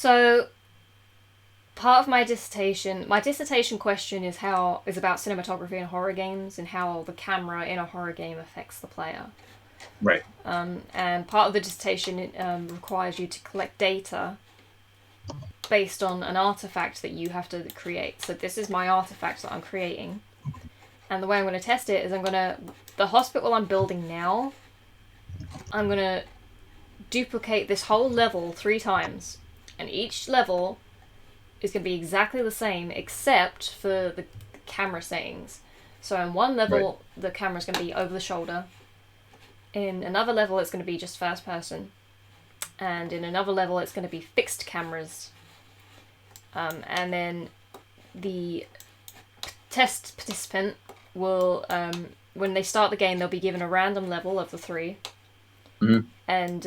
So, part of my dissertation question is about cinematography in horror games and how the camera in a horror game affects the player. Right. And part of the dissertation requires you to collect data based on an artifact that you have to create. So this is my artifact that I'm creating. And the way I'm going to test it is the hospital I'm building now, I'm going to duplicate this whole level 3 times. And each level is going to be exactly the same except for the camera settings. So in one level, the camera's going to be over the shoulder. In another level, it's going to be just first person. And in another level, it's going to be fixed cameras. And then the test participant will, when they start the game, they'll be given a random level of the 3. Mm-hmm. And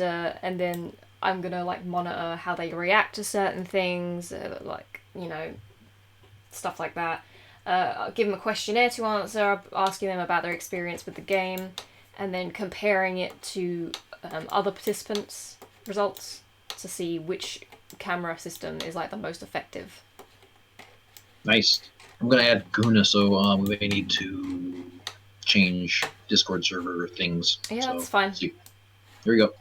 then I'm gonna monitor how they react to certain things, stuff like that. I'll give them a questionnaire to answer, asking them about their experience with the game, and then comparing it to other participants' results to see which camera system is the most effective. Nice. I'm gonna add Kahuna, so we may need to change Discord server things. Yeah, so, that's fine. Here we go.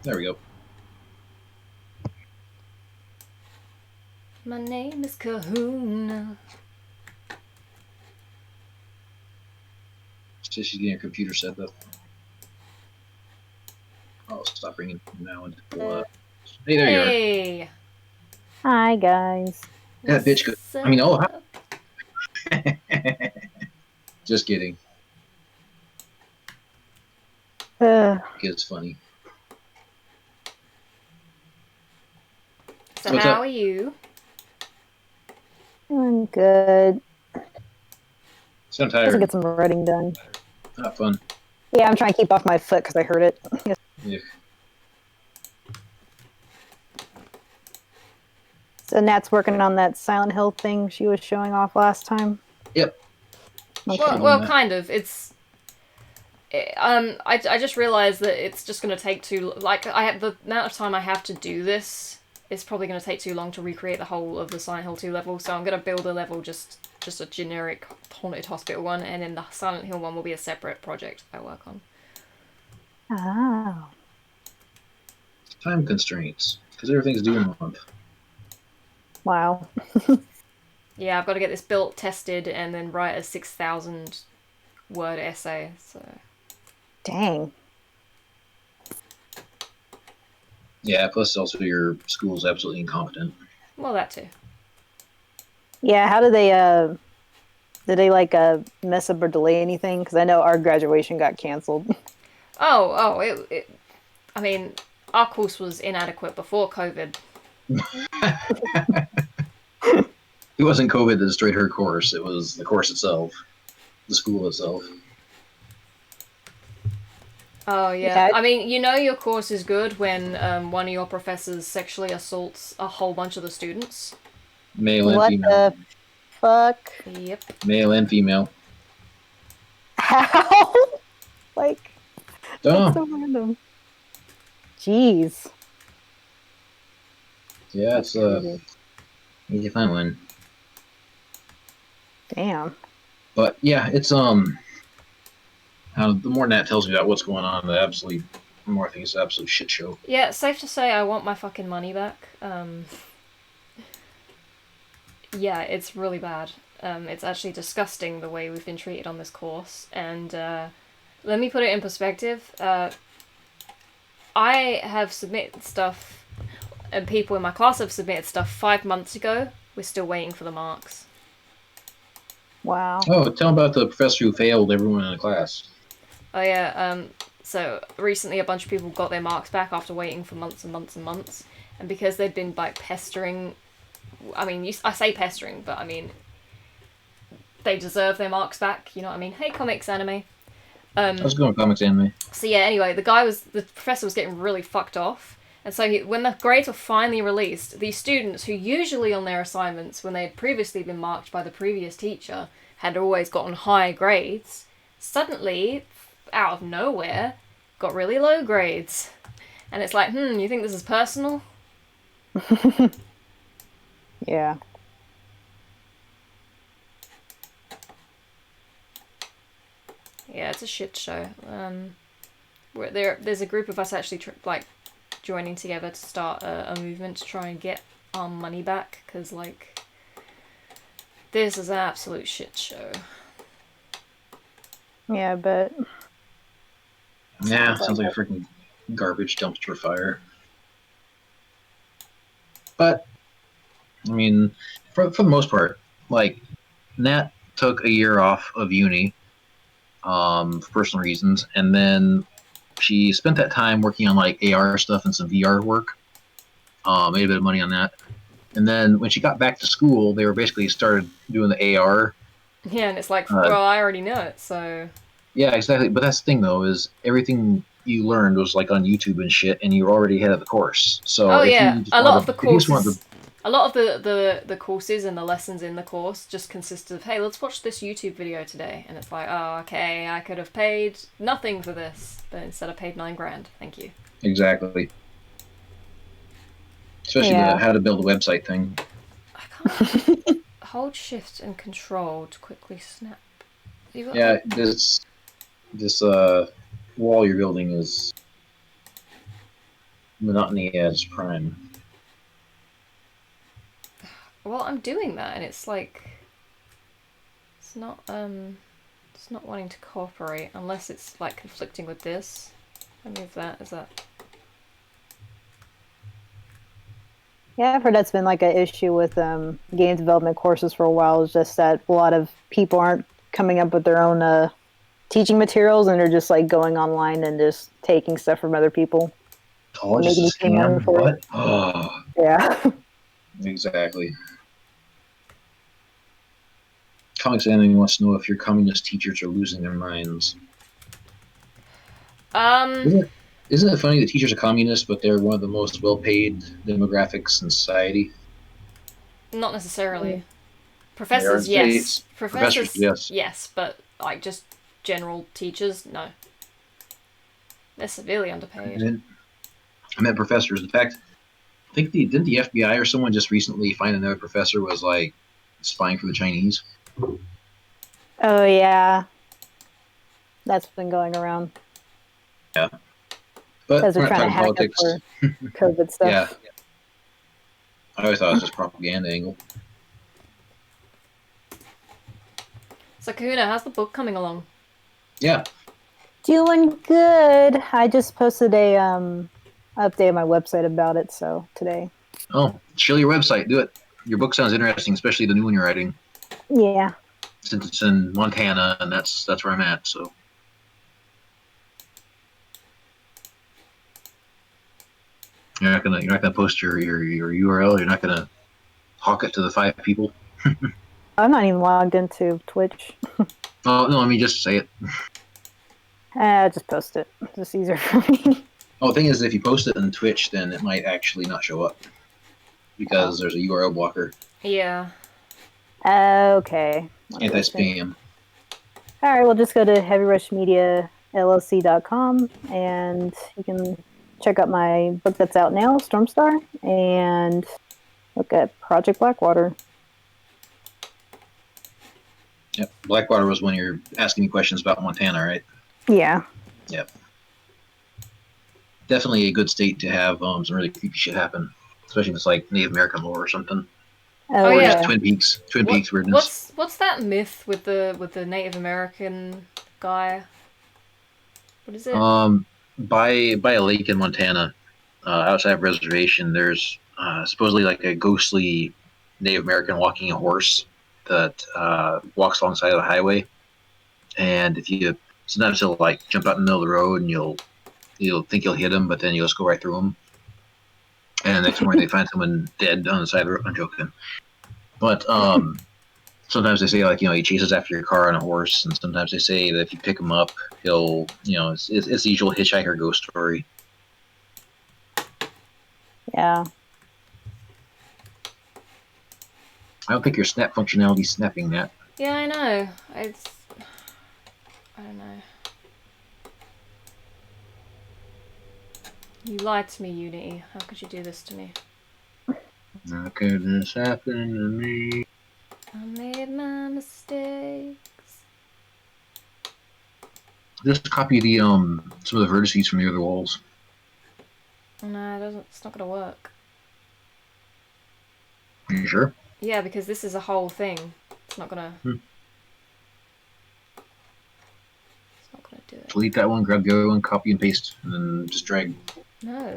There we go. My name is Kahuna. She's getting her computer set up. Oh, stop ringing now and hey, there you are. Hey. Hi, guys. That bitch could. I mean, oh, just kidding. It's funny. So What's how up? are you? I'm good. Sound I have to tired. get some writing done. Not fun. Yeah, I'm trying to keep off my foot because I hurt it. Yeah. So Nat's working on that Silent Hill thing she was showing off last time. Yep. Okay. Well, kind of. I just realized that it's just going to take too... the amount of time I have to do this is probably going to take too long to recreate the whole of the Silent Hill 2 level, so I'm going to build a level just a generic Haunted Hospital one, and then the Silent Hill one will be a separate project I work on. Oh. Time constraints, because everything's due in a month. Wow. Yeah, I've got to get this built, tested, and then write a 6,000 word essay, so... Dang. Yeah, plus also your school's absolutely incompetent. Well, that too. Yeah, how did they mess up or delay anything? Because I know our graduation got canceled. I mean, our course was inadequate before COVID. It wasn't COVID that destroyed her course. It was the course itself, the school itself. Oh, yeah. I mean, your course is good when one of your professors sexually assaults a whole bunch of the students. Male and what female. The fuck? Yep. Male and female. How? That's Oh. so random. Jeez. Yeah, it's need to find one. Damn. But yeah, it's the more Nat tells me about what's going on, the more I think it's an absolute shit show. Yeah, safe to say I want my fucking money back. Yeah, it's really bad. It's actually disgusting the way we've been treated on this course, and let me put it in perspective. I have submitted stuff, and people in my class have submitted stuff 5 months ago. We're still waiting for the marks. Wow. Oh, tell about the professor who failed everyone in the class. Oh yeah, so recently a bunch of people got their marks back after waiting for months and months and months, and because they'd been pestering, I mean, I say pestering, but I mean, they deserve their marks back, you know what I mean? Hey, comics anime. I was going comics anime. So yeah, anyway, the professor was getting really fucked off, and so when the grades were finally released, these students who usually on their assignments, when they had previously been marked by the previous teacher, had always gotten high grades, suddenly, out of nowhere, got really low grades. And it's like, you think this is personal? Yeah. Yeah, it's a shit show. There's a group of us actually like joining together to start a movement to try and get our money back, because like this is an absolute shit show. Yeah, but Yeah, sounds like a freaking garbage dumpster fire. But I mean, for the most part, like Nat took a year off of uni, for personal reasons, and then she spent that time working on like AR stuff and some VR work. Made a bit of money on that. And then when she got back to school, they were basically started doing the AR. Yeah, and it's like, well, I already know it, so. Yeah, exactly. But that's the thing, though, is everything you learned was like on YouTube and shit, and you were already ahead of the course. So a lot of the courses, a lot of the courses and the lessons in the course just consist of, hey, let's watch this YouTube video today, and it's like, oh, okay, I could have paid nothing for this, but instead I paid $9,000. Thank you. Exactly. Especially the how to build a website thing. I can't hold shift and control to quickly snap. Yeah, this wall you're building is monotony at its prime. Well, I'm doing that, and it's like it's not wanting to cooperate unless it's like conflicting with this. Let me move that. Is that? Yeah, I've heard that's been like an issue with game development courses for a while. Is just that a lot of people aren't coming up with their own teaching materials, and they're just like going online and just taking stuff from other people. Oh, just a scam? What? Oh. Yeah. Exactly. Comics Anime wants to know if your communist teachers are losing their minds. Isn't it funny that teachers are communists, but they're one of the most well-paid demographics in society? Not necessarily. Professors, yes. Professors, yes, but like just general teachers, no. They're severely underpaid. I meant professors. In fact, I think didn't the FBI or someone just recently find another professor was like spying for the Chinese? Oh yeah, that's been going around. Yeah, but because they're trying to hack politics. Up for COVID stuff. Yeah, I always thought it was just propaganda angle. So Kahuna, how's the book coming along? Yeah, doing good. I just posted a update on my website about it. So today. Oh, show your website. Do it. Your book sounds interesting, especially the new one you're writing. Yeah. Since it's in Montana, and that's where I'm at. So. You're not gonna post your URL. You're not gonna hawk it to the 5 people. I'm not even logged into Twitch. Oh no, I mean just say it. Just post it. It's just easier for me. Oh, the thing is, if you post it on Twitch, then it might actually not show up because there's a URL blocker. Yeah. Okay. Anti-spam. All right, we'll just go to heavyrushmediallc.com and you can check out my book that's out now, Stormstar, and look at Project Blackwater. Yep, Blackwater was when you're asking me questions about Montana, right? Yeah. Yep. Definitely a good state to have some really creepy shit happen, especially if it's like Native American lore or something. Oh, or yeah. just Twin Peaks weirdness. What's that myth with the Native American guy? What is it? By a lake in Montana, outside of reservation, there's supposedly like a ghostly Native American walking a horse that walks alongside of the highway, and if you sometimes he'll like jump out in the middle of the road and you'll think you'll hit him, but then you'll just go right through him. And the next morning they find someone dead on the side of the road. I'm joking. But sometimes they say like, he chases after your car on a horse, and sometimes they say that if you pick him up, he'll, it's the usual hitchhiker ghost story. Yeah. I don't think your snap functionality is snapping that. Yeah, I know. I don't know. You lied to me, Unity. How could you do this to me? How could this happen to me? I made my mistakes. Just copy the some of the vertices from the other walls. No, it doesn't. It's not gonna work. Are you sure? Yeah, because this is a whole thing. It's not gonna. It's not gonna do it. Delete that one, grab the other one, copy and paste, and then just drag. No,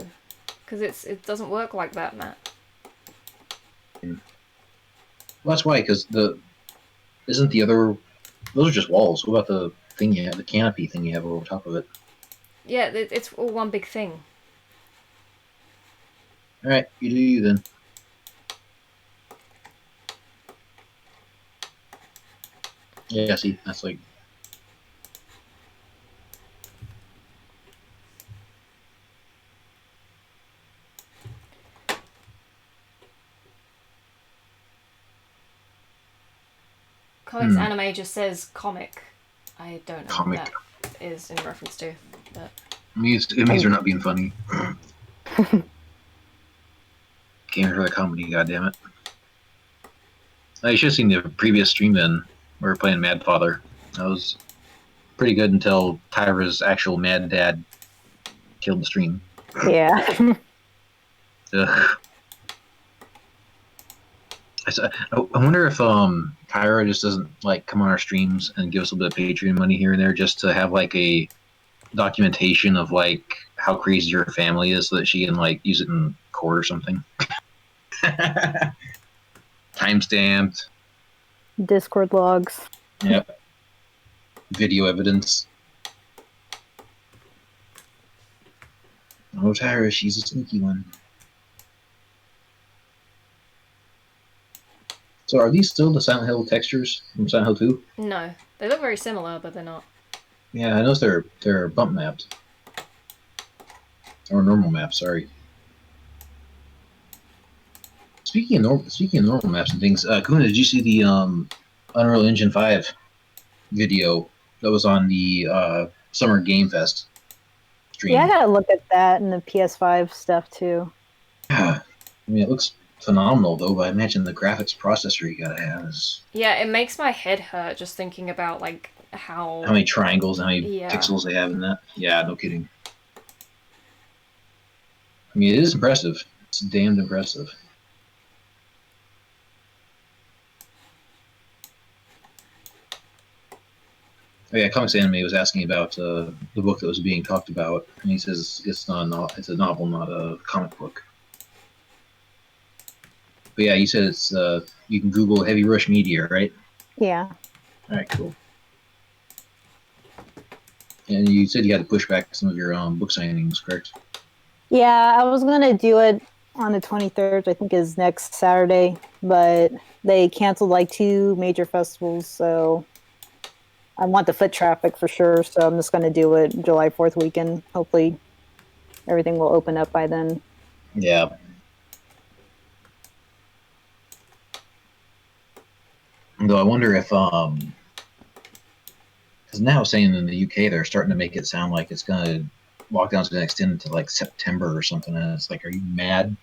because it doesn't work like that, Matt. Well, that's why, because isn't the other, those are just walls. What about the thing you have, the canopy thing you have over top of it? Yeah, it's all one big thing. All right, you do you then. Yeah, see, that's like. Comics anime just says comic. I don't know Comic. what that is in reference to. But... It means they're not being funny. Came here for the comedy, goddammit. You should have seen the previous stream then. We were playing Mad Father. That was pretty good until Tyra's actual Mad Dad killed the stream. Yeah. Ugh. I wonder if Tyra just doesn't like come on our streams and give us a bit of Patreon money here and there just to have like a documentation of like how crazy her family is so that she can like use it in court or something. Time-stamped. Discord logs. Yep. Video evidence. Oh, Tyra, she's a sneaky one. So are these still the Silent Hill textures from Silent Hill 2? No, they look very similar, but they're not. Yeah, I noticed they're bump maps. Or normal maps, sorry. Speaking of normal maps and things, Kahuna, did you see the Unreal Engine 5 video that was on the Summer Game Fest stream? Yeah, I gotta look at that and the PS5 stuff too. Yeah, I mean, it looks phenomenal though, but I imagine the graphics processor you gotta have is... Yeah, it makes my head hurt just thinking about like how many triangles, how many pixels they have in that. Yeah, no kidding. I mean, it is impressive. It's damned impressive. Oh yeah, Comics Anime was asking about the book that was being talked about, and he says it's a novel, not a comic book. But yeah, you said it's you can Google Heavy Rush Media, right? Yeah. All right, cool. And you said you had to push back some of your book signings, correct? Yeah, I was gonna do it on the 23rd, I think is next Saturday, but they canceled like 2 major festivals, so I want the foot traffic for sure, so I'm just gonna do it July 4th weekend. Hopefully everything will open up by then. Yeah. Though I wonder if because now saying in the UK they're starting to make it sound like it's gonna lockdown's gonna extend to like September or something, and it's like, are you mad?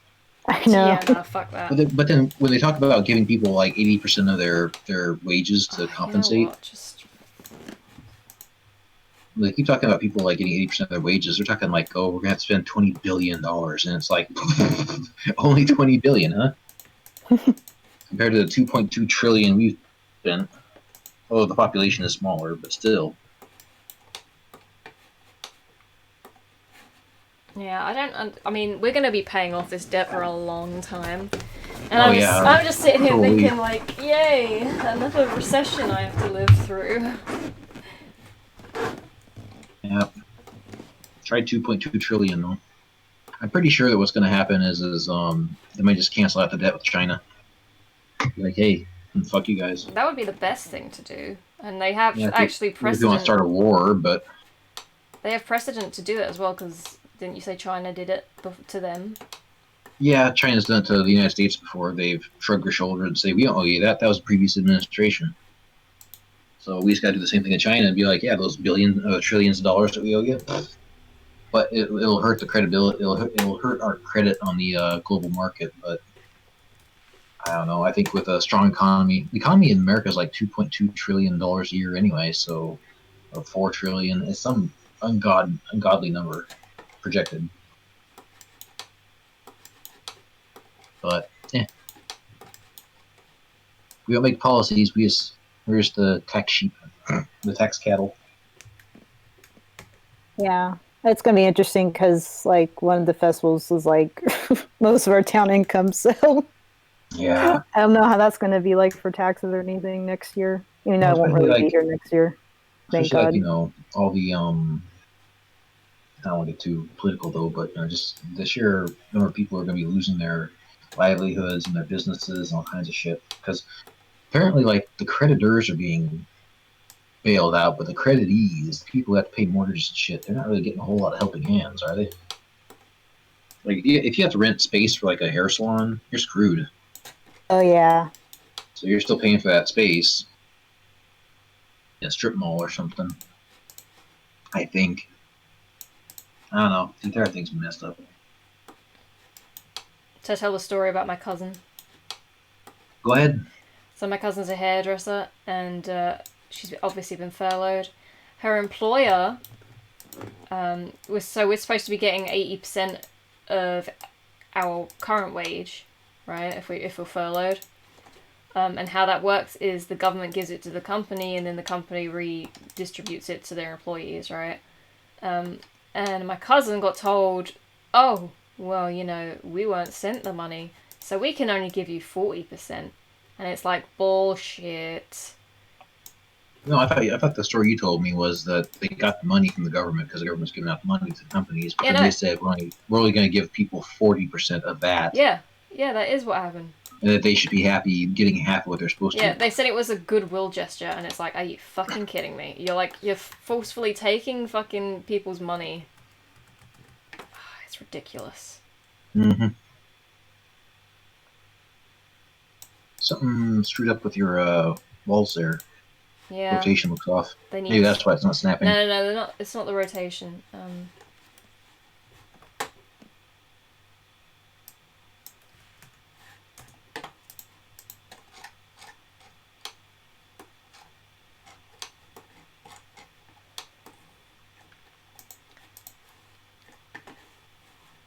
I know. Yeah, no, fuck that. But then when they talk about giving people like 80% of their wages to compensate, you know what? they keep talking about people like getting 80% of their wages. They're talking like, oh, we're gonna have to spend $20 billion, and it's like only $20 billion, huh? Compared to the 2.2 trillion we've spent. Although the population is smaller, but still. Yeah, I mean, we're going to be paying off this debt for a long time. And Oh, I'm just sitting here totally. thinking, like, yay, another recession I have to live through. Yeah. Try 2.2 trillion, though. I'm pretty sure that what's going to happen is they might just cancel out the debt with China. Be like, hey, fuck you guys. That would be the best thing to do. And they have Yeah, actually precedent. If you want to start a war, but... They have precedent to do it as well, because didn't you say China did it to them? Yeah, China's done it to the United States before. They've shrugged their shoulder and say, we don't owe you that. That was the previous administration. So we just got to do the same thing in China and be like, yeah, those trillions of dollars that we owe you. but it'll hurt the credibility. It'll hurt our credit on the global market. But I don't know. I think with a strong economy, the economy in America is like $2.2 trillion a year anyway. So, or 4 trillion. It's some ungodly number projected. But we don't make policies. We're just the tax sheep, the tax cattle. Yeah, it's gonna be interesting because like one of the festivals is like most of our town income, so Yeah. I don't know how that's gonna be like for taxes or anything next year. Even though I won't really be here next year. Thank God. Like, all the I don't want to get too political though, but just this year, a number of people are going to be losing their livelihoods and their businesses and all kinds of shit because apparently, like, the creditors are being bailed out, but the creditees, people who have to pay mortgages and shit, they're not really getting a whole lot of helping hands, are they? Like, if you have to rent space for like a hair salon, you're screwed. Oh yeah. So you're still paying for that space in a strip mall or something. I think. I don't know. The entire thing's messed up. To tell a story about my cousin. Go ahead. So my cousin's a hairdresser, and she's obviously been furloughed. Her employer we're supposed to be getting 80% of our current wage, right? If we're furloughed. And how that works is the government gives it to the company, and then the company redistributes it to their employees, right? And my cousin got told, oh, well, we weren't sent the money, so we can only give you 40%. And it's like, bullshit. No, I thought the story you told me was that they got the money from the government because the government's giving out money to the companies, but then they said we're only going to give people 40% of that. Yeah, that is what happened. And that they should be happy getting half of what they're supposed to. Yeah, they said it was a goodwill gesture, and it's like, are you fucking kidding me? You're forcefully taking fucking people's money. It's ridiculous. Mm-hmm. Something screwed up with your walls there. Yeah. Rotation looks off. Maybe that's why it's not snapping. No, they're not. It's not the rotation.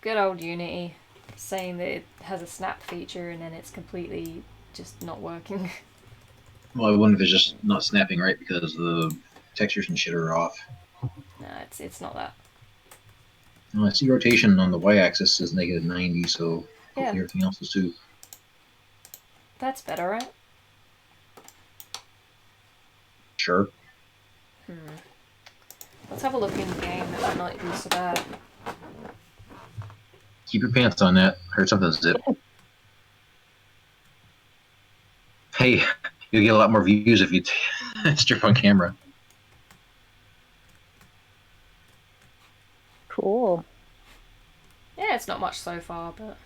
Good old Unity saying that it has a snap feature and then it's completely just not working. Well, I wonder if it's just not snapping right because the textures and shit are off. No, it's not that. Well, I see rotation on the y-axis is -90, so hopefully everything else is too. That's better, right? Sure. Let's have a look in the game. That might not be so bad. Keep your pants on, Nat. Heard something zip. Hey, you'll get a lot more views if you strip on camera. Cool. Yeah, it's not much so far, but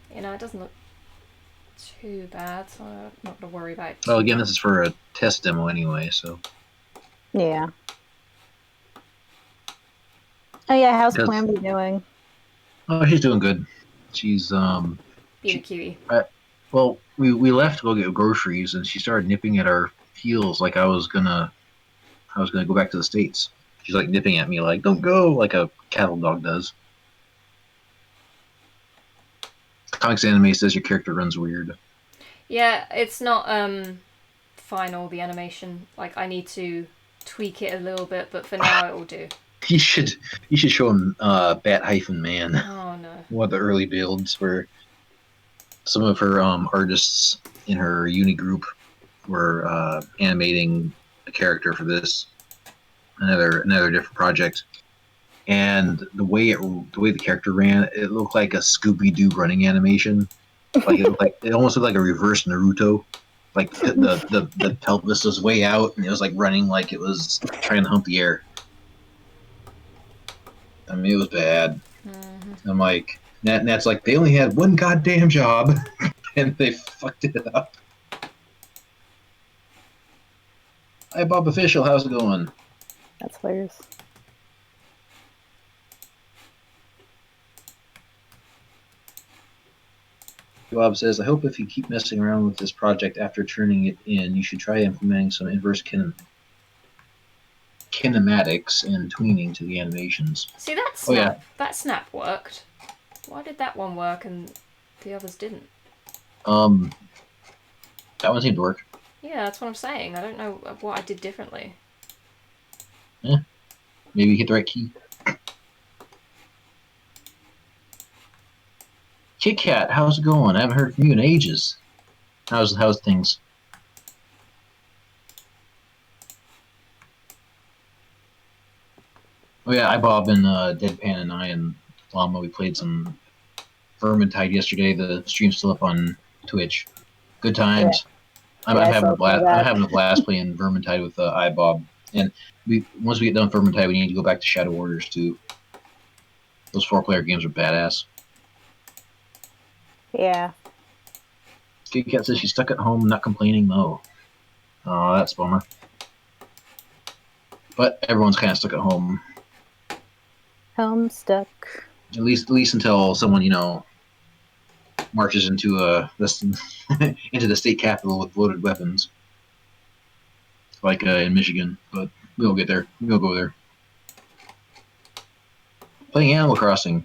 it doesn't look too bad, so I'm not gonna worry about it. Well, again, this is for a test demo anyway, so. Yeah. Oh yeah, how's Clamby doing? Oh, she's doing good. She's being a cutie. Well, we left to go get groceries, and she started nipping at our heels like I was gonna go back to the States. She's like nipping at me like, "Don't go," like a cattle dog does. Comics Anime says your character runs weird. Yeah, it's not final, the animation. Like, I need to tweak it a little bit, but for now it will do. You should show him Bat-Man. Oh no. One of the early builds where some of her artists in her uni group were animating a character for this another different project, and the way the character ran, it looked like a Scooby-Doo running animation. Like it almost looked like a reverse Naruto. Like the pelvis was way out, and it was like running like it was trying to hump the air. I mean, it was bad. Mm-hmm. I'm like, Nat's like, they only had one goddamn job, and they fucked it up. Hi, Bob Official. How's it going? That's hilarious. Bob says, I hope if you keep messing around with this project after turning it in, you should try implementing some inverse kinematics and tweening to the animations. See, that snap worked. Why did that one work and the others didn't? That one seemed to work. Yeah, that's what I'm saying. I don't know what I did differently. Yeah. Maybe you hit the right key. Kit Kat, how's it going? I haven't heard from you in ages. How's things? Oh yeah, Bob and Deadpan and I and Llama, we played some Vermintide yesterday. The stream's still up on Twitch. Good times. Yeah. I'm having a blast. I'm having a blast playing Vermintide with iBob. And once we get done with Vermintide, we need to go back to Shadow Warriors too. Those 4-player games are badass. Yeah. Kit Kat says she's stuck at home, not complaining though. Oh, that's a bummer. But everyone's kind of stuck at home. Home stuck. At least until someone, marches into into the state capitol with loaded weapons, like in Michigan. But we'll get there. We'll go there. Playing Animal Crossing.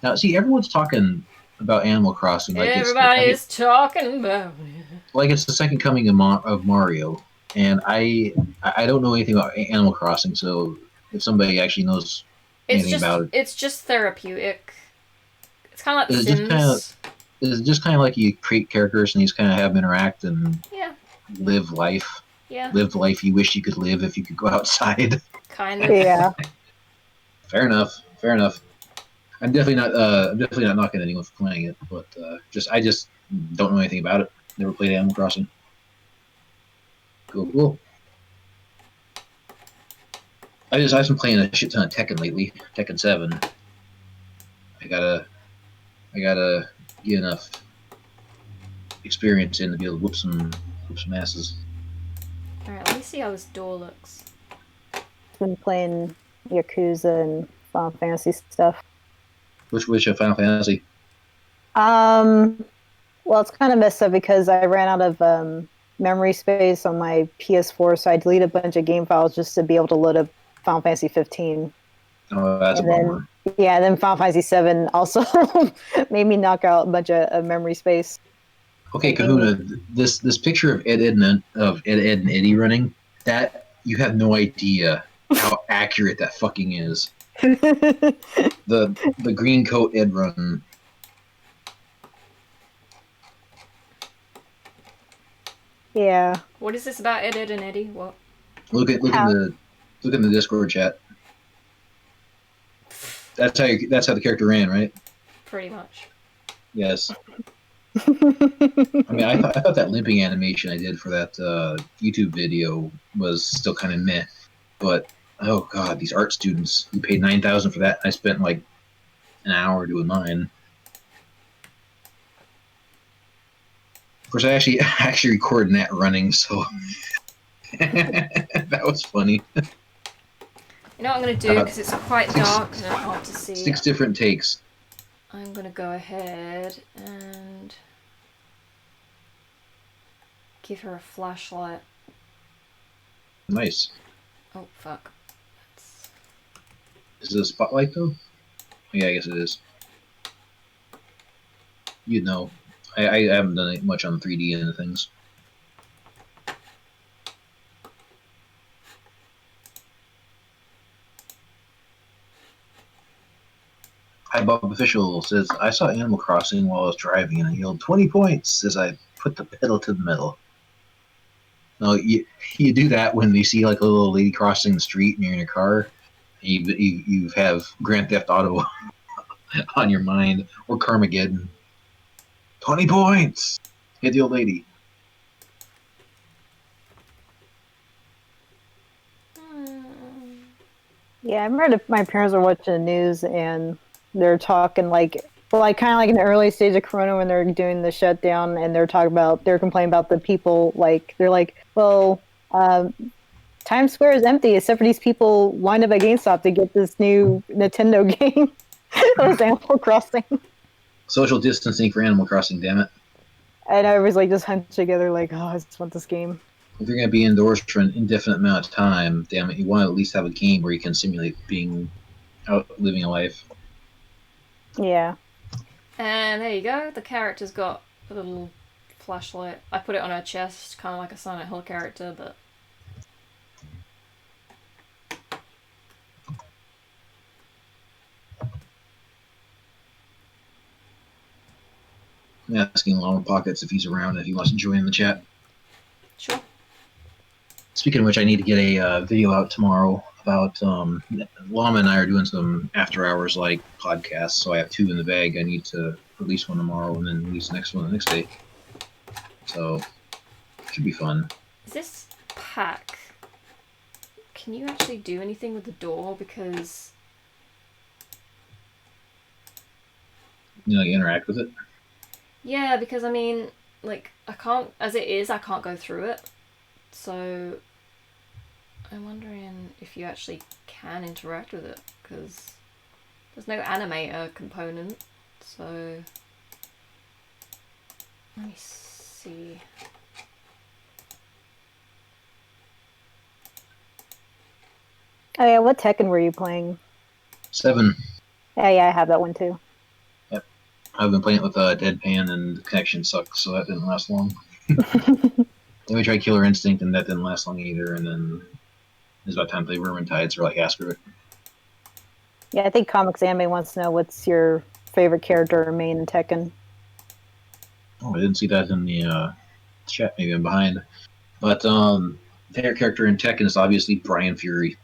Now, see, everyone's talking about Animal Crossing. Like everybody's talking about it. Like it's the second coming of Mario, and I don't know anything about Animal Crossing. So if somebody actually knows anything about it, it's just therapeutic. It's kind of like The Sims. It's just kind of like you create characters and you just kind of have them interact and live life. Yeah. Live the life you wish you could live if you could go outside. Kind of. Yeah. Fair enough. I'm definitely not knocking anyone for playing it, but I just don't know anything about it. Never played Animal Crossing. Cool. I've been playing a shit ton of Tekken lately. Tekken 7. I gotta get enough experience in to be able to whoop some asses. Alright, let me see how this door looks. Been playing Yakuza and Final Fantasy stuff. Which Final Fantasy? Well, it's kind of messed up because I ran out of memory space on my PS4, so I deleted a bunch of game files just to be able to load up Final Fantasy 15. Oh, that's a bummer. Yeah, then Final Fantasy 7 also made me knock out a bunch of memory space. Okay, Kahuna, this picture of Ed, and Eddie running, that you have no idea how accurate that fucking is. The green coat Ed run. Yeah. What is this about Ed, and Eddie? What? Look in the Discord chat. That's how the character ran, right? Pretty much. Yes. I mean, I thought that limping animation I did for that YouTube video was still kind of meh, but oh god, these art students who paid $9,000 for that, I spent like an hour doing mine. Of course, I actually recorded Nat running, so that was funny. You know what I'm going to do, because it's quite dark and hard to see. 6 different takes. I'm going to go ahead and give her a flashlight. Nice. Oh, fuck. Is it a spotlight, though? Yeah, I guess it is. You know. I haven't done much on 3D and things. Hi, Bob Official says, I saw Animal Crossing while I was driving and I yelled 20 points as I put the pedal to the metal. No, you do that when you see like a little lady crossing the street and you're in your car. You have Grand Theft Auto on your mind, or Carmageddon. 20 points! Hit the old lady. Yeah, I remember my parents were watching the news and they're talking like kind of like in the early stage of Corona when they're doing the shutdown, and they're complaining about the people, like they're like, well, Times Square is empty except for these people lined up at GameStop to get this new Nintendo game. It was Animal Crossing. Social distancing for Animal Crossing, damn it. And I was like just hunched together, like, oh, I just want this game. If you're going to be indoors for an indefinite amount of time, damn it, you want to at least have a game where you can simulate being out living a life. Yeah. And there you go. The character's got a little flashlight. I put it on her chest, kind of like a Silent Hill character, but I'm asking LlamaPockets if he's around, if he wants to join in the chat. sure. Speaking of which, I need to get a video out tomorrow about Llama and I are doing some after hours like podcasts, so I have 2 in the bag. I need to release one tomorrow and then release the next one the next day. So it should be fun. Is this pack? Can you actually do anything with the door? Because You know, you interact with it. yeah, because I mean, like I can't, as it is, I can't go through it. So I'm wondering if you actually can interact with it, because there's no animator component. So let me see. Oh yeah, what Tekken were you playing? 7. Yeah, I have that one too. Yep. I've been playing it with Deadpan, and the connection sucks, so that didn't last long. Then we tried Killer Instinct, and that didn't last long either. And then it's about time to play Vermintides or like Asteroid. Yeah, I think Comics Anime wants to know what's your favorite character or main in Tekken. Oh, I didn't see that in the chat. Maybe I'm behind. But favorite character in Tekken is obviously Brian Fury.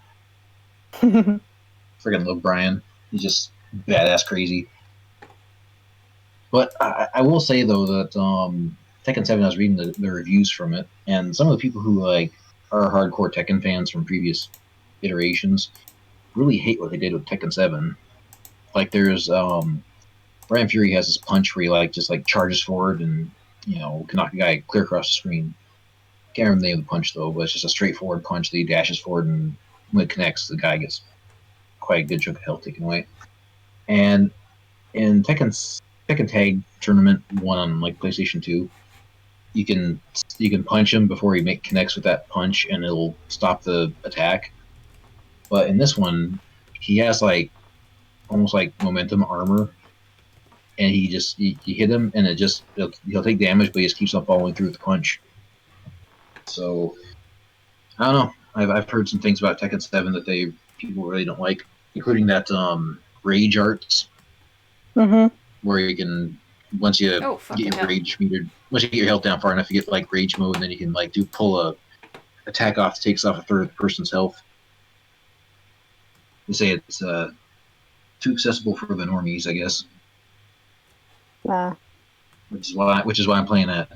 Freaking love Brian. He's just badass crazy. But I will say though that Tekken 7, I was reading the reviews from it, and some of the people who like are hardcore Tekken fans from previous iterations really hate what they did with Tekken 7. Like there's Brian Fury has this punch where he like just like charges forward and can knock a guy clear across the screen. Can't remember the name of the punch though, but it's just a straightforward punch that he dashes forward, and when it connects, the guy gets quite a good chunk of health taken away. And in Tekken Tag Tournament 1 on like PlayStation 2, you can punch him before he connects with that punch, and it'll stop the attack. But in this one, he has like almost like momentum armor, and you hit him, and he'll take damage, but he just keeps on following through with the punch. So I don't know. I've heard some things about Tekken 7 that people really don't like, including that rage arts, where you can once you get your rage meter, once you get your health down far enough, you get like rage mode, and then you can like pull a attack off that takes off a third of the person's health. They say it's too accessible for the normies, I guess. Which is why I'm playing that.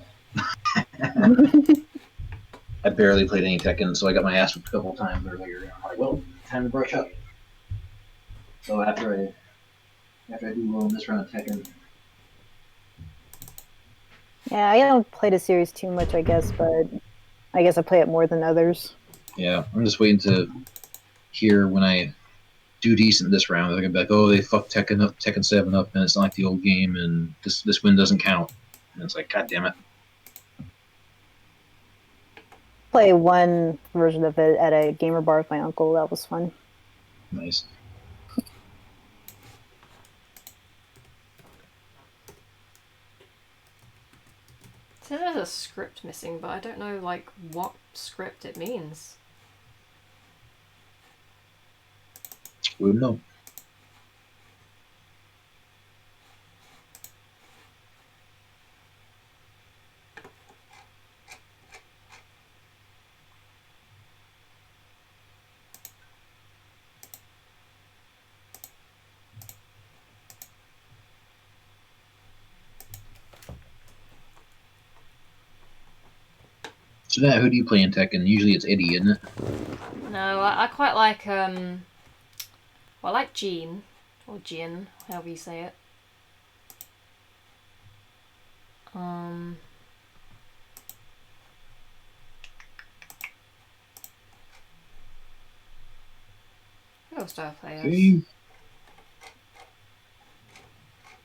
I barely played any Tekken, so I got my ass whipped a couple times earlier. I'm like, well, time to brush up. So after I do well in this round of Tekken. Yeah, I don't play the series too much, I guess, but I guess I play it more than others. Yeah, I'm just waiting to hear when I do decent this round. They're gonna be like, oh, they fucked Tekken 7 up, and it's not like the old game, and this win doesn't count. And it's like, god damn it. Play one version of it at a gamer bar with my uncle. That was fun. Nice. So there's a script missing, but I don't know like what script it means. Wouldn't know. So now, who do you play in Tekken? Usually it's Eddie, isn't it? No, I quite like I like Jean or Jin, however you say it. Who else do I play as? Okay.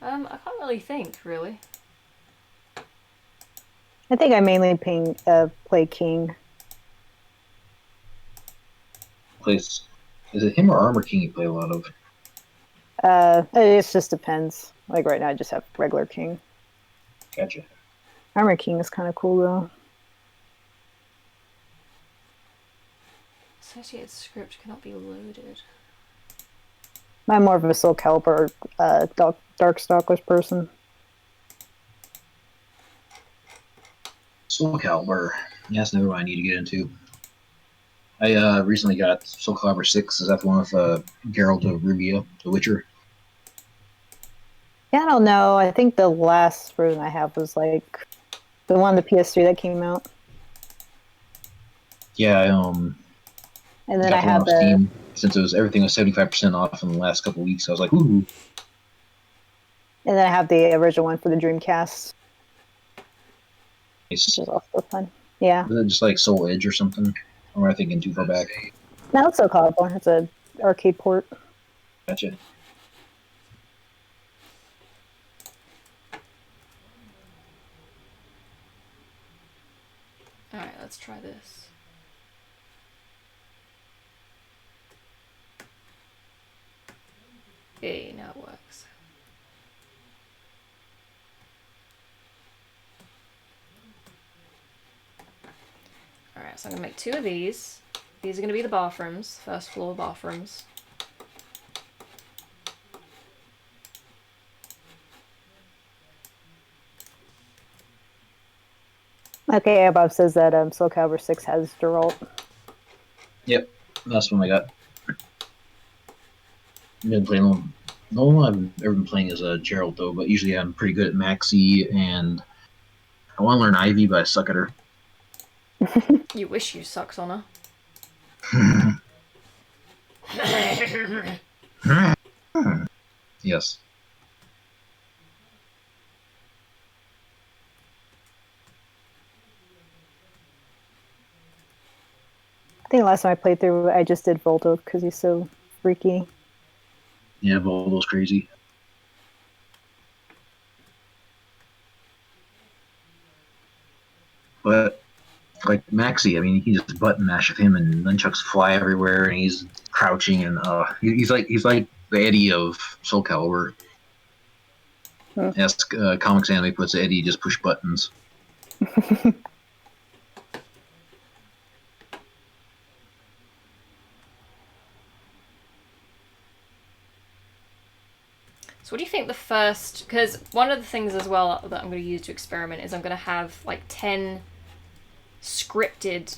I can't really think, really. I think I mainly play King. Is it him or Armor King you play a lot of? It just depends. Like right now, I just have regular King. Gotcha. Armor King is kind of cool though. Associated script cannot be loaded. I'm more of a Soul Calibur, Darkstalkers person. Soul Calibur. Yeah, that's another one I need to get into. I recently got Soul Calibur 6. Is that the one with Geralt of Rivia, The Witcher? Yeah, I don't know. I think the last version I have was like the one on the PS3 that came out. Yeah, And then got I the one have off Steam. Since everything was 75% off in the last couple of weeks, I was like, ooh. And then I have the original one for the Dreamcast, Nice. which is also fun. Yeah. Is it just like Soul Edge or something? Or am I thinking too far back? No, it's Soul Calibur. It's an arcade port. Gotcha. Alright, let's try this. Hey, now it works. Alright, so I'm going to make 2 of these. These are going to be the bathrooms, first floor bathrooms. Okay, Bob says that Soul Calibur 6 has Geralt. Yep, that's one I got. I've been playing them. The only one I've ever been playing is Geralt, though, but usually I'm pretty good at Maxi, and I want to learn Ivy, but I suck at her. You wish you sucked on her. Yes. I think last time I played through, I just did Volto because he's so freaky. Yeah, Voldo's crazy. But like Maxi, I mean, you can just button mash with him, and nunchucks fly everywhere, and he's crouching, and he's like the Eddie of Soul Calibur. Ask Comics Anime puts Eddie just push buttons. So what do you think the first... Because one of the things as well that I'm going to use to experiment is I'm going to have like 10 scripted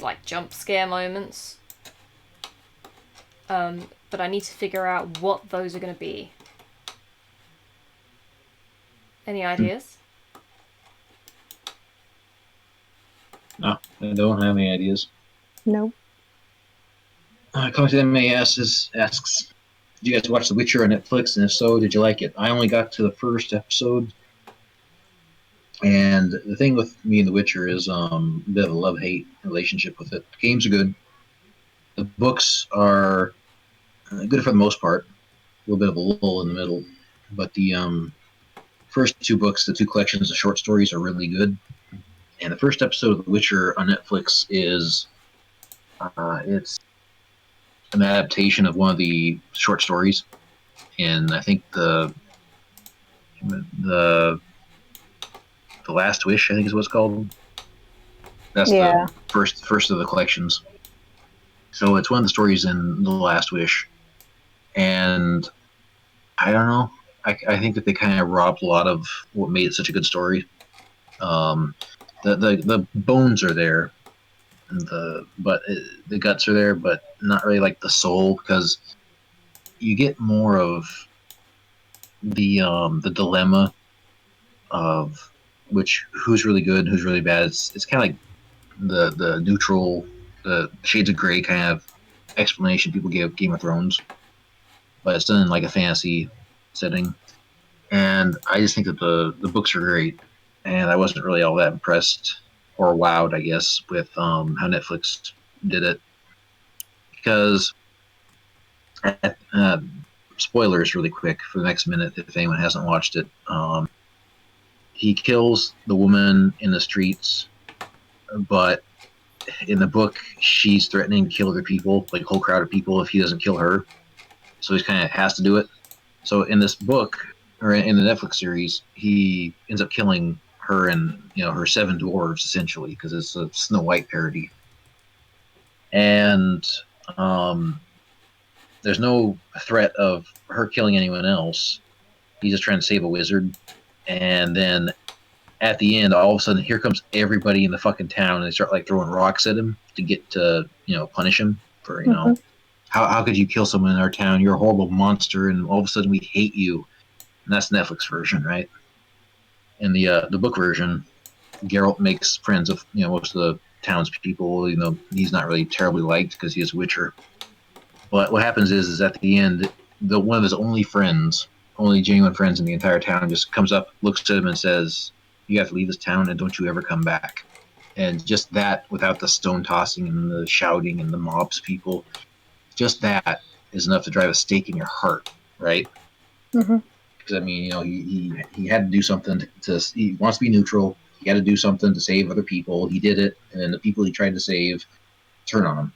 like jump scare moments. But I need to figure out what those are going to be. Any ideas? No, I don't have any ideas. No. Comics Anime asks, did you guys watch The Witcher on Netflix? And if so, did you like it? I only got to the first episode. And the thing with me and The Witcher is a bit of a love-hate relationship with it. The games are good. The books are good for the most part. A little bit of a lull in the middle. But the first 2 books, the 2 collections of short stories are really good. And the first episode of The Witcher on Netflix is it's an adaptation of one of the short stories. And I think the Last Wish, I think is what it's called. That's the first of the collections. So it's one of the stories in The Last Wish, and I don't know. I think that they kind of robbed a lot of what made it such a good story. The bones are there, but the guts are there, but not really like the soul, because you get more of the dilemma of who's really good, who's really bad. It's kind of like the neutral, the shades of gray kind of explanation people give Game of Thrones, but it's done in like a fantasy setting. And I just think that the books are great, and I wasn't really all that impressed or wowed, I guess, with how Netflix did it, because spoilers really quick for the next minute if anyone hasn't watched it. he kills the woman in the streets, but in the book, she's threatening to kill other people, like a whole crowd of people, if he doesn't kill her. So he kind of has to do it. So in this book, or in the Netflix series, he ends up killing her and her 7 dwarves essentially, because it's a Snow White parody. And there's no threat of her killing anyone else. He's just trying to save a wizard. And then at the end, all of a sudden, here comes everybody in the fucking town, and they start like throwing rocks at him to get to punish him for how could you kill someone in our town? You're a horrible monster, and all of a sudden we hate you. And that's the Netflix version, right? In the book version, Geralt makes friends with most of the townspeople. He's not really terribly liked because he is a Witcher. But what happens is at the end, one of his only genuine friends in the entire town, just comes up, looks at him, and says, "You have to leave this town, and don't you ever come back." And just that, without the stone tossing and the shouting and the mobs people, just that is enough to drive a stake in your heart, right? Mm-hmm. Because he had to do something he wants to be neutral. He had to do something to save other people. He did it, and then the people he tried to save turn on him.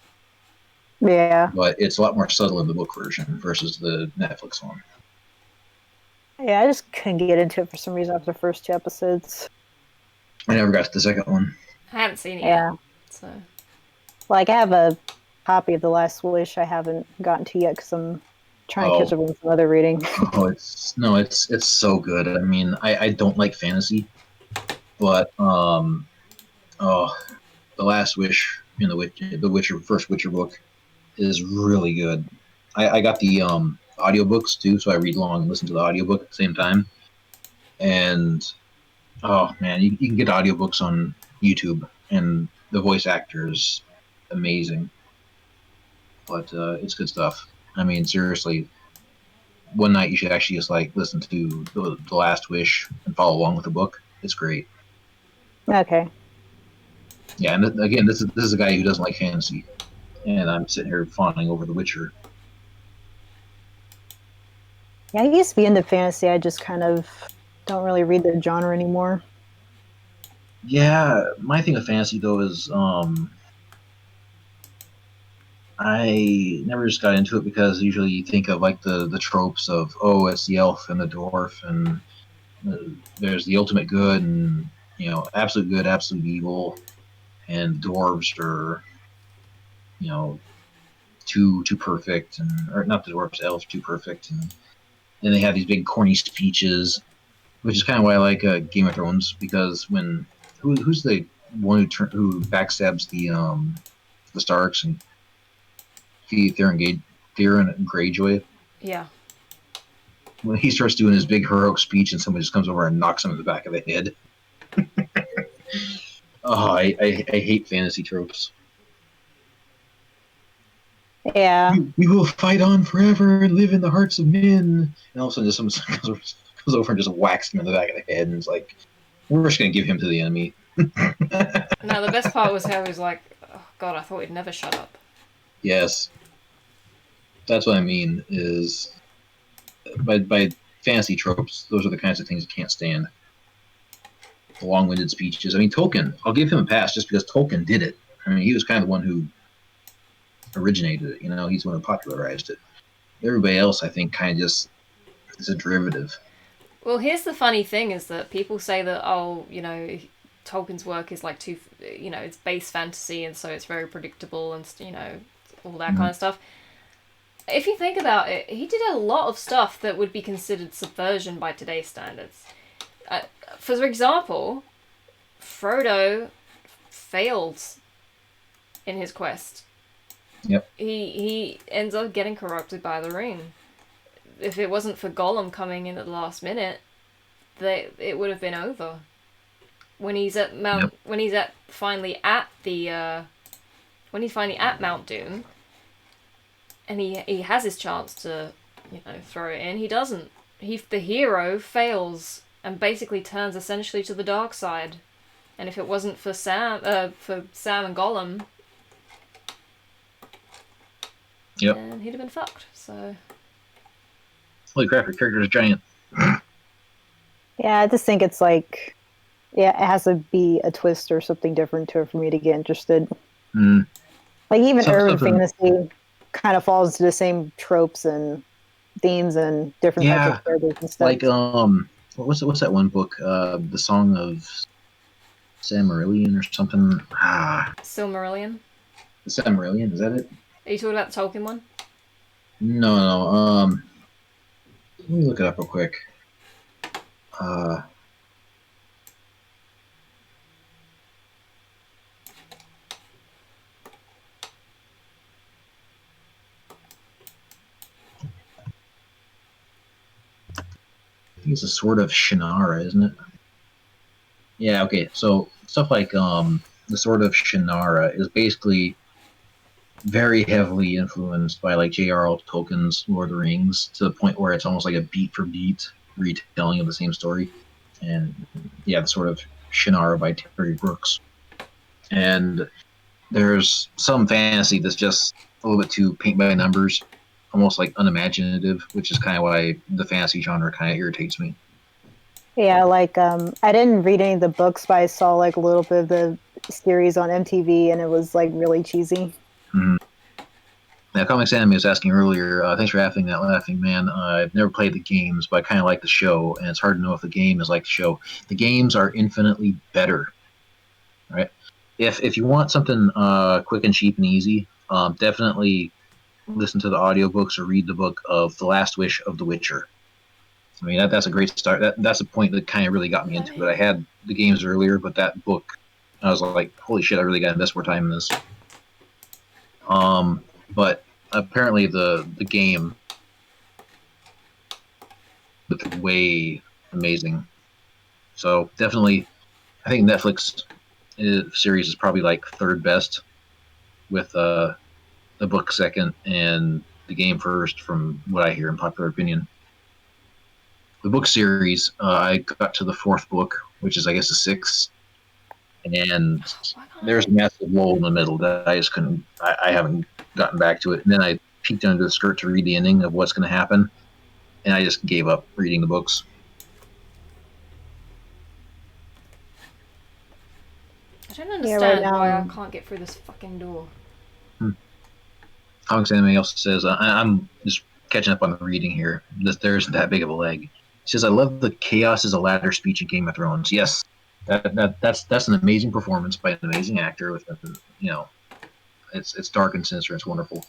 Yeah. But it's a lot more subtle in the book version versus the Netflix one. Yeah, I just couldn't get into it for some reason after the first 2 episodes. I never got to the second one. I haven't seen it Yeah. yet. So. Like, I have a copy of The Last Wish I haven't gotten to yet because I'm trying to catch up with some other reading. It's so good. I mean, I don't like fantasy, but The Last Wish in the Witcher first Witcher book is really good. I got the audiobooks too, so I read along and listen to the audiobook at the same time. And oh man, you can get audiobooks on YouTube, and the voice actor is amazing. But it's good stuff. I mean, seriously, one night you should actually just like listen to the Last Wish and follow along with the book. It's great. Okay. Yeah, and again, this is a guy who doesn't like fantasy, and I'm sitting here fawning over The Witcher. Yeah, I used to be into fantasy. I just kind of don't really read the genre anymore. Yeah, my thing with fantasy though is I never just got into it because usually you think of like the tropes of it's the elf and the dwarf and there's the ultimate good and absolute good, absolute evil, and dwarves are too perfect, and or not the dwarves, elves too perfect, and then they have these big corny speeches, which is kind of why I like Game of Thrones, because when who's the one who backstabs the Starks and Theron Greyjoy. Yeah. When he starts doing his big heroic speech and somebody just comes over and knocks him in the back of the head. I hate fantasy tropes. Yeah. We will fight on forever and live in the hearts of men. And all of a sudden, just someone comes over and just whacks him in the back of the head, and it's like, we're just going to give him to the enemy. No, the best part was how he was like, oh god, I thought he'd never shut up. Yes. That's what I mean, is by fantasy tropes, those are the kinds of things you can't stand. The long-winded speeches. I mean, Tolkien, I'll give him a pass just because Tolkien did it. I mean, he was kind of the one who originated it. He's the one who popularized it. Everybody else, I think, kind of just is a derivative. Well, here's the funny thing is that people say that, Tolkien's work is like too, it's base fantasy and so it's very predictable and, all that kind of stuff. If you think about it, he did a lot of stuff that would be considered subversion by today's standards. For example, Frodo failed in his quest. Yep. He ends up getting corrupted by the ring. If it wasn't for Gollum coming in at the last minute, it would have been over. When he's at finally at Mount Doom, and he has his chance to, throw it in, he doesn't. The hero fails and basically turns essentially to the dark side. And if it wasn't for Sam and Gollum, then he'd have been fucked. So. Holy crap! Your character's giant. Yeah, I just think it's like, yeah, it has to be a twist or something different to it for me to get interested. Mm. Like even urban Something. fantasy kind of falls into the same tropes and themes and different types of Yeah, characters and stuff. like what's that one book? The Song of Silmarillion or something. Silmarillion. The Silmarillion, is that it? Are you talking about the Tolkien one? No, no. Let me look it up real quick. Uh, I think it's a Sword of Shannara, isn't it? Yeah. Okay. So stuff like the Sword of Shannara is basically very heavily influenced by like J.R.R. Tolkien's Lord of the Rings to the point where it's almost like a beat for beat retelling of the same story. And yeah, the Sword of Shannara by Terry Brooks. And there's some fantasy that's just a little bit too paint by numbers, almost like unimaginative, which is kind of why the fantasy genre kind of irritates me. Yeah, like I didn't read any of the books, but I saw like a little bit of the series on MTV, and it was like really cheesy. Mm-hmm. Now, Comics Anime was asking earlier, thanks for asking that, Laughing Man. I've never played the games, but I kind of like the show, and it's hard to know if the game is like the show. The games are infinitely better, right? If you want something quick and cheap and easy, definitely listen to the audiobooks or read the book of The Last Wish of the Witcher. I mean, that's a great start. That's a point that kind of really got me into it. I had the games earlier, but that book, I was like, holy shit, I really got to invest more time in this. But apparently the game is way amazing. So definitely, I think Netflix series is probably like third best, with the book second and the game first, from what I hear in popular opinion. The book series, I got to the fourth book, which is I guess the sixth, and there's a massive lull in the middle that I just couldn't. I haven't gotten back to it, and then I peeked under the skirt to read the ending of what's going to happen, and I just gave up reading the books. I don't Yeah, right understand why I now. can't get through this fucking door. Comics Anime also says, I'm just catching up on the reading here. There isn't that big of a leg. He says, I love the chaos as a ladder speech in Game of Thrones. Yes, that's an amazing performance by an amazing actor. With it's dark and sinister. It's wonderful,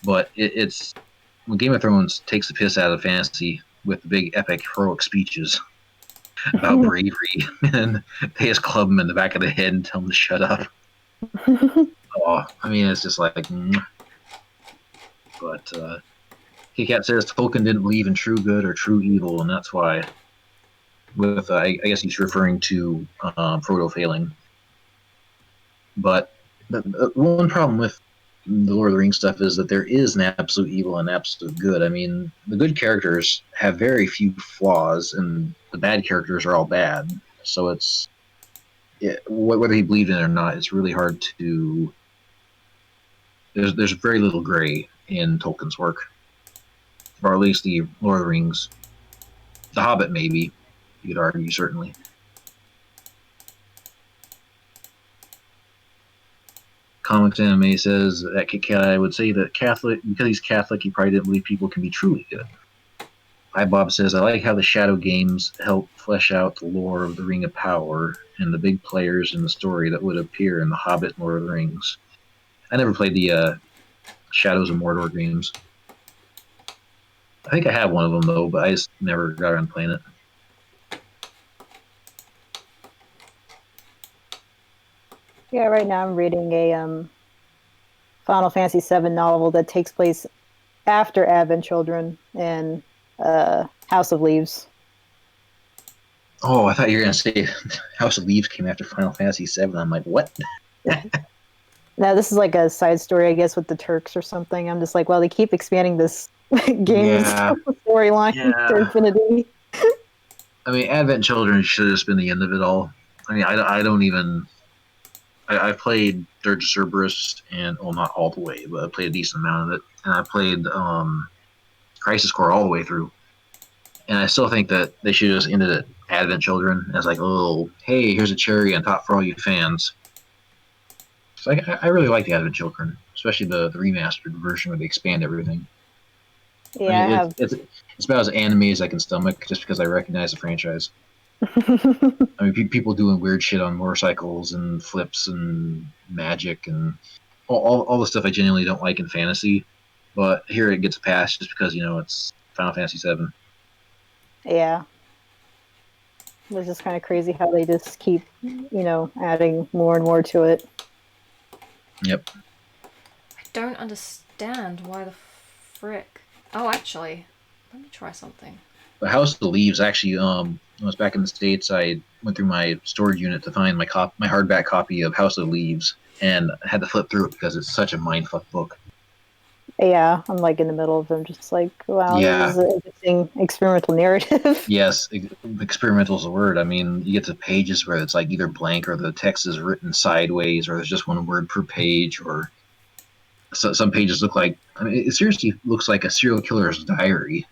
but it's when Game of Thrones takes the piss out of fantasy with the big epic heroic speeches about bravery, and they just club him in the back of the head and tell him to shut up. Oh, I mean, it's just like. But Kit says Tolkien didn't believe in true good or true evil, and that's why. With I guess he's referring to Frodo failing. But the one problem with the Lord of the Rings stuff is that there is an absolute evil and absolute good. I mean, the good characters have very few flaws, and the bad characters are all bad. So whether he believed in it or not, it's really hard to. There's very little gray in Tolkien's work, or at least the Lord of the Rings. The Hobbit, maybe you could argue, certainly. Comics Anime says that I would say that Catholic, because he's Catholic, he probably didn't believe people can be truly good. Hi Bob says, I like how the Shadow games help flesh out the lore of the Ring of Power and the big players in the story that would appear in the Hobbit and Lord of the Rings. I never played the Shadows of Mordor games. I think I have one of them though, but I just never got around playing it. Yeah, right now I'm reading a Final Fantasy VII novel that takes place after Advent Children and House of Leaves. Oh, I thought you were going to say House of Leaves came after Final Fantasy VII. I'm like, what? Now this is like a side story, I guess, with the Turks or something. I'm just like, well, they keep expanding this game's storyline to infinity. I mean, Advent Children should have just been the end of it all. I mean, I don't even. I played Dirge of Cerberus, and well, not all the way, but I played a decent amount of it, and I played Crisis Core all the way through. And I still think that they should have just ended it Advent Children as like a little, hey, here's a cherry on top for all you fans. So I really like the Advent Children, especially the remastered version where they expand everything. I Yeah, I mean, have. it's about as anime as I can stomach, just because I recognize the franchise. I mean, people doing weird shit on motorcycles and flips and magic and all the stuff I genuinely don't like in fantasy. But here it gets passed just because it's Final Fantasy VII. Yeah, it's just kind of crazy how they just keep, adding more and more to it. Yep. I don't understand why the frick. Oh, actually, let me try something. But House of the Leaves actually, when I was back in the States, I went through my storage unit to find my hardback copy of House of the Leaves, and I had to flip through it because it's such a mindfuck book. Yeah, I'm like in the middle of them, just like, wow, Yeah. this is an interesting experimental narrative. Yes, experimental is the word. I mean, you get to pages where it's like either blank or the text is written sideways, or there's just one word per page, or some pages look like. I mean, it seriously looks like a serial killer's diary.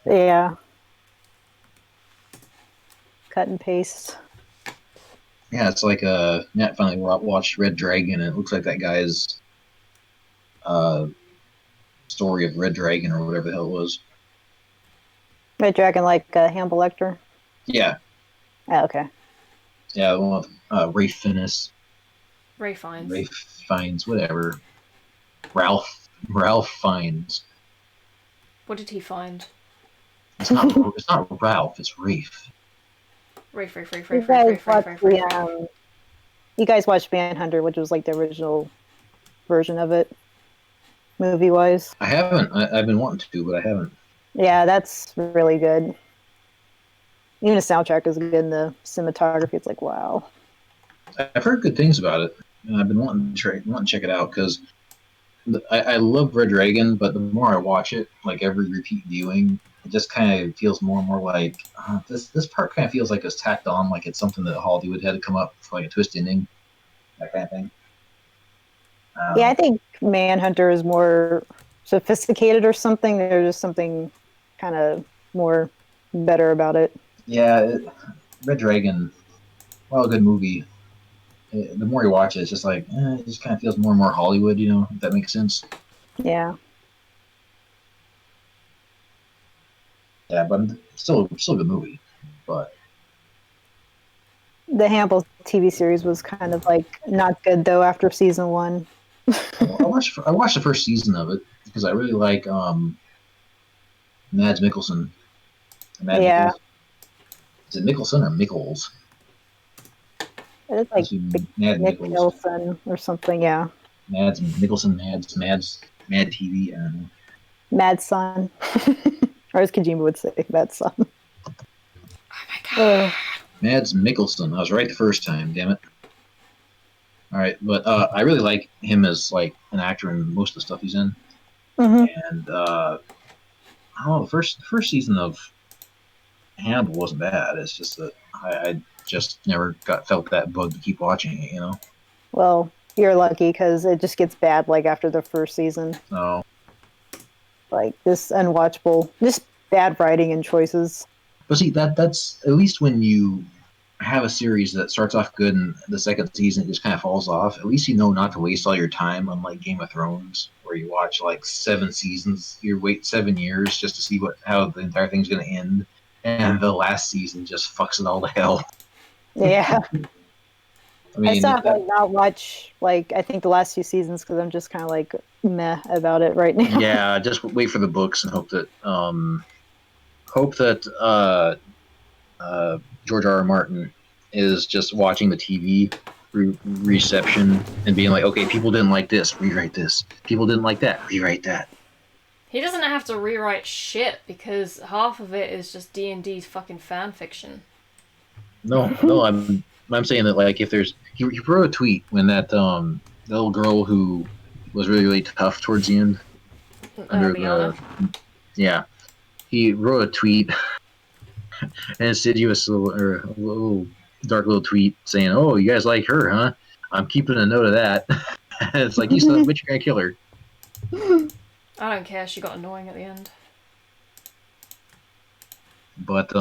Yeah. Cut and paste. Yeah, it's like Nat finally watched Red Dragon, and it looks like that guy's story of Red Dragon or whatever the hell it was. Red Dragon, like Hannibal Lecter? Yeah. Oh, okay. Yeah, the one with Rafe Fiennes. Ray Fiennes. Rafe Fiennes, whatever. Ralph Fiennes. What did he find? It's not Ralph, it's Rafe. Rafe. You guys watched Manhunter, which was like the original version of it, movie-wise? I haven't. I've been wanting to, but I haven't. Yeah, that's really good. Even the soundtrack is good, and the cinematography, it's like, wow. I've heard good things about it, and I've been wanting to check it out because I love Red Dragon, but the more I watch it, like every repeat viewing, it just kind of feels more and more like this part kind of feels like it's tacked on, like it's something that Hollywood had to come up for, like a twist ending, that kind of thing. Yeah, I think Manhunter is more sophisticated or something. There's just something kind of more better about it. Yeah, Red Dragon, well, a good movie. The more you watch it, it's just like it just kind of feels more and more Hollywood. If that makes sense. Yeah. Yeah, but still a good movie. But The Hannibal TV series was kind of like not good though after season 1. I watched the first season of it because I really like Mads Mikkelsen. Yeah. Nichols. Is it Mickelson or Mickles? It's like Mad Nick Nichols. Nelson or something, yeah. Mads Mikkelsen, Mad TV. I don't know. Mad Son. Or as Kojima would say, Mad Son. Oh my god. Mads Mikkelsen. I was right the first time, damn it. All right, but I really like him as like an actor in most of the stuff he's in. Mm-hmm. And the first season of Hannibal wasn't bad. It's just that I just never felt that bug to keep watching it. Well, you're lucky because it just gets bad like after the first season. So Like this unwatchable, just bad writing and choices. but see that's at least when you have a series that starts off good and the second season it just kind of falls off. At least you know not to waste all your time on like Game of Thrones, where you watch like 7 seasons. You wait 7 years just to see how the entire thing's going to end, and the last season just fucks it all to hell. Yeah. I mean, I still have like not watch like I think the last 2 seasons because I'm just kind of like meh about it right now. yeah, just wait for the books and hope that George R. R. Martin is just watching the TV reception and being like, okay, people didn't like this, rewrite this. People didn't like that, rewrite that. He doesn't have to rewrite shit because half of it is just D&D's fucking fan fiction. No, I'm saying that like if there's he wrote a tweet when that little girl who was really tough towards the end under Liana. yeah, he wrote a tweet an insidious little dark little tweet saying, "Oh, you guys like her, huh? I'm keeping a note of that." It's like you son of a bitch, you're gonna kill her. I don't care. She got annoying at the end. But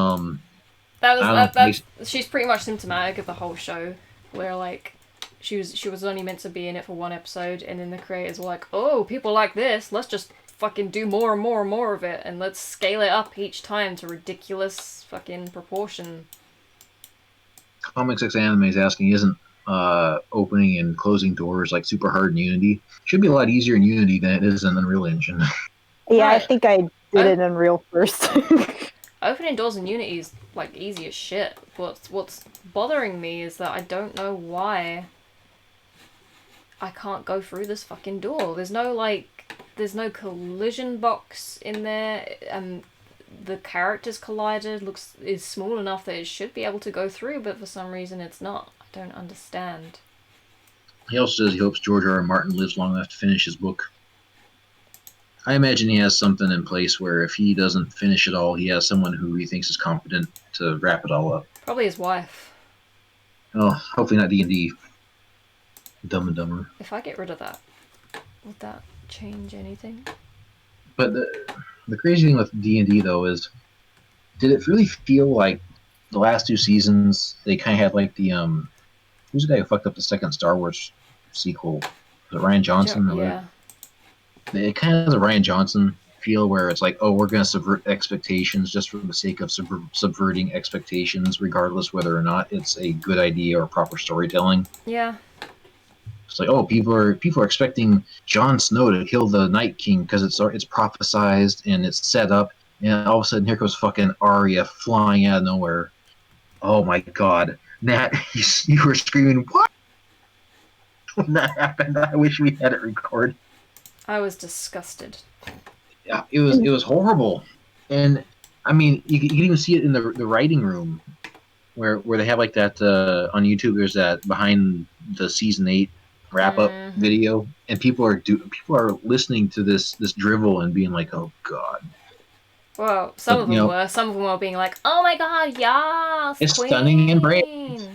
That was I don't know. that's she's pretty much symptomatic of the whole show, where like she was only meant to be in it for one episode, and then the creators were like, oh, people like this, let's just fucking do more and more and more of it, and let's scale it up each time to ridiculous fucking proportion. Comics X Anime is asking, isn't opening and closing doors like super hard in Unity? Should be a lot easier in Unity than it is in Unreal Engine. Yeah, I Right. think I did it in Unreal first. Opening doors in Unity is like easy as shit. What's bothering me is that I don't know why I can't go through this fucking door. There's no collision box in there, and the characters collided is small enough that it should be able to go through, but for some reason it's not. I don't understand. He also says he hopes George R. R. Martin lives long enough to finish his book. I imagine he has something in place where if he doesn't finish it all, he has someone who he thinks is competent to wrap it all up. Probably his wife. Oh, hopefully not D&D. Dumb and Dumber. If I get rid of that, would that change anything? But the crazy thing with D&D though is, did it really feel like the last two seasons they kind of had like the who's the guy who fucked up the second Star Wars sequel? Was it Ryan Johnson? Yeah. It kind of has a Ryan Johnson feel where it's like, oh, we're going to subvert expectations just for the sake of subverting expectations, regardless whether or not it's a good idea or proper storytelling. Yeah. It's like, oh, people are expecting Jon Snow to kill the Night King because it's prophesized and it's set up, and all of a sudden here comes fucking Arya flying out of nowhere. Oh my god, Nat, you were screaming what when that happened? I wish we had it recorded. I was disgusted. Yeah, it was horrible, and I mean, you can even see it in the writing room, where they have like that on YouTube. There's that behind the season 8 wrap up video, and people are listening to this drivel and being like, oh god. Well, some of them were. Some of them were being like, "Oh my god, yes, it's queen." stunning and brave.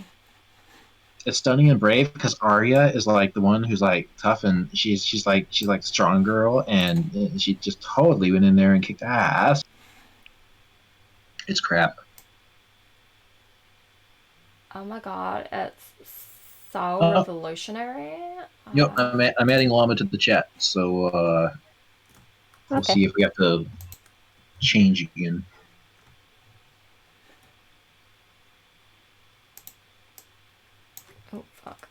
It's stunning and brave because Arya is like the one who's like tough, and she's like strong girl, and she just totally went in there and kicked ass. It's crap. Oh my god, it's so revolutionary. Yep, I'm adding Llama to the chat, so we'll see if we have to change again. Oh fuck.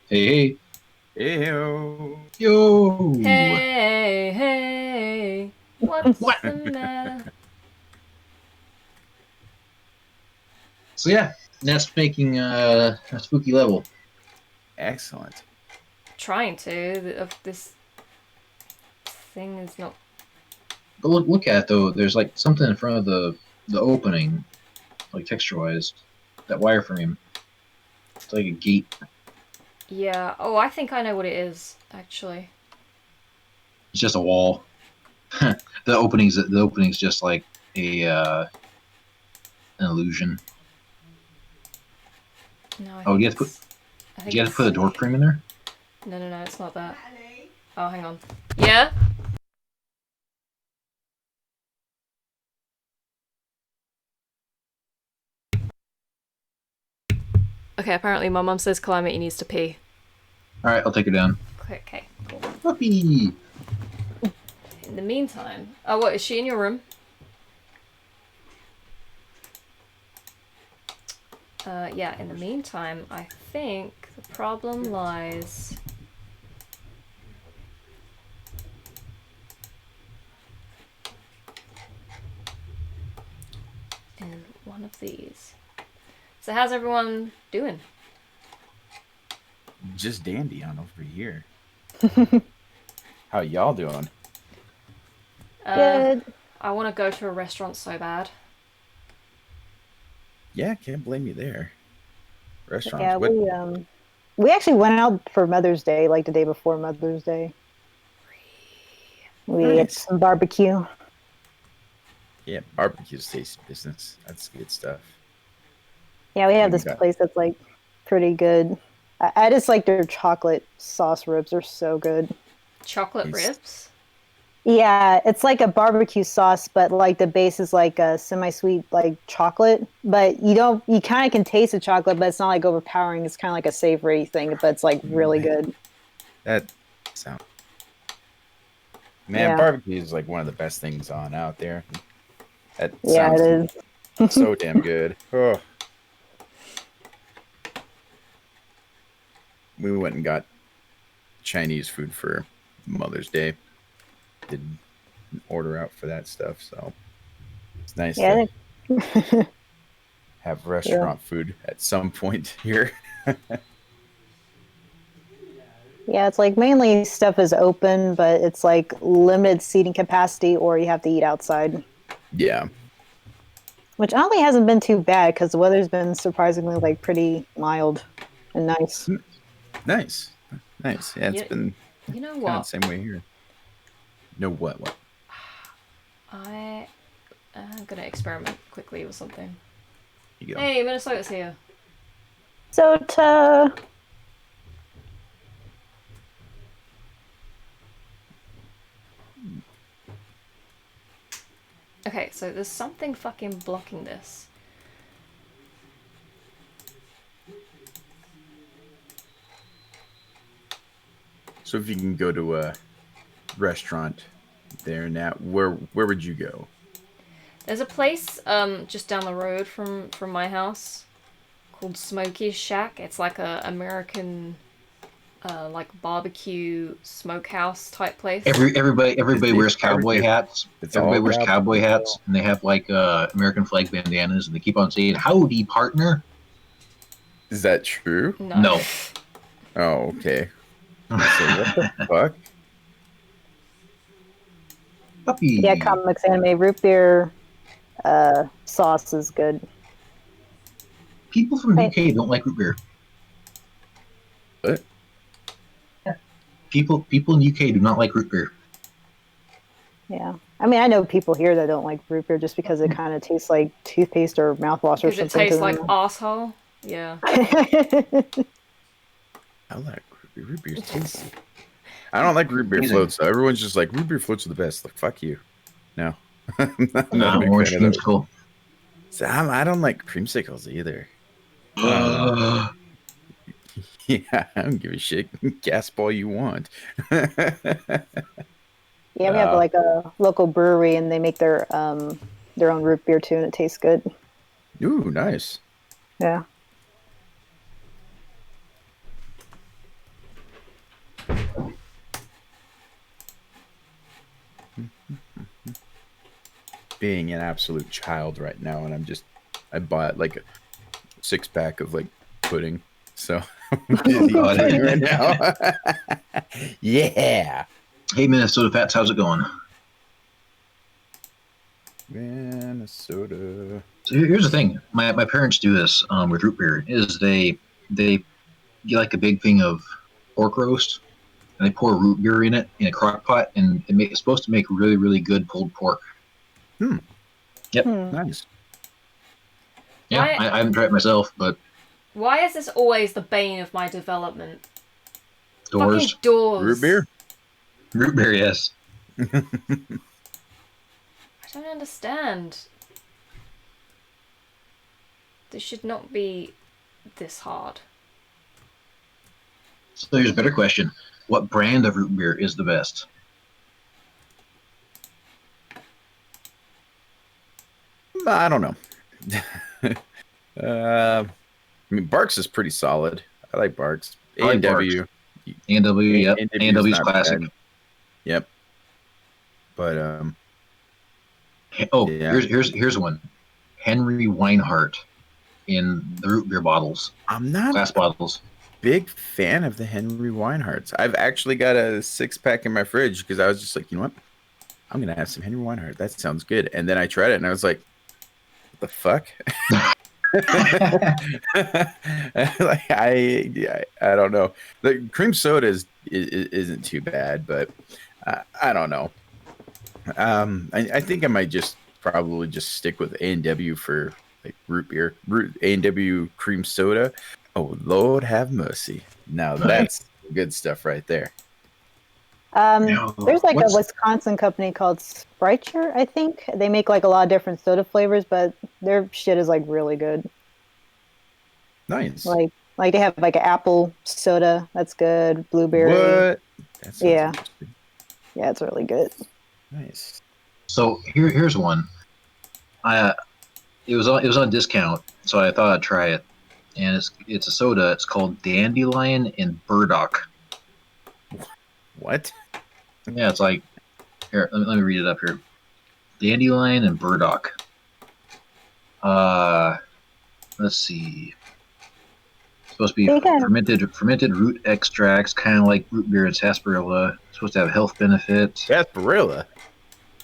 Hey. Yo. Hey. What's the matter? So yeah, that's making a spooky level. Excellent. Trying to. This thing is not. But look at it though. There's like something in front of the opening, like texture-wise. That wireframe. It's like a gate. Yeah. Oh, I think I know what it is. Actually. It's just a wall. the opening's just like an illusion. No. You have to put a door frame in there? No, it's not that. Oh, hang on. Yeah? Okay, apparently my mum says Calamity needs to pee. Alright, I'll take her down. Okay, cool. Puppy! In the meantime... Oh, what, is she in your room? Yeah, in the meantime, I think the problem lies... in one of these. So how's everyone doing? Just dandy on over here. How y'all doing? Good. I want to go to a restaurant so bad. Yeah, can't blame you there. Restaurants. Yeah, we actually went out for Mother's Day, like the day before Mother's Day. We ate some barbecue. Yeah, barbecue's tasty business. That's good stuff. Yeah, we have this place that's like pretty good. I just like their chocolate sauce ribs. They're so good. Chocolate ribs? Yeah, it's like a barbecue sauce, but like the base is like a semi-sweet like chocolate. But you kind of can taste the chocolate, but it's not like overpowering. It's kind of like a savory thing, but it's like really Man, good. that sounds. Man, Yeah, barbecue is like one of the best things on out there. That yeah, sounds it is. so damn good. Oh, we went and got Chinese food for Mother's Day. Did order out for that stuff, so it's nice to Yeah, have yeah, restaurant food at some point here. yeah. It's like mainly stuff is open, but it's like limited seating capacity, or you have to eat outside. Yeah, Which oddly hasn't been too bad because the weather's been surprisingly like pretty mild and nice. nice, nice. Yeah, it's You, been you know kind of what? the same way here. No, what? I'm gonna experiment quickly with something. You go. Hey, Minnesota's here. So to Okay, so there's something fucking blocking this. So if you can go to a restaurant there now, where would you go? There's a place just down the road from my house called Smokey's Shack. It's like a American like barbecue smokehouse type place. Everybody wears cowboy hats. It's Everybody all wears cowboy cowboy hats, still. and they have like American flag bandanas, and they keep on saying "Howdy, partner." Is that true? No. No. Oh, okay. So what the fuck? Puppy. yeah, comics anime root beer sauce is good. People from the Hey, UK don't like root beer. What? People in UK do not like root beer. yeah. I mean, I know people here that don't like root beer just because it kind of tastes like toothpaste or mouthwash or Because it something to tastes like them. asshole. Yeah. I like root beer's tasty. I don't like root beer Amazing. floats though. Everyone's just like root beer floats are the best. Like fuck you. No, I'm not Nah, a big orange fan of those. creamsicle. So I don't like creamsicles either. Yeah, I don't give a shit. Gasp all you want. Yeah, we have like a local brewery and they make their own root beer too, and it tastes good. Ooh, nice. Yeah. Being an absolute child right now, and I bought like a 6-pack of like pudding. So I'm just eating God. pudding right now. Yeah. Hey, Minnesota Fats, how's it going? Minnesota. So here's the thing. My parents do this with root beer. Is they get like a big thing of pork roast, and they pour root beer in it in a crock pot, and it's supposed to make really, really good pulled pork. Yep. Nice. Yeah, Why- I haven't tried it myself, but Why is this always the bane of my development? doors, Fucking doors. Root beer? root beer, yes. I don't understand. This should not be this hard. So here's a better question: what brand of root beer is the best? I don't know. I mean, Barks is pretty solid. I like Barks. I like A&W. A&W, yep. A&W is A&W's not classic. bad. Yep. But Oh, yeah. here's one. Henry Weinhardt in the root beer bottles, I'm not glass bottles. big fan of the Henry Weinhardts. I've actually got a 6-pack in my fridge because I was just like, you know what? I'm gonna have some Henry Weinhardt. That sounds good. And then I tried it and I was like, what the fuck? Like I don't know. The cream soda isn't too bad, but I don't know. I think I might probably just stick with A&W for like root beer, A&W cream soda. Oh Lord have mercy! Now that's good stuff right there. There's like a What's Wisconsin company called Spritzer, I think. They make like a lot of different soda flavors, but their shit is like really good. Nice. Like they have like an apple soda that's good, blueberry. What? That sounds Yeah. interesting. Yeah, it's really good. Nice. so here's one. I it was on discount, so I thought I'd try it. And it's a soda. It's called Dandelion and Burdock. What? Yeah, it's like here. Let me read it up here. Dandelion and Burdock. Let's see. It's supposed to be They got fermented root extracts, kind of like root beer and sarsaparilla. It's supposed to have health benefits. Sarsaparilla.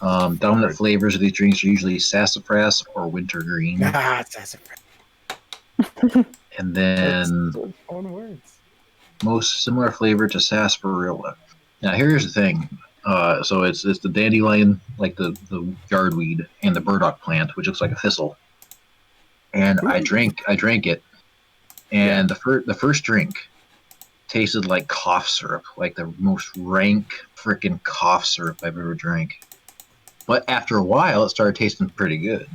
Dominant flavors of these drinks are usually sassafras or wintergreen. Ah, sassafras. And then Own words. most similar flavor to sarsaparilla. Now here's the thing. So it's the dandelion, like the yardweed, and the burdock plant, which looks like a thistle. And I drank it, and the first drink tasted like cough syrup, like the most rank freaking cough syrup I've ever drank. But after a while, it started tasting pretty good.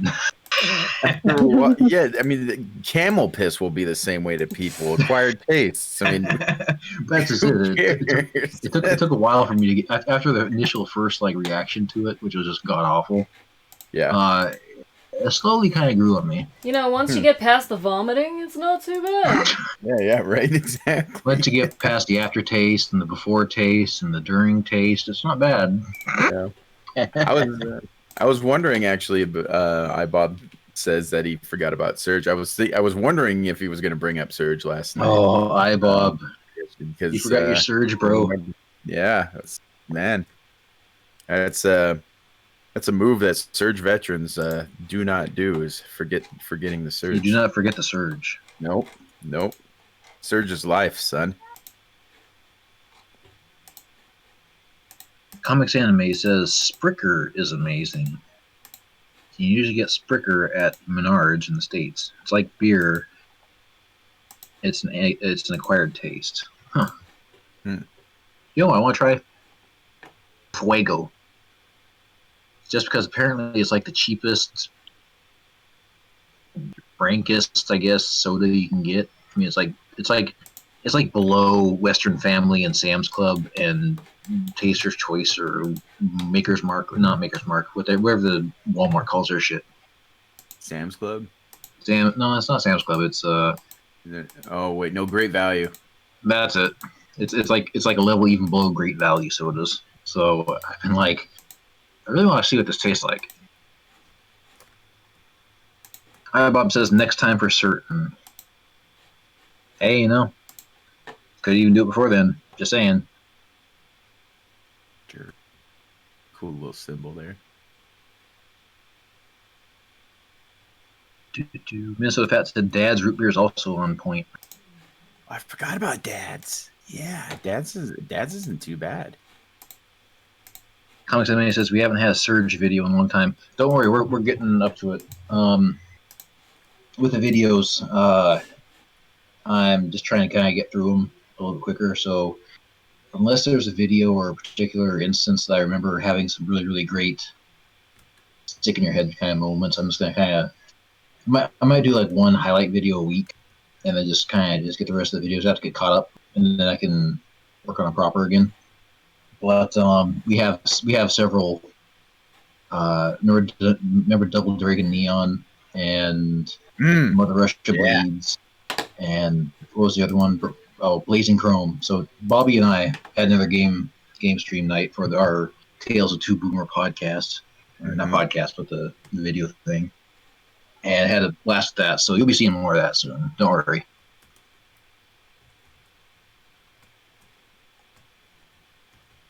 Yeah, I mean, the camel piss will be the same way to people. Acquired tastes. I mean, That's just who it. cares? It took a while for me to get after the initial first like reaction to it, which was just god awful. Yeah. It slowly kind of grew on me. You know, once you get past the vomiting, it's not too bad. Yeah, right, exactly. Once you get past the aftertaste and the before taste and the during taste, it's not bad. Yeah. I was wondering actually. Bob says that he forgot about Surge. I was wondering if he was going to bring up Surge last night. Oh, hi Bob. Because You forgot your surge, bro. Yeah, man. That's a move that Surge veterans do not do, is forgetting the Surge. You do not forget the surge. Nope. Surge is life, son. Comics Anime says Spricker is amazing. You usually get Spricker at Menards in the States. It's like beer. It's an acquired taste. Huh. You know what I want to try? Fuego. Just because apparently it's like the cheapest, frankest, I guess, soda you can get. I mean, it's like below Western Family and Sam's Club and Taster's Choice or Maker's Mark, or not Maker's Mark, whatever the Walmart calls their shit. Sam's Club? No, it's not Sam's Club. It's Oh wait, no, Great Value. That's it. It's like a level even below Great Value sodas. So I've been like, I really want to see what this tastes like. Hi, Bob says next time for certain. Hey, could even do it before then. Just saying. Sure. Cool little symbol there. Minnesota Pat said Dad's root beer is also on point. I forgot about Dad's. Yeah, Dad's isn't too bad. Comics Anime says we haven't had a Surge video in a long time. Don't worry, we're getting up to it. With the videos, I'm just trying to kind of get through them a little bit quicker. So unless there's a video or a particular instance that I remember having some really, really great stick in your head kind of moments, I'm just going to kind of, I might do like one highlight video a week and then just kind of just get the rest of the videos out to get caught up, and then I can work on it proper again. But we have several. Remember Double Dragon Neon and Mother Russia Bleeds, and what was the other one? Oh, Blazing Chrome. So Bobby and I had another game stream night for our Tales of Two Boomer podcast, or not podcast, but the video thing, and had a blast with that. So you'll be seeing more of that soon. Don't worry.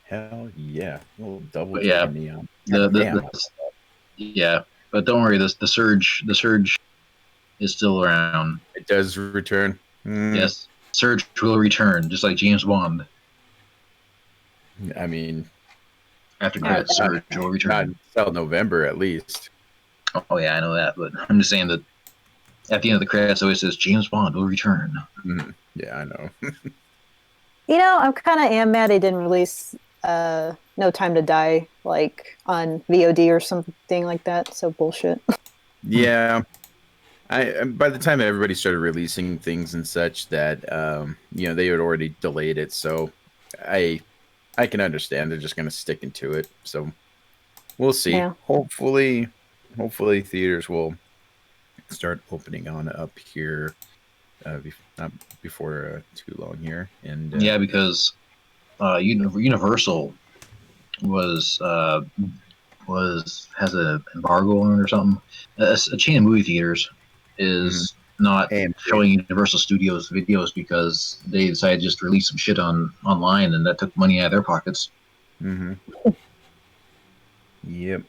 Hell yeah. Little double neon. Yeah, but don't worry, the surge is still around. It does return. Yes, Surge will return, just like James Bond. I mean, after credits, Surge will return. Not until November at least. Oh yeah, I know that, but I'm just saying that at the end of the credits, it always says James Bond will return. Yeah, I know. I'm kind of mad they didn't release No Time to Die like on VOD or something like that. So bullshit. Yeah. I by the time everybody started releasing things and such that they had already delayed it, so I I can understand they're just gonna stick into it. So we'll see. Yeah. Hopefully theaters will start opening on up here not before too long here. And Yeah, because Universal was has an embargo on it or something. A chain of movie theaters is not AMC. showing Universal Studios videos because they decided to just release some shit online, and that took money out of their pockets. Mm-hmm. Yep.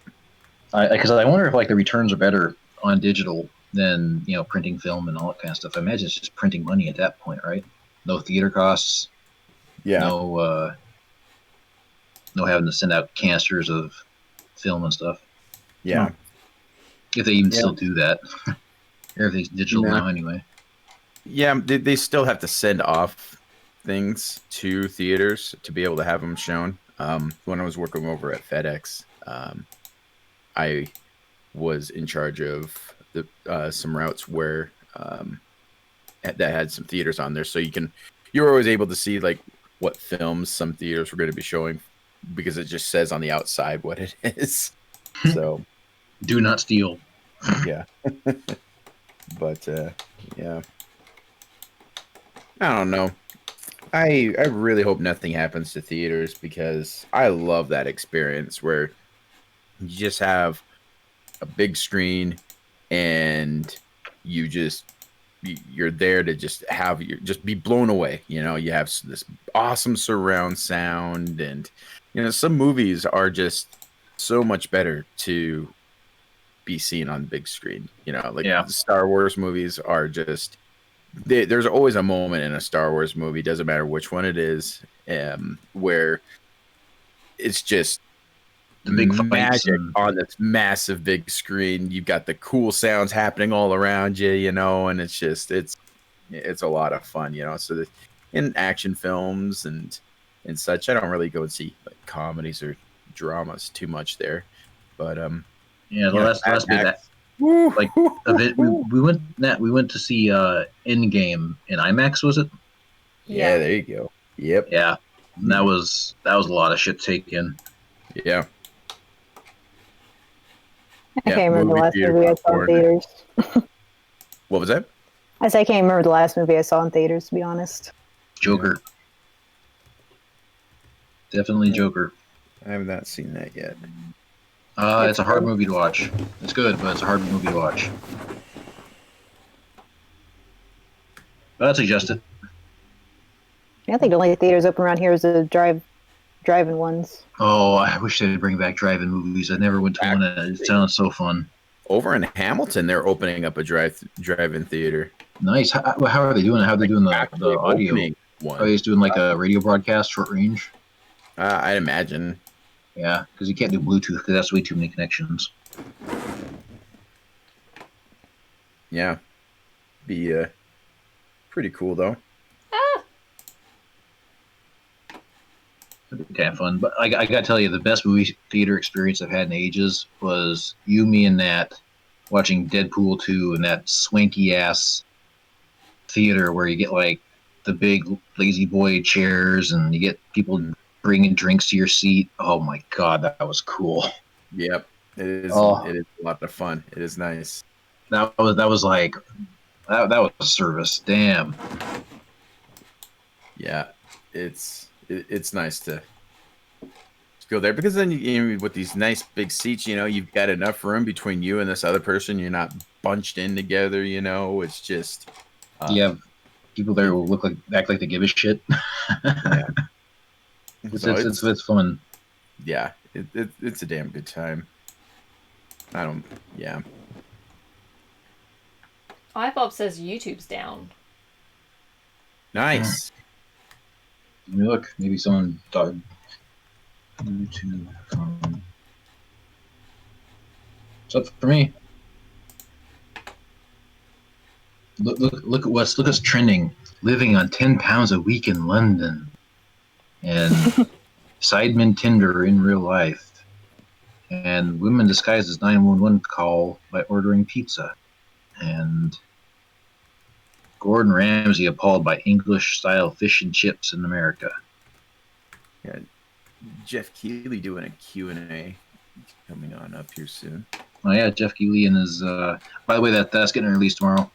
Because I wonder if like the returns are better on digital than printing film and all that kind of stuff. I imagine it's just printing money at that point, right? No theater costs, Yeah. no having to send out canisters of film and stuff. Yeah. If they even still do that. Everything's digital now anyway. Yeah, they still have to send off things to theaters to be able to have them shown. When I was working over at FedEx, I was in charge of some routes where that had some theaters on there, so you're always able to see like what films some theaters were going to be showing because it just says on the outside what it is. So do not steal. Yeah. But yeah, I don't know. I really hope nothing happens to theaters because I love that experience where you just have a big screen and you're there to just just be blown away. You have this awesome surround sound, and some movies are just so much better to be seen on the big screen. The Star Wars movies are just there's always a moment in a Star Wars movie, doesn't matter which one it is, where it's just the big magic on this massive big screen. You've got the cool sounds happening all around you, and it's just it's a lot of fun, So in action films and such, I don't really go and see like comedies or dramas too much there, but last big like event we went to see Endgame in IMAX, was it? Yeah, there you go. Yep. Yeah, that was a lot of shit taken. Yeah. I can't remember the last movie I saw in theaters. What was that? I can't remember the last movie I saw in theaters, to be honest. Joker. Definitely Joker. I have not seen that yet. It's a hard movie to watch. It's good, but it's a hard movie to watch. But I'd suggest it. I think the only theaters open around here is the drive-in ones. Oh, I wish they'd bring back drive-in movies. I never went to one. It sounds so fun. Over in Hamilton, they're opening up a drive-in theater. Nice. How are they doing? How are they doing the audio? Are they just doing like a radio broadcast, short range? I'd imagine. Yeah, because you can't do Bluetooth because that's way too many connections. Yeah. Be pretty cool, though. It'd be kind of fun. But I got to tell you, the best movie theater experience I've had in ages was you, me, and Nat watching Deadpool 2 in that swanky-ass theater where you get like the big lazy boy chairs and you get people bringing drinks to your seat. Oh my god, that was cool. Yep, it is. It is a lot of fun. It is nice. That was like that was a service. Damn. Yeah, it's nice to go there because then with these nice big seats, you've got enough room between you and this other person. You're not bunched in together. It's just you have people there who act like they give a shit. Yeah. It's fun. Yeah, it's a damn good time. Yeah. iBob says YouTube's down. Nice. Let me look. Maybe someone thought YouTube. What's up for me? Look at what's trending. Living on 10 pounds a week in London. And Sidemen Tinder in real life, and women disguised as 911 call by ordering pizza, and Gordon Ramsay appalled by English-style fish and chips in America. Yeah, Jeff Keighley doing a Q&A coming on up here soon. Oh yeah, Jeff Keighley and his. By the way, that's getting released tomorrow.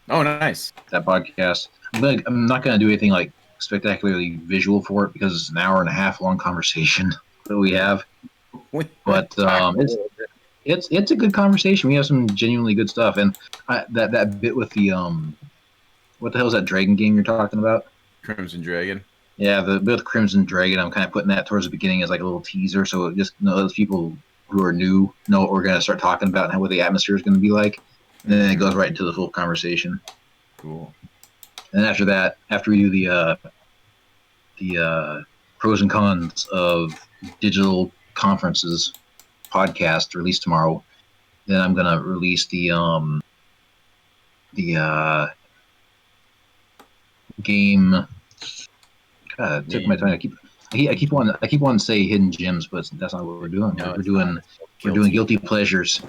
Oh, nice. That podcast. I'm not going to do anything like spectacularly visual for it because it's an hour and a half long conversation that we have. But it's a good conversation. We have some genuinely good stuff, and that bit with the what the hell is that dragon game you're talking about? Crimson Dragon. Yeah, the bit with Crimson Dragon. I'm kind of putting that towards the beginning as like a little teaser, so just those people who are new know what we're going to start talking about and what the atmosphere is going to be like. And then it goes right into the full conversation. Cool. And after that, after we do the pros and cons of digital conferences podcast released tomorrow, then I'm gonna release the game. God, it took my time. I keep wanting to say hidden gems, but that's not what we're doing. No, we're doing guilty pleasures.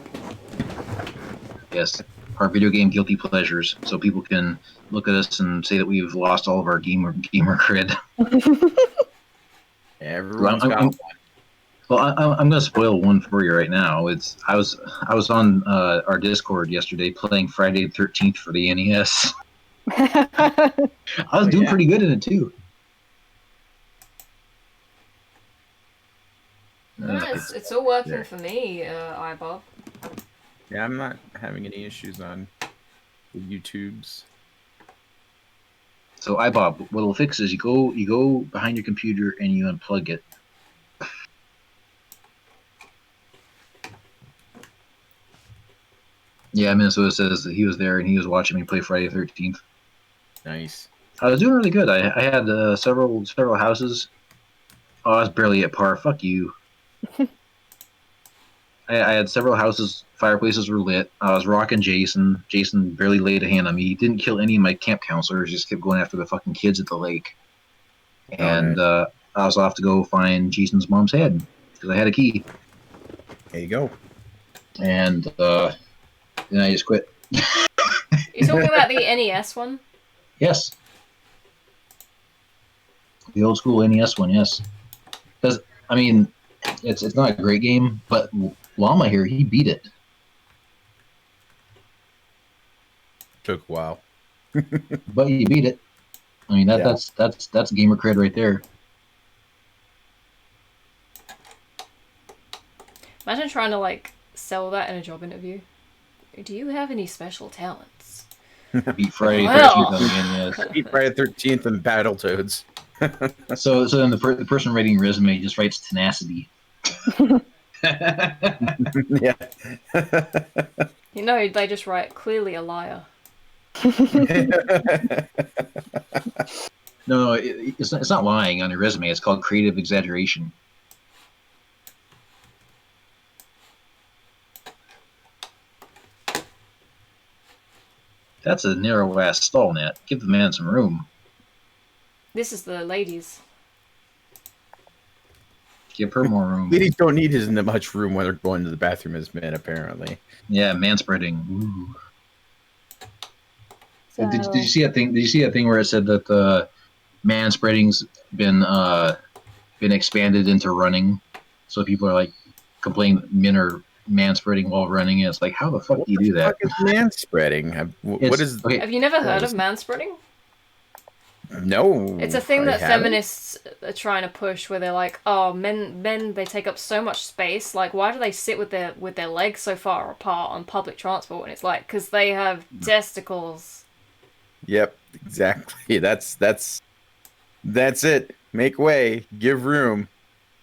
Yes, our video game guilty pleasures, so people can look at us and say that we've lost all of our gamer cred. Everyone's got one. Well, I'm going to spoil one for you right now. I was on our Discord yesterday playing Friday the 13th for the NES. I was doing pretty good in it too. It's all working for me, iBob. Yeah, I'm not having any issues on the YouTubes. So iBob, what it'll fix is you go behind your computer and you unplug it. Yeah, Minnesota says that he was there and he was watching me play Friday the 13th. Nice. I was doing really good. I had several houses. Oh, I was barely at par. Fuck you. I had several houses. Fireplaces were lit. I was rocking Jason. Jason barely laid a hand on me. He didn't kill any of my camp counselors. Just kept going after the fucking kids at the lake. And I was off to go find Jason's mom's head because I had a key. There you go. And then I just quit. You're talking about the NES one? Yes. The old school NES one, yes. Because, I mean, it's not a great game, but Llama here, he beat it. Took a while. But you beat it. I mean, that's gamer cred right there. Imagine trying to, like, sell that in a job interview. Do you have any special talents? Beat Friday 13th on the NES. Beat Friday 13th and Battletoads. So then the person writing your resume just writes tenacity. Yeah. You know, they just write, clearly a liar. No, it's not lying on your resume. It's called creative exaggeration. That's a narrow-ass stall, Nat. Give the man some room. This is the ladies. Give her more room. Ladies don't need as much room when they're going to the bathroom as men, apparently. Yeah, manspreading. Ooh. So, Did you see that thing? Did you see that thing where it said that manspreading's been expanded into running? So people are like complaining that men are manspreading while running. It's like, how the fuck do you do that? What is manspreading? What is? Okay. Have you never heard of manspreading? No. It's a thing I that haven't. feminists are trying to push, where they're like, "Oh, men, they take up so much space. Like, why do they sit with their legs so far apart on public transport?" And it's like, because they have testicles. Yep, exactly. That's it. Make way. Give room.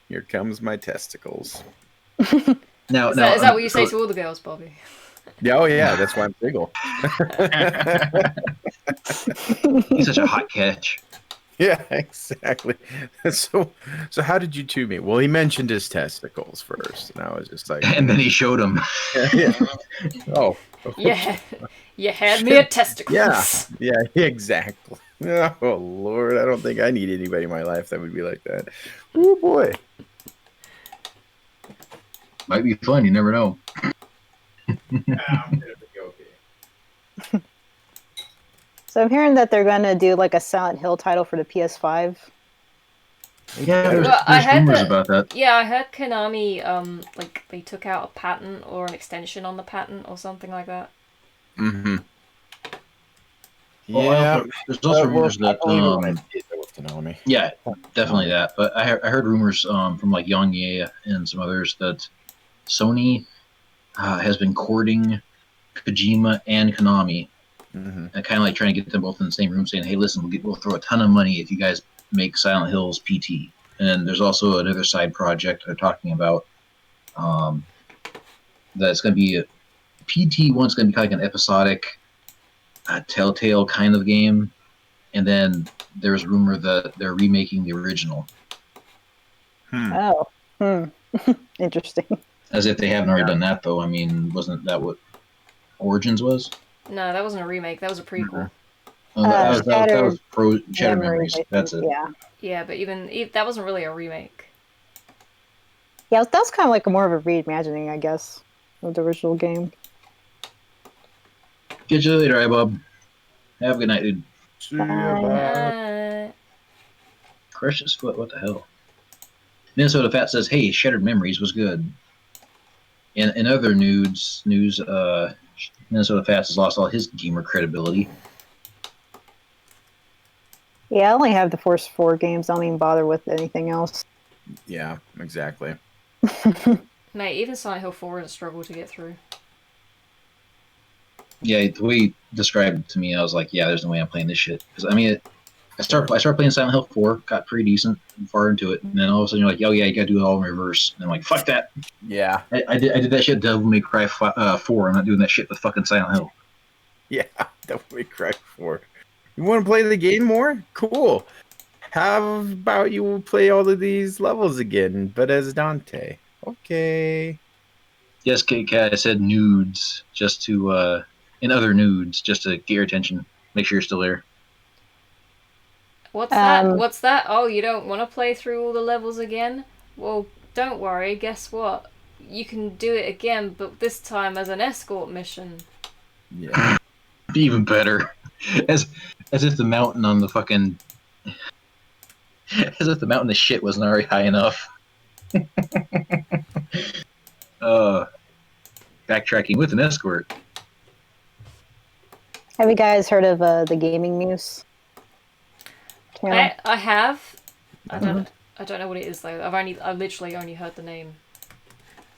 Here comes my testicles. Is that what you say to all the girls, Bobby? Yeah, oh yeah, that's why I'm single. He's such a hot catch. Yeah, exactly. So how did you two meet? Well, he mentioned his testicles first, and I was just like, And then he showed him. yeah. Oh, Yeah, you had me at testicles. yeah, exactly. Oh Lord, I don't think I need anybody in my life that would be like that. Oh boy. Might be fun. You never know. I'm gonna be okay. So I'm hearing that they're gonna do like a Silent Hill title for the PS5. Yeah, Well, I there's heard rumors that. about that. Yeah, I heard Konami like they took out a patent or an extension on the patent or something like that. Mm-hmm. Well, Yeah. there's also Well, rumors I that believe it when I see it, though, with Konami. yeah, definitely that. But I heard rumors from like Yang Ye and some others that Sony has been courting Kojima and Konami, Mm-hmm. and kind of like trying to get them both in the same room, saying, "Hey, listen, we'll throw a ton of money if you guys make Silent Hills PT." And there's also another side project they're talking about um, that's going to be a PT. One's going to be kind of like an episodic, Telltale kind of game, and then there's rumor that they're remaking the original, Oh, interesting. as if they haven't already done that. Though, I mean, wasn't that what Origins was? No, that wasn't a remake. That was a prequel. Oh, that Shattered was Shattered Memories, Memories. I That's think. it. Yeah, Yeah, but even that wasn't really a remake. yeah. That was kind of like more of a reimagining, I guess, of the original game. Catch you later, iBob. Have a good night, dude. See ya, Bye. Bob. Crush his foot. What the hell? Minnesota Fat says, "Hey, Shattered Memories was good." In other news, Minnesota Fats has lost all his gamer credibility. Yeah, I only have the Force 4 games. I don't even bother with anything else. Yeah, exactly. Mate, even Silent Hill 4 is a struggle to get through. Yeah, the way you described it to me, I was like, "Yeah, there's no way I'm playing this shit." Because I mean, I started playing Silent Hill 4, got pretty decent, far into it, and then all of a sudden you're like, "Oh yeah, you gotta do it all in reverse." And I'm like, "Fuck that!" Yeah. I did that shit. Devil May Cry 4. I'm not doing that shit with fucking Silent Hill. Yeah, Devil May Cry 4. You want to play the game more? Cool. How about you play all of these levels again, but as Dante? Okay. Yes, Kit Kat, I said nudes just to in other nudes just to get your attention. Make sure you're still there. What's that? Um, What's that? Oh, you don't want to play through all the levels again? Well, don't worry. Guess what? You can do it again, but this time as an escort mission. Yeah. Even better. As as if the mountain on the fucking as if the mountain of shit wasn't already high enough. uh Backtracking with an escort. have you guys heard of the Gaming Muse channel? I have. I Mhm. don't know what it is though. I literally only heard the name.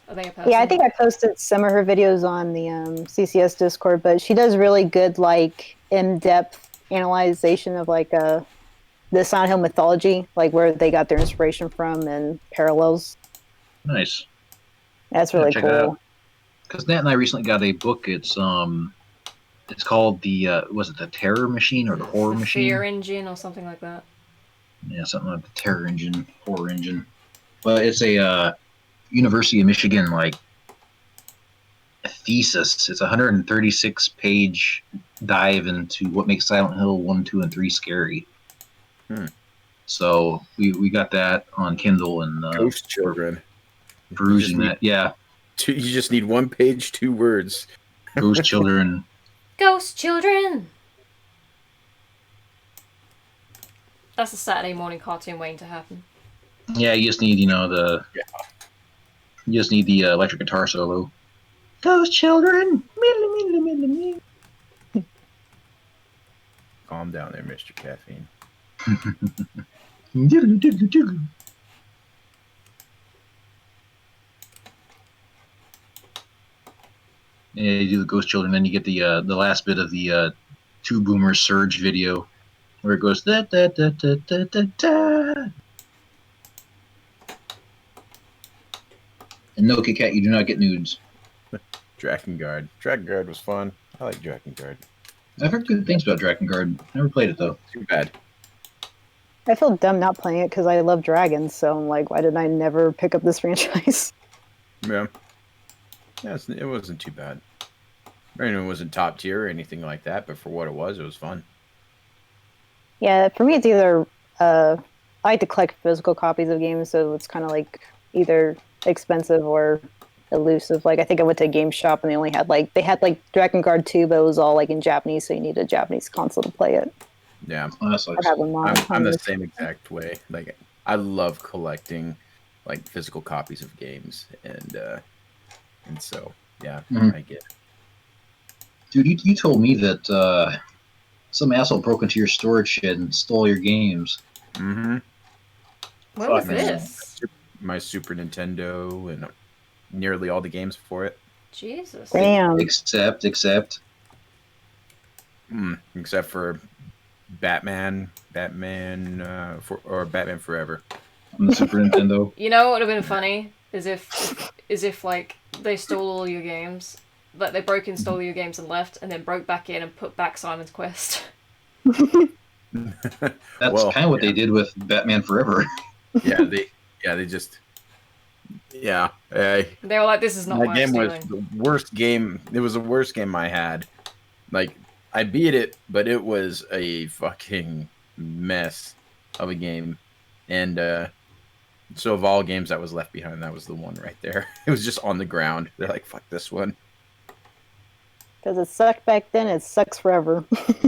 Are they a person? Yeah, I think I posted some of her videos on the CCS Discord, but she does really good, like, in-depth analyzation of like the Silent Hill mythology, like where they got their inspiration from and parallels. Nice. That's Yeah, really check it out. cool. Because Nat and I recently got a book. It's called the was it the Terror Machine or the Horror Machine? Fear Engine or something like that. Yeah, something like the Terror Engine, Horror Engine. But it's a University of Michigan like thesis. It's a 136-page dive into what makes Silent Hill 1, 2, and 3 scary. So we got that on Kindle and Ghost Children. perusing that. Yeah, You just need 1 page, 2 words. Ghost Children. Ghost Children! That's a Saturday morning cartoon waiting to happen. Yeah, you just need you just need the electric guitar solo. Ghost Children. Calm down there, Mr. Caffeine. Yeah, you do the Ghost Children, then you get the last bit of the Two Boomers Surge video, where it goes da da da da da da da. And no, Kit Kat, you do not get nudes. Drakengard. Drakengard was fun. I like Drakengard. I've heard good things about Drakengard. Never played it though. Too bad. I feel dumb not playing it because I love dragons, so I'm like, why did I never pick up this franchise? Yeah. It wasn't too bad. I mean, it wasn't top tier or anything like that, but for what it was fun. Yeah, for me, it's either I like to collect physical copies of games, so it's kind of like either expensive or elusive. Like I think I went to a game shop and they had like Dragon Guard 2, but it was all like in Japanese, so you need a Japanese console to play it. Yeah, Oh, that Or sucks. have them I'm on the this. same exact way. Like I love collecting like physical copies of games, and so yeah, Mhm. I get it. Dude, you told me that some asshole broke into your storage shed and stole your games. Mm-hmm. When was Fuck, man. this? My Super Nintendo and nearly all the games for it, Jesus. Damn. Except. except for Batman Forever. On the Super Nintendo. You know what would have been funny is if like they stole all your games, like they broke and stole your games and left, and then broke back in and put back Simon's Quest. That's kind of what they did with Batman Forever. yeah they just yeah. They were like, "This is not My what I'm game was stealing." the worst game. It was the worst game I had. Like I beat it, but it was a fucking mess of a game. And so of all games that was left behind, that was the one right there. It was just on the ground. They're like, "Fuck this one." Because it sucked back then, it sucks forever.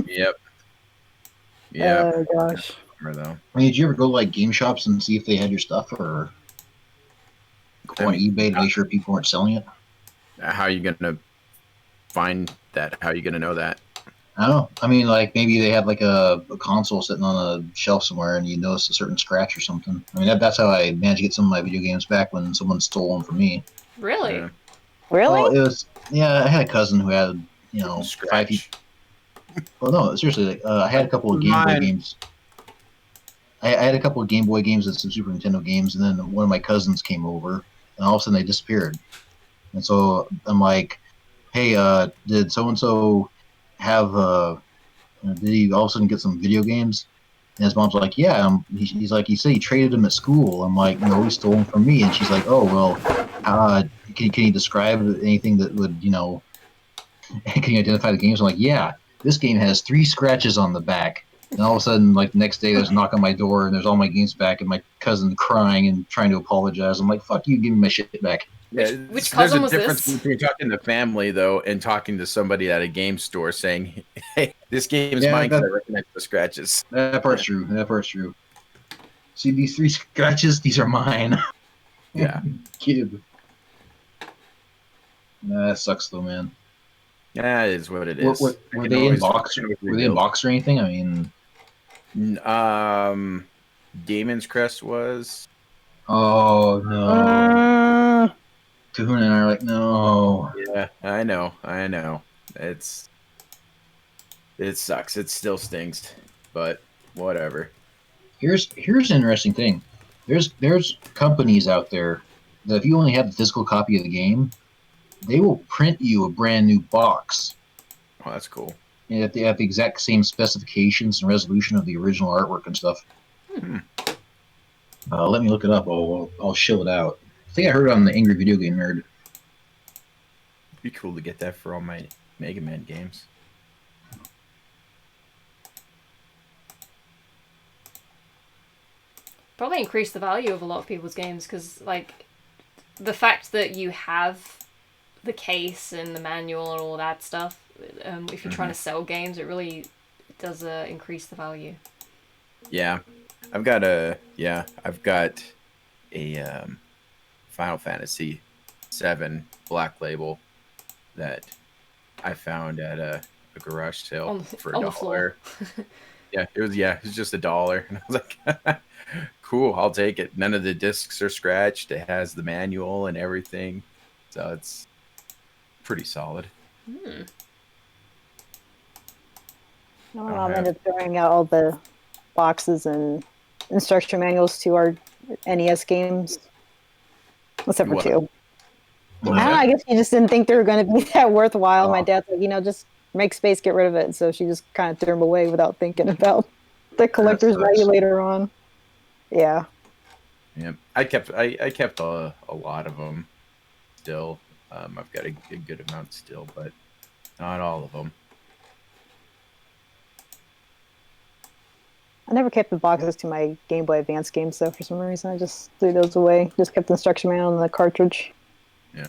Yep. Yeah. Oh gosh. Though. I mean, did you ever go to like game shops and see if they had your stuff, or go on eBay to make sure people weren't selling it? How are you gonna find that? How are you gonna know that? I don't know. I mean, like maybe they had like a console sitting on a shelf somewhere, and you notice a certain scratch or something. I mean, that's how I managed to get some of my video games back when someone stole them from me. Really? Yeah. Really? Well, it was I had a cousin who had Scratch. 5 feet. Well, no, seriously, like, I had a couple of Game Boy Mine. games. I had a couple of Game Boy games and some Super Nintendo games, and then one of my cousins came over, and all of a sudden they disappeared. And so I'm like, "Hey, did so and so have? Did he all of a sudden get some video games?" And his mom's like, "Yeah." He's like, "He said he traded them at school." I'm like, "No, he stole them from me." And she's like, "Oh well, can you describe anything that would can you identify the games?" I'm like, "Yeah, this game has 3 scratches on the back." And all of a sudden, like the next day, there's a knock on my door, and there's all my games back, and my cousin crying and trying to apologize. I'm like, "Fuck you, give me my shit back." Yeah, Which there's cousin a was difference this? between talking to family though and talking to somebody at a game store saying, "Hey, this game is Yeah, mine because I recognize the scratches." That part's true. That part's true. See these 3 scratches? These are mine. Yeah, Kid. Nah, that sucks though, man. yeah, it is what it Were, is. were, I were can they in always- box? I can always Were they in rebuild. box or anything? I mean, Damon's Crest was. oh no. Kahuna and I are like, no. Yeah, I know. It sucks. It still stings, but whatever. Here's an interesting thing. There's companies out there that if you only have the physical copy of the game, they will print you a brand new box Oh, that's cool. and at the exact same specifications and resolution of the original artwork and stuff. Let me look it up. I'll show it out. I think I heard it on the Angry Video Game Nerd. It'd be cool to get that for all my Mega Man games. Probably increase the value of a lot of people's games because, like, the fact that you have the case and the manual and all that stuff, if you're trying to sell games, it really does increase the value. Yeah, I've got a Final Fantasy VII Black Label that I found at a garage sale for on the $1. floor. It was just $1, and I was like, cool, I'll take it. None of the discs are scratched. It has the manual and everything, so it's pretty solid. I'm ended up throwing out all the boxes and instruction manuals to our NES games, except for What? 2. What was I don't know, that? I guess she just didn't think they were going to be that worthwhile. My dad's like, just make space, get rid of it. So she just kind of threw them away without thinking about the collector's value later on. Yeah. Yeah, I kept a lot of them still. I've got a good amount still, but not all of them. I never kept the boxes to my Game Boy Advance games, though, for some reason. I just threw those away. Just kept the instruction manual and the cartridge. Yeah.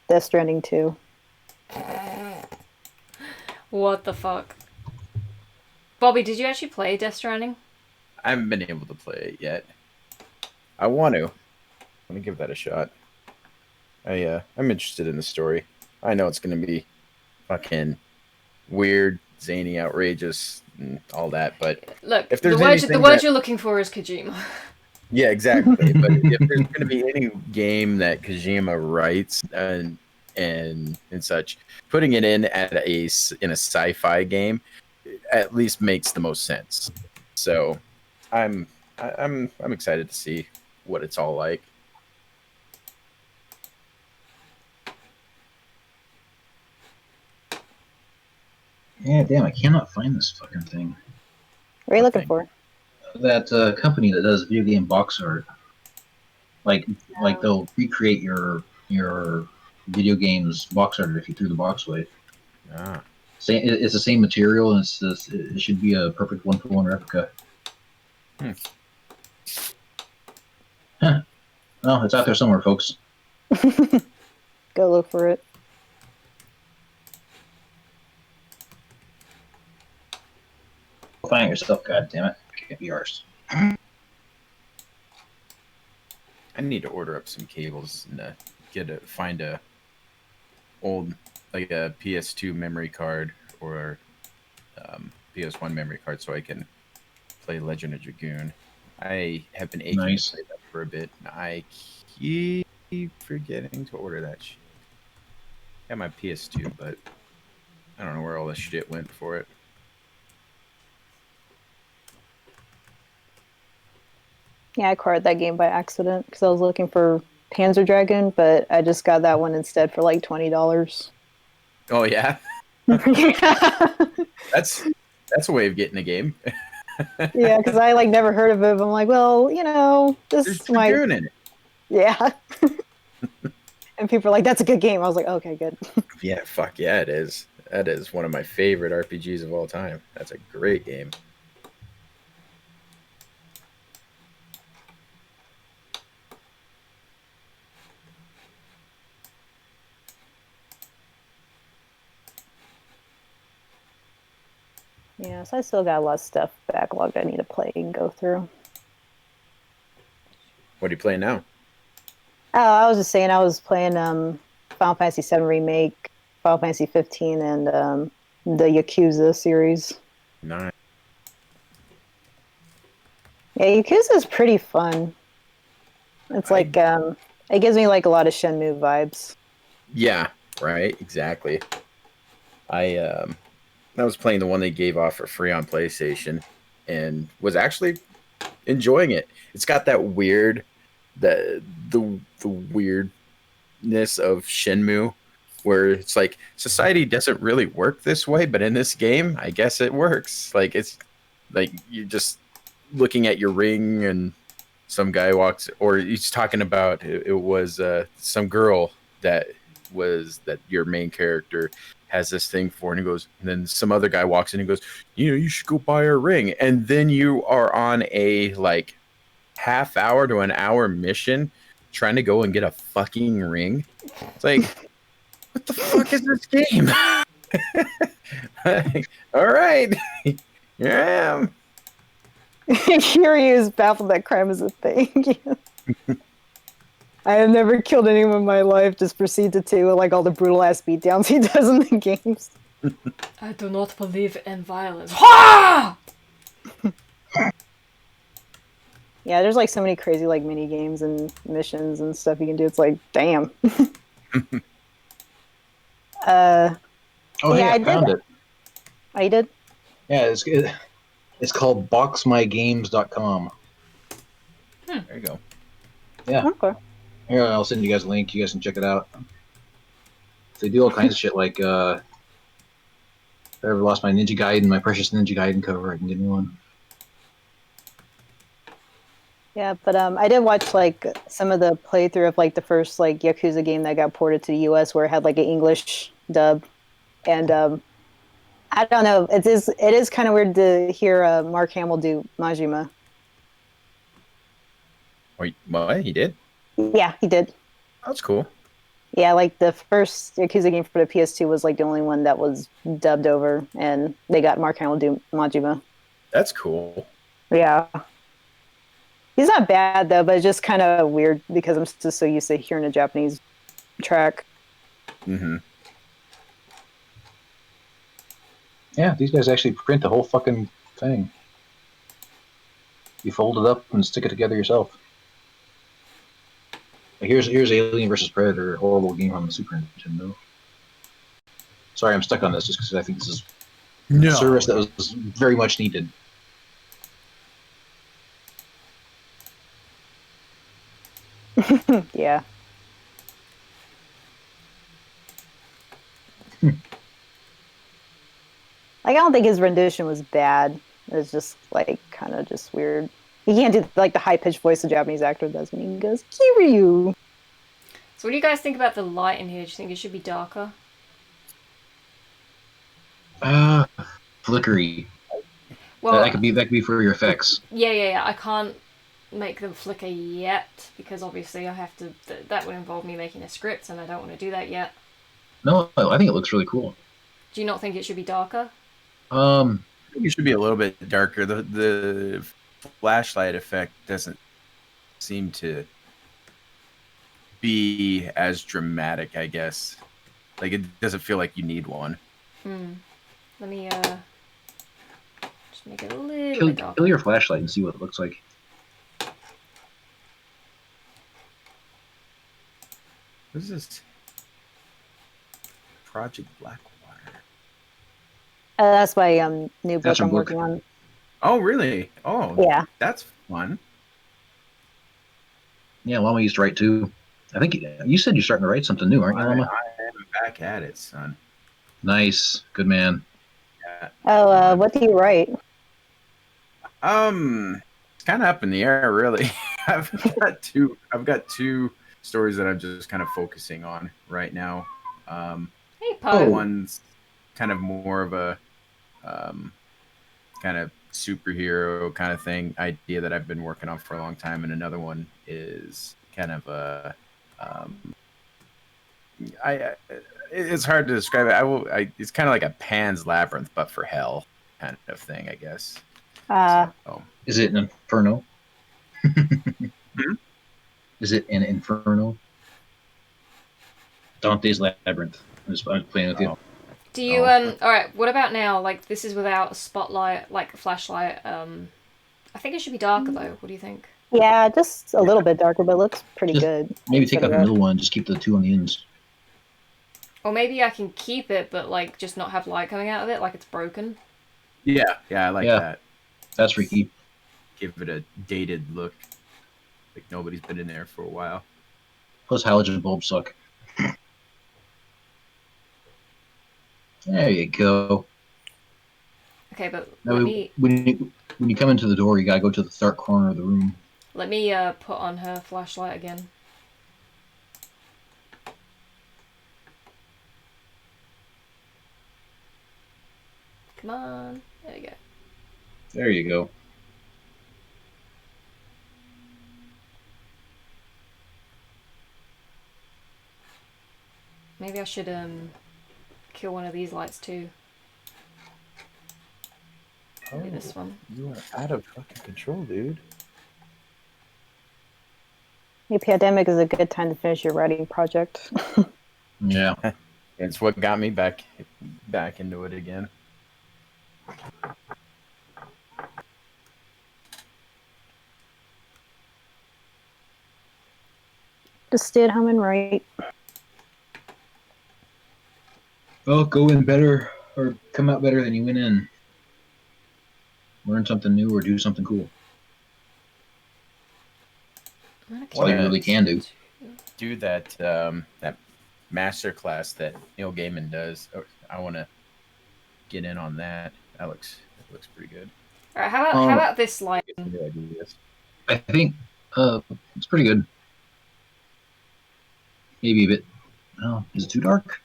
Death Stranding 2. What the fuck? Bobby, did you actually play Death Stranding? I haven't been able to play it yet. I want to. Let me give that a shot. I'm interested in the story. I know it's going to be fucking weird, zany, outrageous, and all that, but Look, if the there's word anything you're looking for is Kojima. yeah, exactly. But if there's going to be any game that Kojima writes and such, putting it in in a sci-fi game at least makes the most sense. So, I'm excited to see what it's all like. Yeah, damn, I cannot find this fucking thing. What are you looking for? That company that does video game box art. Like they'll recreate your video games box art if you threw the box away. Ah. It's the same material, and it should be a perfect one-for-one replica. Huh. Oh, it's out there somewhere, folks. Go look for it. Find yourself, goddammit. Can't be ours. I need to order up some cables and find a old like a PS2 memory card or PS1 memory card so I can play Legend of Dragoon. I have been aching to play that for a bit. I keep forgetting to order that shit. Got my PS2, but I don't know where all the shit went for it. Yeah, I acquired that game by accident because I was looking for Panzer Dragon, but I just got that one instead for like $20. Oh yeah, Yeah, that's a way of getting a game. yeah, because I like never heard of it. But I'm like, well, There's this might. Dragoon in it. Yeah. And people are like, "That's a good game." I was like, "Okay, good." Yeah, fuck yeah, it is. That is one of my favorite RPGs of all time. That's a great game. Yeah, so I still got a lot of stuff backlogged I need to play and go through. What are you playing now? Oh, I was just saying I was playing Final Fantasy VII Remake, Final Fantasy 15, and the Yakuza series. Nice. Yeah, Yakuza is pretty fun. It's like it gives me like a lot of Shenmue vibes. Yeah, right. Exactly. I was playing the one they gave off for free on PlayStation, and was actually enjoying it. It's got that weird, the weirdness of Shenmue, where it's like society doesn't really work this way, but in this game, I guess it works. Like it's like you're just looking at your ring, and some guy walks, or he's talking about it was some girl that your main character has this thing for, and he goes, and then some other guy walks in and goes, you should go buy her ring, and then you are on a like half hour to an hour mission trying to go and get a fucking ring. It's like, what the fuck is this game? All right, here I am. Kiryu is baffled that crime is a thing. I have never killed anyone in my life. Just proceeded to like all the brutal ass beatdowns he does in the games. I do not believe in violence. Ha! Yeah, there's like so many crazy like mini games and missions and stuff you can do. It's like, damn. Oh, yeah, hey, I I did. found it. Oh, you did? Yeah, it's called boxmygames.com. There you go. Yeah. Okay. Here, I'll send you guys a link. You guys can check it out. They do all kinds of shit like, if I ever lost my Ninja Gaiden, my precious Ninja Gaiden cover, I can get a new one. Yeah, but I did watch like some of the playthrough of like the first like Yakuza game that got ported to the US where it had like an English dub. And I don't know, it is kind of weird to hear Mark Hamill do Majima. Wait, what? He did? Yeah, he did. That's cool. Yeah, like the first Yakuza game for the PS2 was like the only one that was dubbed over, and they got Mark Hamill to do Majima. That's cool. Yeah. He's not bad though, but it's just kind of weird because I'm just so used to hearing a Japanese track. Mm-hmm. Yeah, these guys actually print the whole fucking thing. You fold it up and stick it together yourself. Like here's Alien vs Predator, a horrible game on the Super Nintendo. Sorry, I'm stuck on this just because I think this is a service that was very much needed. Yeah. Like I don't think his rendition was bad. It's just like kind of just weird. He can't do like the high pitched voice a Japanese actor does when he goes Kiryu. So what do you guys think about the light in here? Do you think it should be darker? Flickery. Well, That could be for your effects. yeah. I can't make them flicker yet because obviously I have to. That would involve me making a script, and I don't want to do that yet. No, I think it looks really cool. Do you not think it should be darker? I think it should be a little bit darker. The flashlight effect doesn't seem to be as dramatic, I guess. Like it doesn't feel like you need one. Let me just make it a little bit darker. Kill your flashlight and see what it looks like. What is this? Project Blackwater. That's my new book That's your I'm book. working on. Oh, really? Oh, Yeah. That's fun. Yeah, Llama used to write too. I think you said you're starting to write something new, aren't you, Llama? I am back at it, son. Nice, good man. Yeah. Oh, what do you write? It's kind of up in the air, really. I've got two stories that I'm just kind of focusing on right now. Hey, Poe. One's kind of more of a kind of superhero kind of thing idea that I've been working on for a long time, and another one is kind of a it's hard to describe it. It's kind of like a Pan's Labyrinth, but for hell kind of thing, I guess. Is it an inferno? Is it an inferno? Dante's Labyrinth. I'm playing with you. Do you all right, what about now? Like this is without a spotlight, like a flashlight. I think it should be darker though. What do you think? Yeah, just a little bit darker, but it looks pretty good. Maybe take out the middle one and just keep the two on the ends. Or maybe I can keep it but like just not have light coming out of it, like it's broken. Yeah, I like that. That's freaky. Give it a dated look. Like nobody's been in there for a while. Plus halogen bulbs suck. There you go. Okay, but now when you come into the door, you gotta go to the dark corner of the room. Let me put on her flashlight again. Come on. There you go. There you go. Maybe I should kill one of these lights too. Maybe this one. You are out of fucking control, dude. The pandemic is a good time to finish your writing project. Yeah. It's what got me back into it again. Just stay at home and write. Well, go in better or come out better than you went in. Learn something new or do something cool. That's all you really can do. Do that that master class that Neil Gaiman does. I want to get in on that. That looks pretty good. All right, how about this line? I think it's pretty good. Maybe a bit. Oh, is it too dark?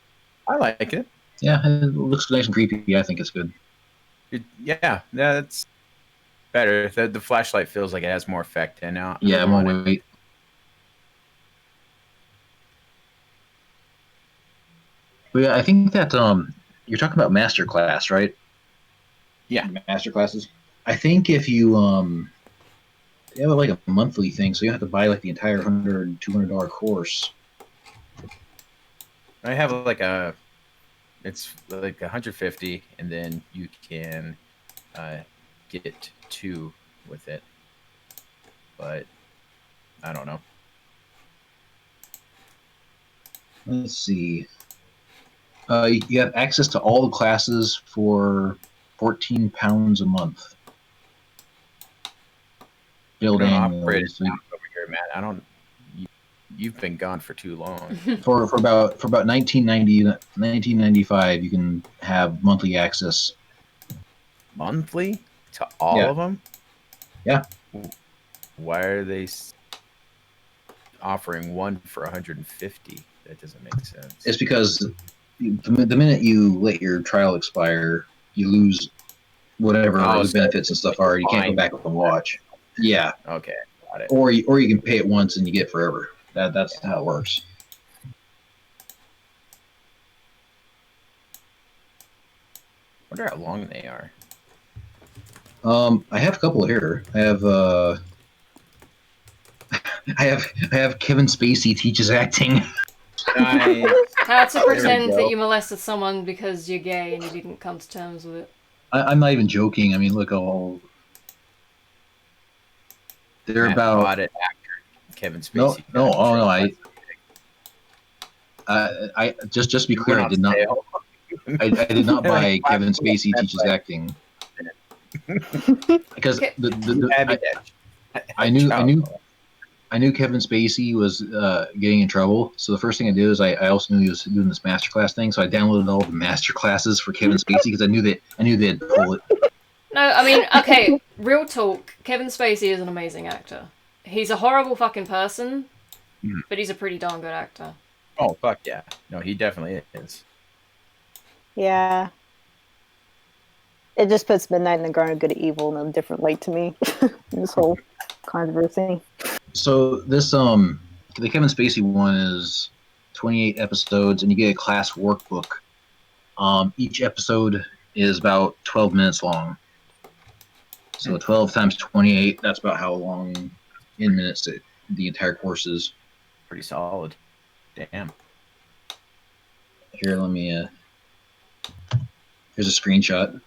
I like it. Yeah, it looks nice and creepy. I think it's good. Yeah, that's better. The flashlight feels like it has more effect in now. Yeah, more weight. But yeah, I think that you're talking about master class, right? Yeah, master classes. I think if you they have like a monthly thing, so you have to buy like the entire $100, $200 course. I have it's like 150, and then you can get 2 with it. But I don't know. Let's see. You have access to all the classes for £14 a month. Billed annually. So over here, Matt. I don't. You've been gone for too long. for about $19.95, you can have monthly access. Monthly to all of them? Yeah. Why are they offering one for 150? That doesn't make sense. It's because the minute you let your trial expire, you lose whatever the benefits and stuff are. You can't go back and watch. Yeah. Okay. Got it. Or you can pay it once and you get it forever. That's how it works. I wonder how long they are. I have a couple here. I have Kevin Spacey teaches acting. Nice. How to pretend that you molested someone because you're gay and you didn't come to terms with it. I'm not even joking. I mean, look, they're Matt about bought it after Kevin Spacey. I just be clear, I did not. I did not buy Kevin Spacey teaches acting because I knew Kevin Spacey was getting in trouble. So the first thing I did is I also knew he was doing this masterclass thing. So I downloaded all the master classes for Kevin Spacey because I knew they'd pull it. No, I mean, okay, real talk. Kevin Spacey is an amazing actor. He's a horrible fucking person, but he's a pretty darn good actor. Oh, fuck yeah. No, he definitely is. Yeah. It just puts Midnight in the Garden of Good and Evil in a different light to me. This whole controversy. So this the Kevin Spacey one is 28 episodes, and you get a class workbook. Each episode is about 12 minutes long. So 12 times 28, that's about how long in minutes the entire course is. Pretty solid. Damn. Here, let me. Here's a screenshot.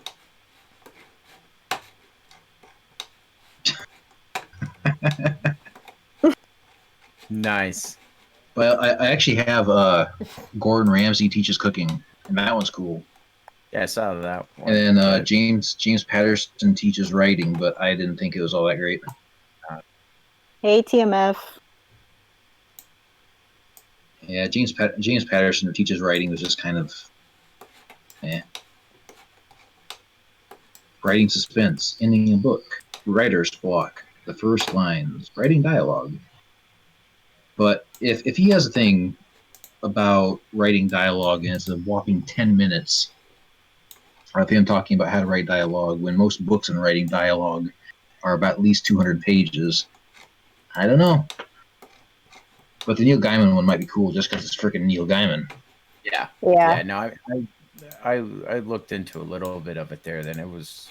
Nice. Well, I actually have Gordon Ramsay teaches cooking, and that one's cool. Yeah, I saw that one. And then James Patterson teaches writing, but I didn't think it was all that great. Hey, TMF. Yeah, James Patterson, who teaches writing, was just kind of, Writing suspense, ending a book, writer's block, the first lines, writing dialogue. But if he has a thing about writing dialogue and it's a whopping 10 minutes of him talking about how to write dialogue, when most books in writing dialogue are about at least 200 pages, I don't know. But the Neil Gaiman one might be cool just because it's freaking Neil Gaiman. Yeah. Yeah. Yeah. No, I looked into a little bit of it there. Then it was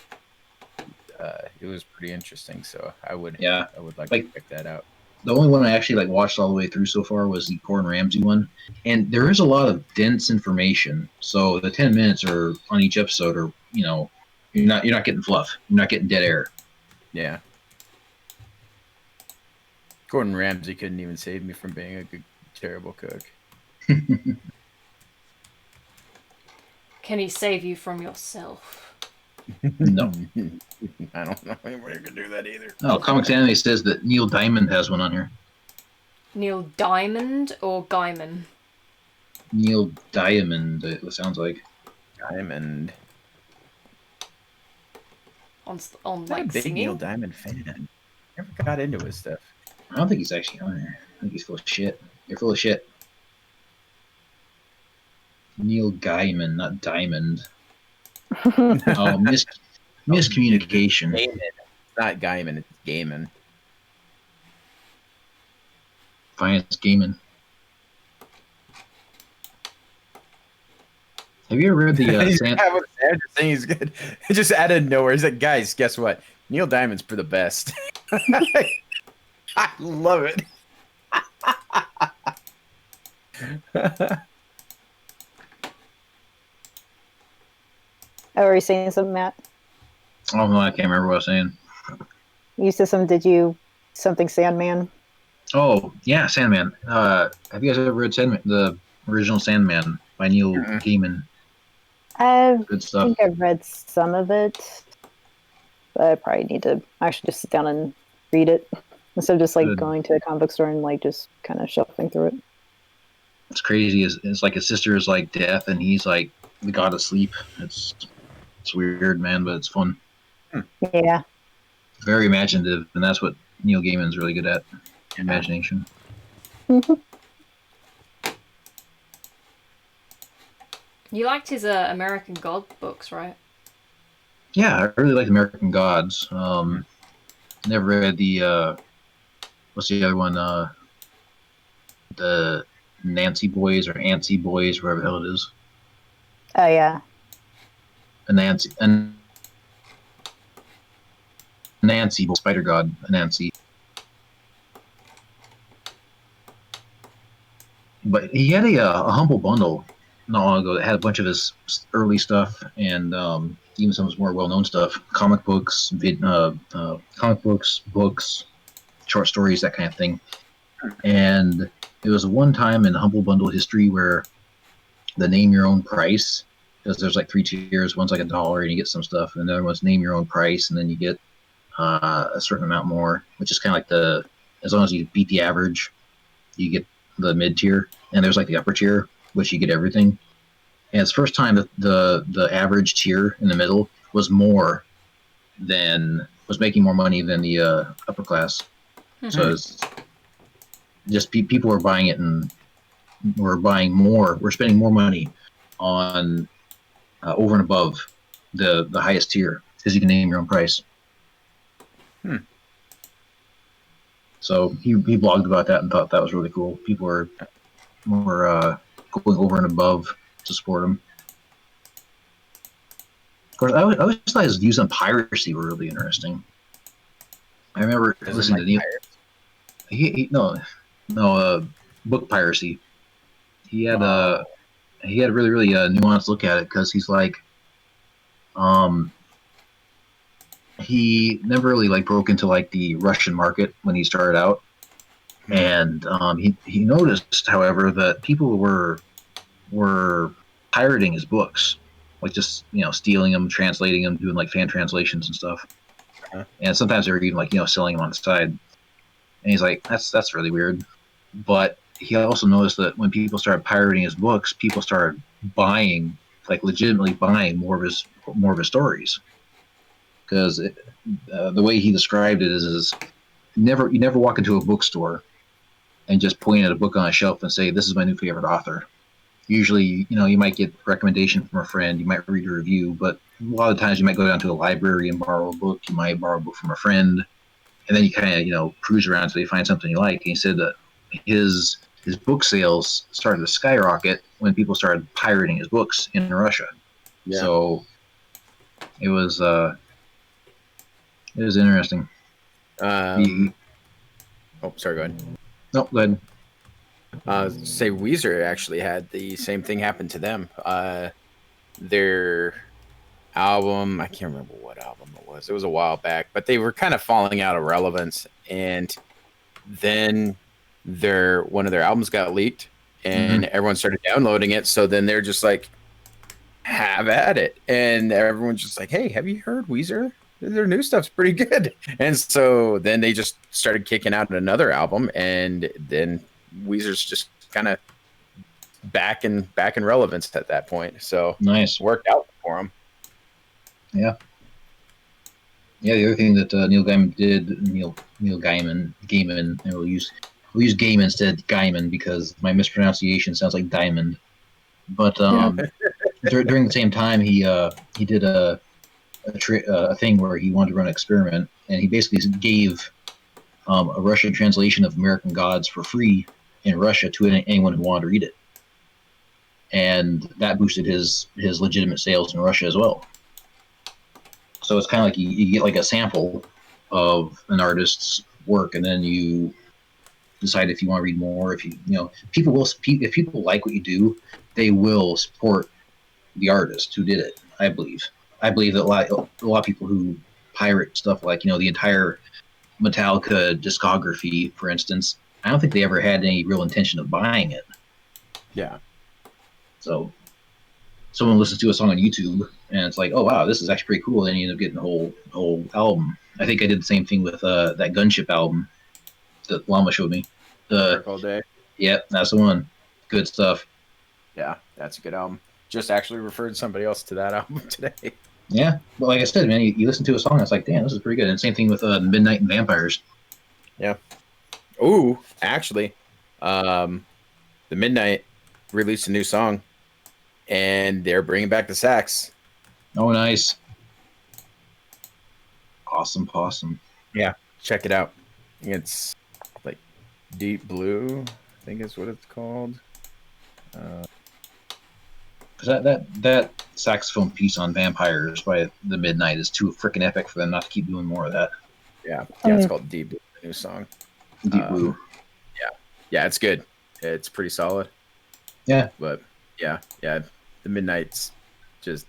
pretty interesting. So I would like to check that out. The only one I actually watched all the way through so far was the Gordon Ramsay one, and there is a lot of dense information. So the 10 minutes are on each episode, or you're not getting fluff. You're not getting dead air. Yeah. Gordon Ramsay couldn't even save me from being a terrible cook. Can he save you from yourself? No. I don't know anybody who can do that either. Oh, Comics Anime says that Neil Diamond has one on here. Neil Diamond or Gaiman? Neil Diamond, it sounds like. Diamond. On I'm not a like big singing? Neil Diamond fan. Never got into his stuff. I don't think he's actually on here. I think he's full of shit. You're full of shit. Neil Gaiman, not Diamond. Oh, miscommunication. Gaiman. It's not Gaiman, it's Gaiman. Finance Gaiman. Have you ever read the Sam just saying he's good. Just out of nowhere, he's like, guys, guess what? Neil Diamond's for the best. I love it. Oh, are you saying something, Matt? Oh no, I can't remember what I was saying. You said something. Did you something Sandman? Oh yeah, Sandman. Have you guys ever read Sandman, the original Sandman by Neil Gaiman? I Good stuff. think I've read some of it, but I probably need to actually just sit down and read it instead of just like Good. going to a comic book store and like just kind of shuffling through it. It's crazy. It's like his sister is like death, and he's like the god of sleep. It's weird, man, but it's fun. Yeah. Very imaginative, and that's what Neil Gaiman's really good at. Imagination. You liked his American God books, right? Yeah, I really like American Gods. Never read the what's the other one? The Nancy Boys or Antsy Boys, wherever the hell it is. Oh yeah. Nancy Spider God, Nancy. But he had a humble bundle not long ago that had a bunch of his early stuff and even some of his more well-known stuff, comic books, books, short stories, that kind of thing. And it was one time in Humble Bundle history where the name your own price, because there's like 3 tiers. One's like $1 and you get some stuff, and the other one's name your own price, and then you get a certain amount more, which is kind of like as long as you beat the average, you get the mid tier, and there's like the upper tier, which you get everything. And it's the first time that the average tier in the middle was making more money than the upper class. So it's just people were buying it, and we're buying more. We're spending more money on over and above the highest tier because you can name your own price. So he blogged about that and thought that was really cool. People were going over and above to support him. Of course, I always thought his views on piracy were really interesting. I remember listening to Neil. Book piracy. He had a really nuanced look at it because he's like, he never really like broke into like the Russian market when he started out, and he noticed, however, that people were pirating his books, like just stealing them, translating them, doing like fan translations and stuff, and sometimes they were even like selling them on the side. And he's like, that's really weird. But he also noticed that when people started pirating his books, people started buying, like legitimately buying more of his stories. Because the way he described it is you never walk into a bookstore and just point at a book on a shelf and say, this is my new favorite author. Usually, you might get a recommendation from a friend, you might read a review, but a lot of times you might go down to a library and borrow a book, you might borrow a book from a friend, and then you kind of cruise around until you find something you like. And he said that his book sales started to skyrocket when people started pirating his books in Russia. Yeah. So it was interesting. Sorry, go ahead. No, go ahead. Say Weezer actually had the same thing happen to them. Their album, I can't remember what album it was. It was a while back, but they were kind of falling out of relevance. And then one of their albums got leaked, and everyone started downloading it. So then they're just like, have at it, and everyone's just like, hey, have you heard Weezer? Their new stuff's pretty good. And so then they just started kicking out another album, and then Weezer's just kind of back in relevance at that point. So nice, worked out for him. Yeah. Yeah, the other thing that Neil Gaiman did, Neil Gaiman, and we'll use Gaiman instead of Gaiman because my mispronunciation sounds like diamond. But during the same time, he did a thing where he wanted to run an experiment, and he basically gave a Russian translation of American Gods for free in Russia to anyone who wanted to read it, and that boosted his legitimate sales in Russia as well. So it's kind of like you get like a sample of an artist's work, and then you decide if you want to read more. If people will, if people like what you do, they will support the artist who did it. I believe that a lot of people who pirate stuff, like the entire Metallica discography, for instance, I don't think they ever had any real intention of buying it. Yeah. So someone listens to a song on YouTube and it's like, oh wow, this is actually pretty cool. Then you end up getting the whole album. I think I did the same thing with that Gunship album that Llama showed me. All Day. Yep, that's the one. Good stuff. Yeah, that's a good album. Just actually referred somebody else to that album today. Yeah, but like I said, man, you listen to a song, it's like, damn, this is pretty good. And same thing with Midnight and Vampires. Yeah. Ooh, actually, the Midnight released a new song, and they're bringing back the sax. Oh, nice. Awesome. Yeah, check it out. It's like Deep Blue, I think is what it's called. That saxophone piece on Vampires by the Midnight is too freaking epic for them not to keep doing more of that. Yeah, it's called Deep Blue, the new song. Deep Blue. Yeah, it's good. It's pretty solid. Yeah. But yeah, the Midnight's just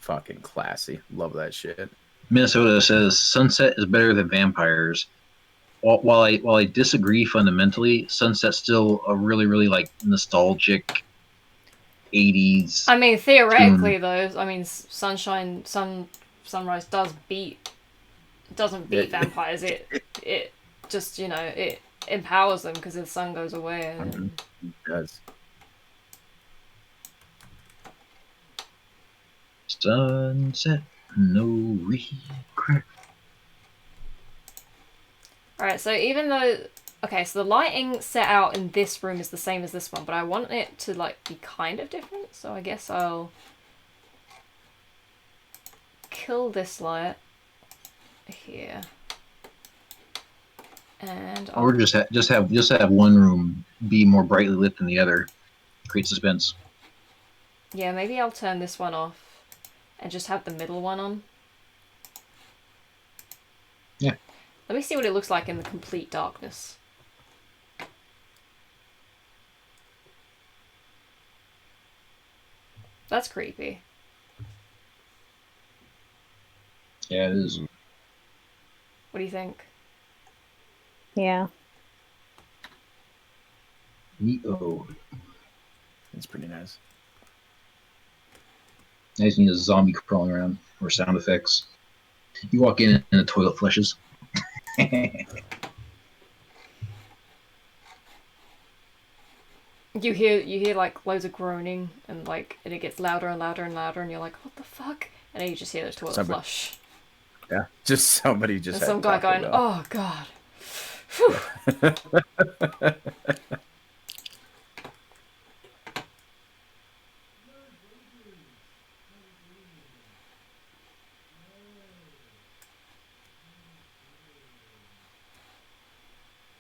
fucking classy. Love that shit. Minnesota says Sunset is better than Vampires. While I disagree fundamentally, Sunset's still a really, really like nostalgic 80s. I mean, theoretically though, I mean, Sunrise doesn't beat Vampires. It just it empowers them because the sun goes away. And... It does. Sunset, no regret. Alright, so even though... Okay, so the lighting set out in this room is the same as this one, but I want it to, like, be kind of different, so I guess I'll... kill this light here. And I'll... Or just have one room be more brightly lit than the other. Create suspense. Yeah, maybe I'll turn this one off and just have the middle one on. Yeah. Let me see what it looks like in the complete darkness. That's creepy. Yeah, it is. What do you think? Yeah. Neato. It's pretty nice. I just need a zombie crawling around or sound effects. You walk in and the toilet flushes. You hear like loads of groaning and it gets louder and louder and louder and you're like, what the fuck? And then you just hear the toilet flush. Yeah, just somebody just. And some guy going, oh god. Whew.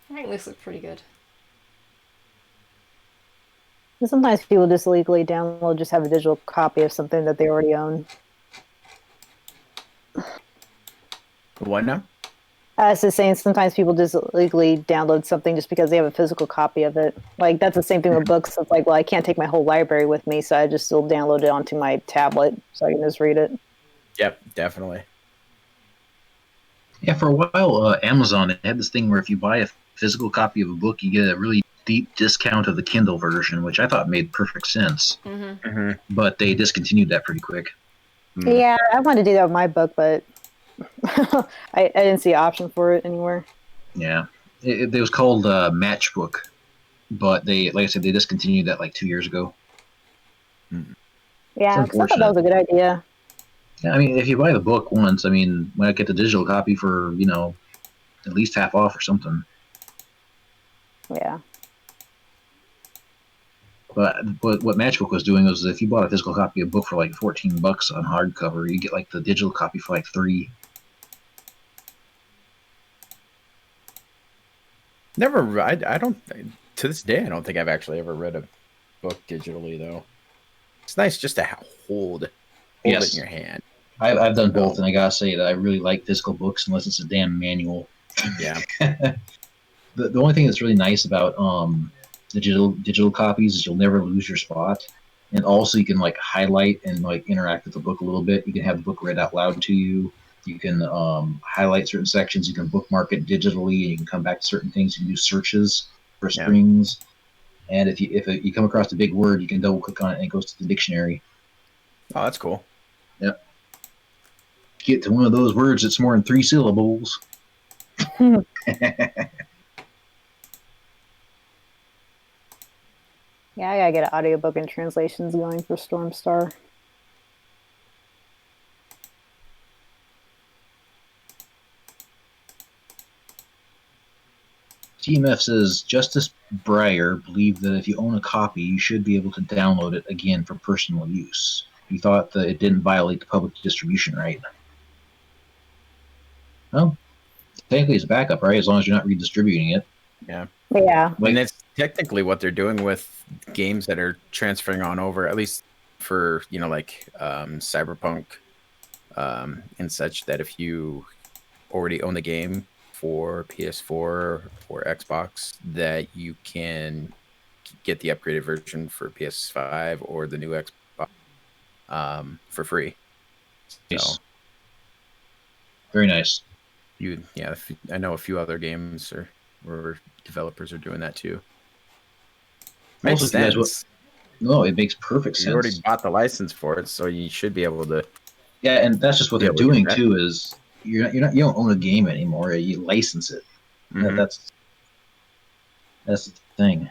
I think this looks pretty good. And sometimes people just illegally download, just have a digital copy of something that they already own. What now? I was just saying, sometimes people just illegally download something just because they have a physical copy of it. Like, that's the same thing with books. It's like, well, I can't take my whole library with me, so I just still download it onto my tablet so I can just read it. Yep, definitely. Yeah, for a while, Amazon had this thing where if you buy a physical copy of a book, you get a really deep discount of the Kindle version, which I thought made perfect sense. Mm-hmm. But they discontinued that pretty quick. Yeah, I wanted to do that with my book, but I didn't see an option for it anywhere. Yeah, it was called Matchbook, but they, like I said, they discontinued that like 2 years ago. Yeah, because I thought that was a good idea. Yeah, I mean, if you buy the book once, I mean, why not get the digital copy for at least half off or something? Yeah. But what Matchbook was doing was if you bought a physical copy of a book for like $14 on hardcover, you get like the digital copy for like $3. Never. I don't. To this day, I don't think I've actually ever read a book digitally though. It's nice just to hold it in your hand. I've done both, and I gotta say that I really like physical books unless it's a damn manual. Yeah. The only thing that's really nice about digital copies is you'll never lose your spot, and also you can like highlight and like interact with the book a little bit. You can have the book read out loud to you. You can highlight certain sections. You can bookmark it digitally, and you can come back to certain things. You can do searches for strings, and if you come across a big word, you can double click on it, and it goes to the dictionary. Oh, that's cool. Yep. Get to one of those words that's more than 3 syllables. Yeah, I gotta get an audiobook and translations going for Stormstar. TMF says Justice Breyer believed that if you own a copy, you should be able to download it again for personal use. He thought that it didn't violate the public distribution right. Well, technically it's backup, right? As long as you're not redistributing it. Yeah. And that's technically what they're doing with games that are transferring on over, at least for, like Cyberpunk and such, that if you already own the game for PS4 or Xbox, that you can get the upgraded version for PS5 or the new Xbox for free. Nice. So, very nice. I know a few other games or developers are doing that too. Makes sense. No, it makes perfect sense. You already bought the license for it, so you should be able to. Yeah, and that's just what they're doing too. Is you don't own a game anymore. You license it. Mm-hmm. That's the thing.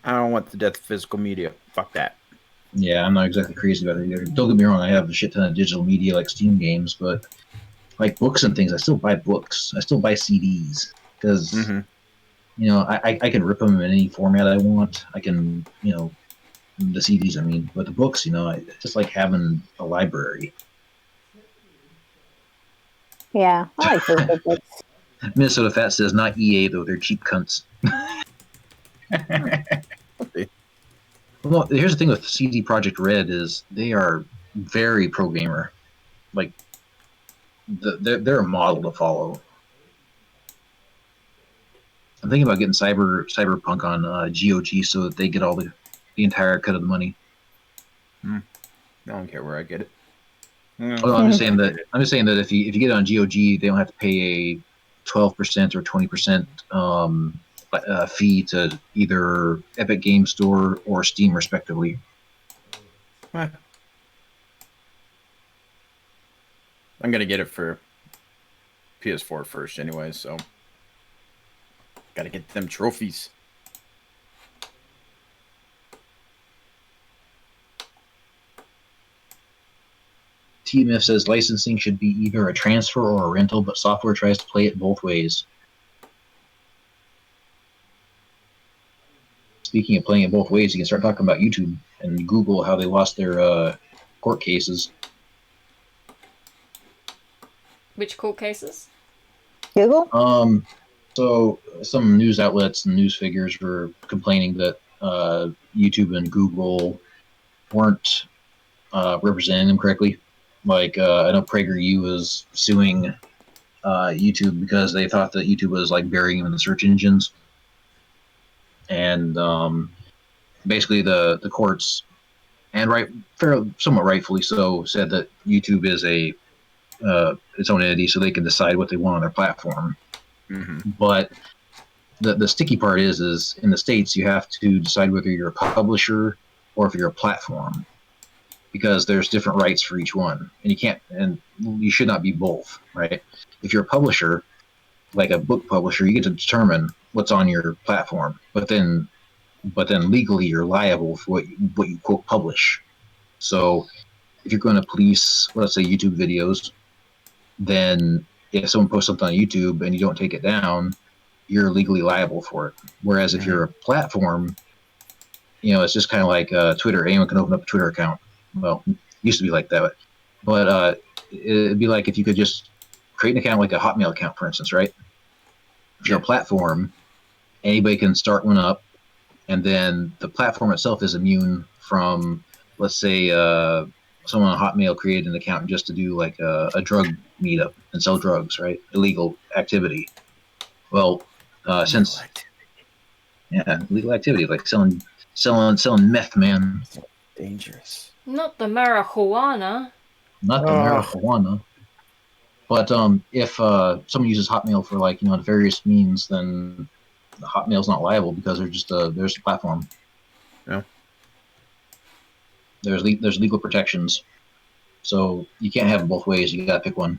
I don't want the death of physical media. Fuck that. Yeah, I'm not exactly crazy about it either. Don't get me wrong, I have a shit ton of digital media like Steam games, but like books and things, I still buy books. I still buy CDs because I can rip them in any format I want. I can the CDs, I mean, but the books, I just like having a library. Yeah, I like physical books. Minnesota Fat says not EA though; they're cheap cunts. Well, here's the thing with CD Projekt Red is they are very pro gamer. Like they're a model to follow. I'm thinking about getting Cyberpunk on GOG so that they get all the entire cut of the money. I don't care where I get it. Oh, I'm just saying that if you get it on GOG, they don't have to pay a 12% or 20% fee to either Epic Game Store or Steam, respectively. I'm gonna get it for PS4 first, anyway. So, gotta get them trophies. TMF says licensing should be either a transfer or a rental, but software tries to play it both ways. Speaking of playing it both ways, you can start talking about YouTube and Google how they lost their court cases. Which court cases? Google? So some news outlets and news figures were complaining that YouTube and Google weren't representing them correctly. Like I know PragerU was suing YouTube because they thought that YouTube was like burying them in the search engines. And basically the courts and somewhat rightfully so, said that YouTube is its own entity, so they can decide what they want on their platform. Mm-hmm. But the sticky part is in the States, you have to decide whether you're a publisher or if you're a platform, because there's different rights for each one, and you should not be both, right? If you're a publisher, like a book publisher, you get to determine what's on your platform, but then legally you're liable for what you quote publish. So if you're going to police, let's say, YouTube videos, then if someone posts something on YouTube and you don't take it down, you're legally liable for it. Whereas if you're a platform, it's just kind of like Twitter. Anyone can open up a Twitter account. Well, it used to be like that, but it'd be like if you could just create an account, like a Hotmail account, for instance, right? If you're a platform, anybody can start one up, and then the platform itself is immune from, let's say, someone on Hotmail created an account just to do like a drug meetup and sell drugs, right? Illegal activity. Well, illegal activity like selling meth, man. Dangerous. Not the marijuana. Not the marijuana. But if someone uses Hotmail for nefarious means, then Hotmail's not liable because there's a platform. Yeah. There's legal protections, so you can't have it both ways. You gotta pick one.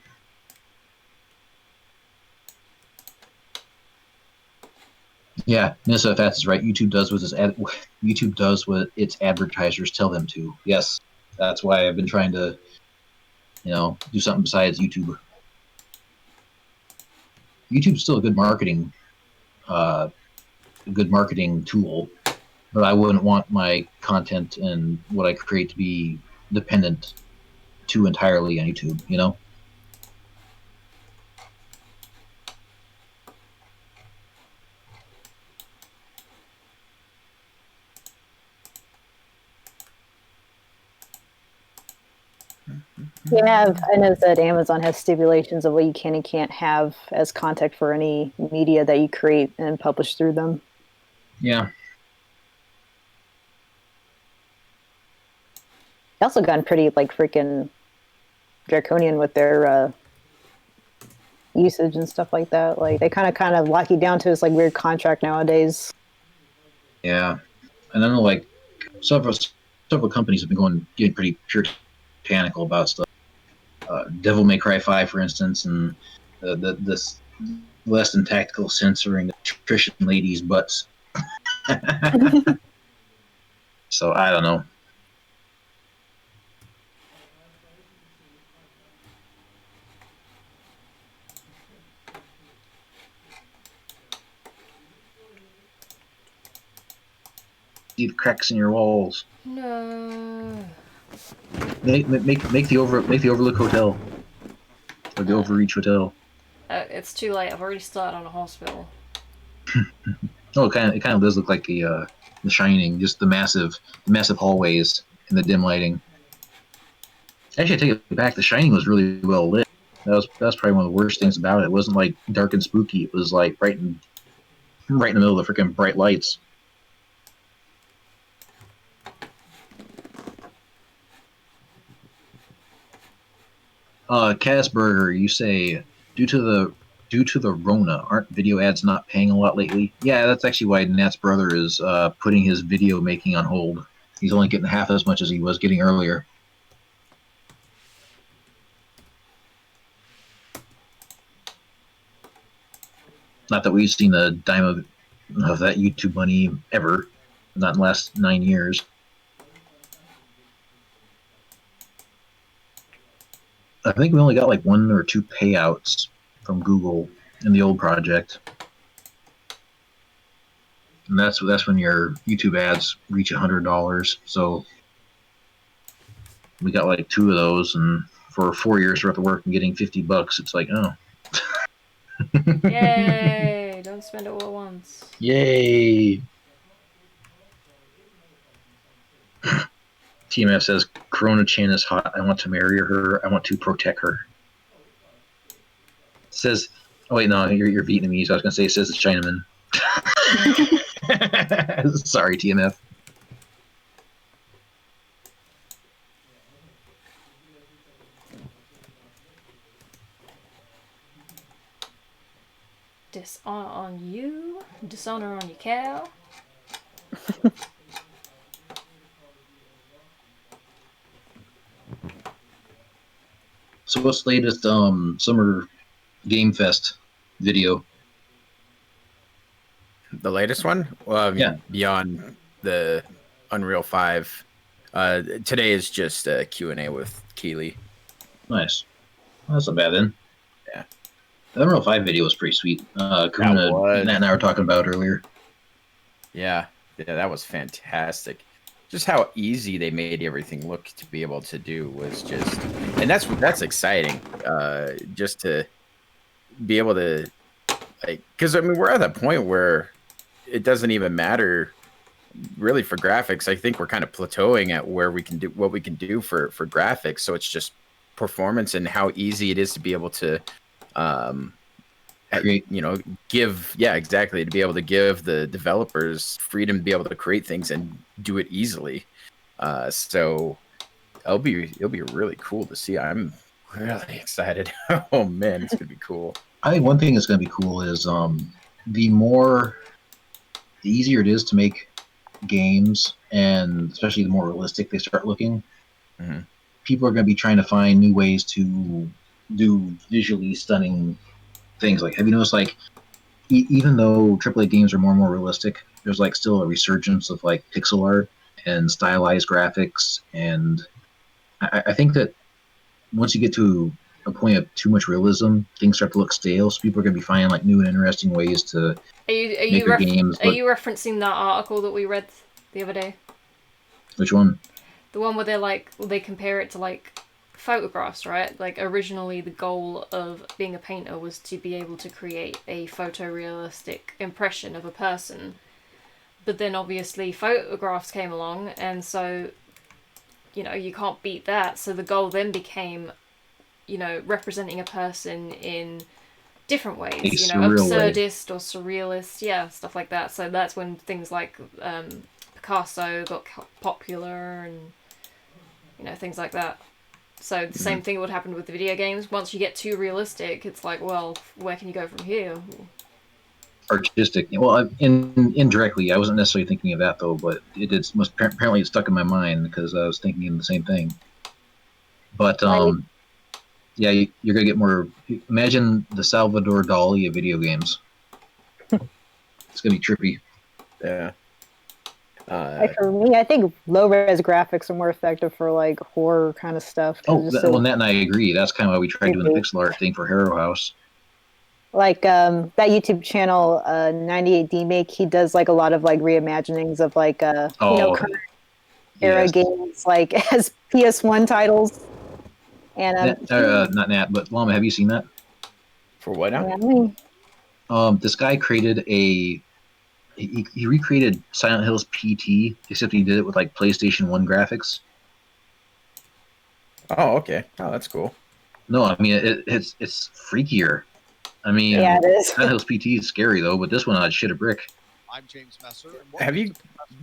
Yeah, Minnesota Fats is right. YouTube does what its advertisers tell them to. Yes, that's why I've been trying to, do something besides YouTube. YouTube's still a good marketing tool, but I wouldn't want my content and what I create to be dependent too entirely on YouTube, Yeah, I know that Amazon has stipulations of what you can and can't have as content for any media that you create and publish through them. Yeah. They also gotten pretty freaking draconian with their usage and stuff like that. Like they kind of lock you down to this weird contract nowadays. Yeah, and I know several companies have been getting pretty puritanical about stuff. Devil May Cry 5, for instance, and this less than tactical censoring of Christian ladies' butts. So I don't know. See the cracks in your walls. No. Make the Overlook Hotel, or the Overreach Hotel. It's too late. I've already started on a hospital. Oh, it kind of does look like the Shining, just the massive hallways and the dim lighting. Actually, I take it back. The Shining was really well lit. That was probably one of the worst things about it. It wasn't dark and spooky. It was right in the middle of the freaking bright lights. Casburger, you say due to the Rona, aren't video ads not paying a lot lately? Yeah, that's actually why Nat's brother is putting his video making on hold. He's only getting half as much as he was getting earlier. Not that we've seen a dime of that YouTube money ever, not in the last 9 years. I think we only got 1 or 2 payouts from Google in the old project. And that's when your YouTube ads reach $100. So we got 2 of those, and for 4 years worth of work and getting $50, it's oh. Yay! Don't spend it all at once. Yay! TMF says Corona Chan is hot. I want to marry her. I want to protect her. It says, oh wait, no, you're Vietnamese. I was gonna say it says it's Chinaman. Sorry, TMF. on you, dishonor on your cow. So what's the latest Summer Game Fest video? The latest one? Well, I mean, Yeah. beyond the Unreal 5. Today is just a Q&A with Keeley. Nice. Well, that's not bad then. Yeah. The Unreal 5 video was pretty sweet. Kahuna, was. Nat and I were talking about earlier. Yeah, that was fantastic. Just how easy they made everything look to be able to do was just, and that's exciting. Just to be able to, like, because I mean we're at that point where it doesn't even matter really for graphics. I think we're kind of plateauing at where we can do what we can do for graphics. So it's just performance and how easy it is to be able to, Create. exactly, to be able to give the developers freedom to be able to create things and do it easily. So it'll be really cool to see. I'm really excited. Oh man, it's gonna be cool. I think one thing that's going to be cool is the easier it is to make games, and especially the more realistic they start looking, people are going to be trying to find new ways to do visually stunning things. Like, have you noticed, like, even though AAA games are more and more realistic, there's like still a resurgence of like pixel art and stylized graphics, and I think that once you get to a point of too much realism, things start to look stale. So people are going to be finding like new and interesting ways to make their games. Are you referencing that article that we read the other day? Which one? The one where they compare it to like photographs, right? Like originally the goal of being a painter was to be able to create a photorealistic impression of a person. But then obviously photographs came along, and so you can't beat that. So the goal then became representing a person in different ways, absurdist or surrealist, stuff like that. So that's when things like Picasso got popular, and things like that. So the same thing would happen with the video games. Once you get too realistic, it's like, well, where can you go from here? Artistic. Well, indirectly, I wasn't necessarily thinking of that though, but apparently it stuck in my mind because I was thinking of the same thing. But yeah, you're gonna get more. Imagine the Salvador Dali of video games. It's gonna be trippy. Yeah. For me, I think low-res graphics are more effective for like horror kind of stuff. Well, Nat and I agree. That's kind of why we tried doing the pixel art thing for Hero House. Like that YouTube channel, 98D Make, he does like a lot of like reimaginings of like current era games, like as PS1 titles. And not Nat, but Llama, have you seen that? For what now? This guy created he recreated Silent Hill's PT, except he did it with like PlayStation 1 graphics. Oh, okay. Oh, that's cool. No, I mean it's freakier. I mean, yeah, it is. Silent Hill's PT is scary though, but this one I'd shit a brick. I'm James Messer. Have you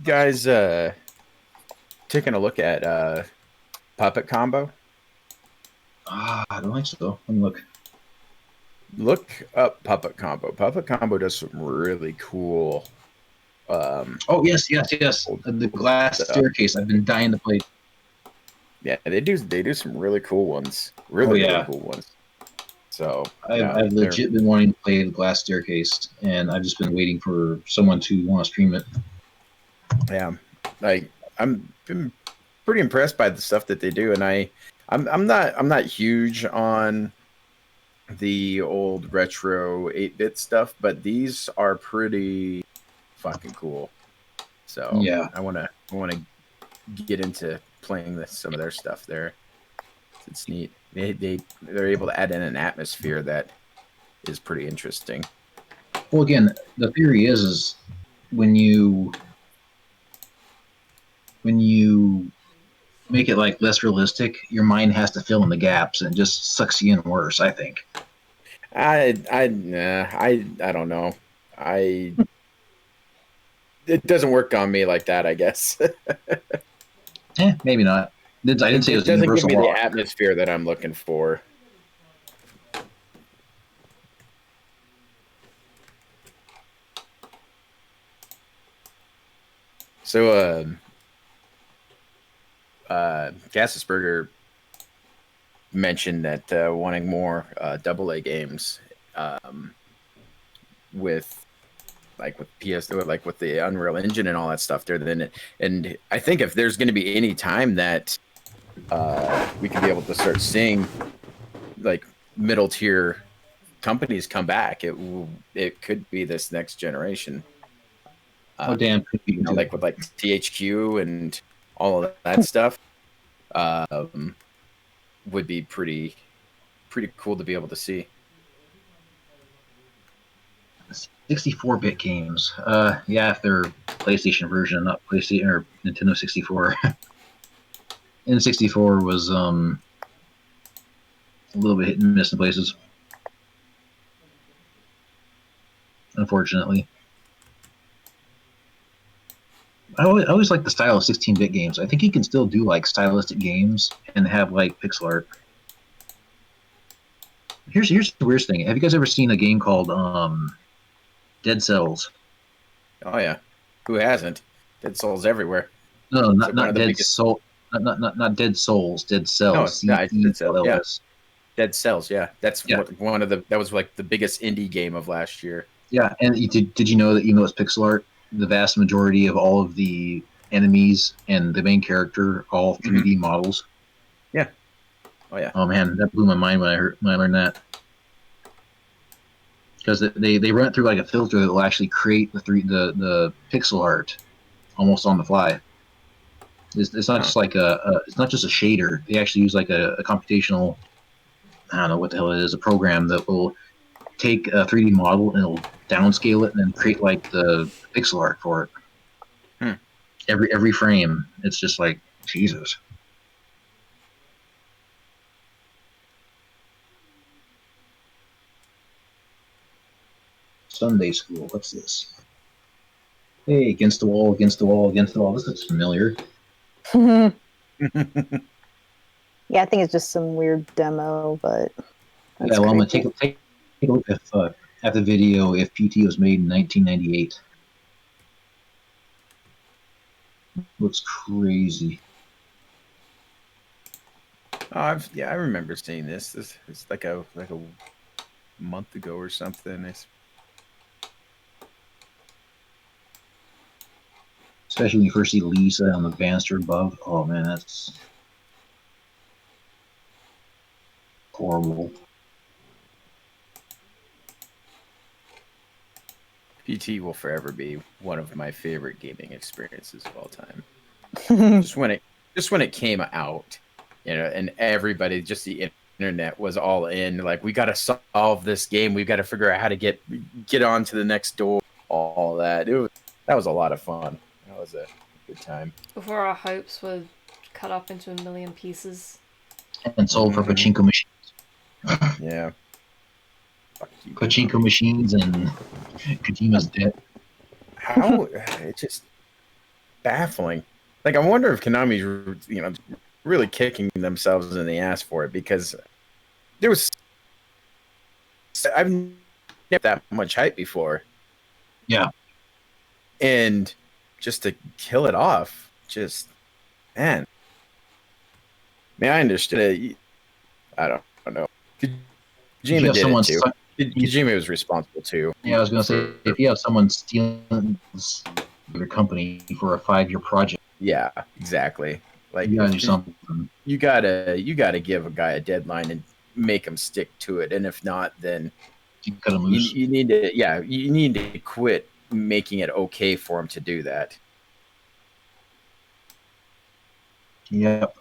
guys taken a look at Puppet Combo? I don't think so. Let me look. Look up Puppet Combo. Puppet Combo does some really cool. Oh yes. The glass staircase. I've been dying to play. Yeah, they do some really cool ones. Really cool ones. So I've legit been wanting to play the glass staircase, and I've just been waiting for someone to want to stream it. Yeah, I'm been pretty impressed by the stuff that they do, and I'm not huge on the old retro 8-bit stuff, but these are pretty fucking cool. So yeah, I wanna get into playing some of their stuff there. It's neat. They're able to add in an atmosphere that is pretty interesting. Well, again, the theory is when you make it like less realistic, your mind has to fill in the gaps and it just sucks you in worse, I think. I don't know. It doesn't work on me like that, I guess. Maybe not. I didn't say it was doesn't universal give me law. the atmosphere that I'm looking for. So, Gassesberger mentioned that wanting more AA games with PS, like with the Unreal Engine and all that stuff there. And I think if there's going to be any time that we could be able to start seeing like middle tier companies come back, it could be this next generation. Oh damn! Like with like THQ and all of that stuff, would be pretty cool to be able to see. 64-bit games. Yeah, if they're PlayStation version, not PlayStation or Nintendo 64. N64 was a little bit hit and miss in places, unfortunately. I always like the style of 16-bit games. I think you can still do like stylistic games and have like pixel art. Here's the weirdest thing. Have you guys ever seen a game called Dead Cells? Oh yeah, who hasn't? Dead Souls everywhere. No, It's not Dead Soul. Not Dead Souls. Dead Cells. No, Dead Cells. Yeah. CELLS. Dead Cells. Yeah, that's Yeah. one of that was like the biggest indie game of last year. Yeah, and did you know that even though it's pixel art, the vast majority of all of the enemies and the main character are all 3D models? Yeah. Oh yeah. Oh man, that blew my mind when I learned that. Because they run it through like a filter that will actually create the pixel art almost on the fly. It's not just like it's not just a shader. They actually use like a computational, I don't know what the hell it is, a program that will take a 3D model and it'll downscale it and then create like the pixel art for it. Every frame, it's just like Jesus. Sunday school. What's this? Hey, against the wall, against the wall, against the wall. This looks familiar. Yeah, I think it's just some weird demo, but Yeah, well, I'm gonna take a look at the video if PT was made in 1998. Looks crazy. Oh, I remember seeing this. It's like a month ago or something. Especially when you first see Lisa on the banister above. Oh man, that's horrible. PT will forever be one of my favorite gaming experiences of all time. just when it came out, and everybody, just the internet was all in. Like, we got to solve this game. We've got to figure out how to get on to the next door. All that. That was a lot of fun. That was a good time. Before our hopes were cut up into a million pieces. And sold for pachinko machines. Yeah. Pachinko machines and Kojima's debt. How it's just baffling. Like, I wonder if Konami's really kicking themselves in the ass for it, because I've never had that much hype before. Yeah. And just to kill it off, man, I understood it. I don't know. Kojima did it too. Kojima was responsible too. Yeah, I was gonna say, if you have someone stealing your company for a 5-year project. Yeah, exactly. Like, you gotta do something. You gotta give a guy a deadline and make him stick to it. And if not, then you cut him loose. You need to quit making it okay for him to do that. Yep.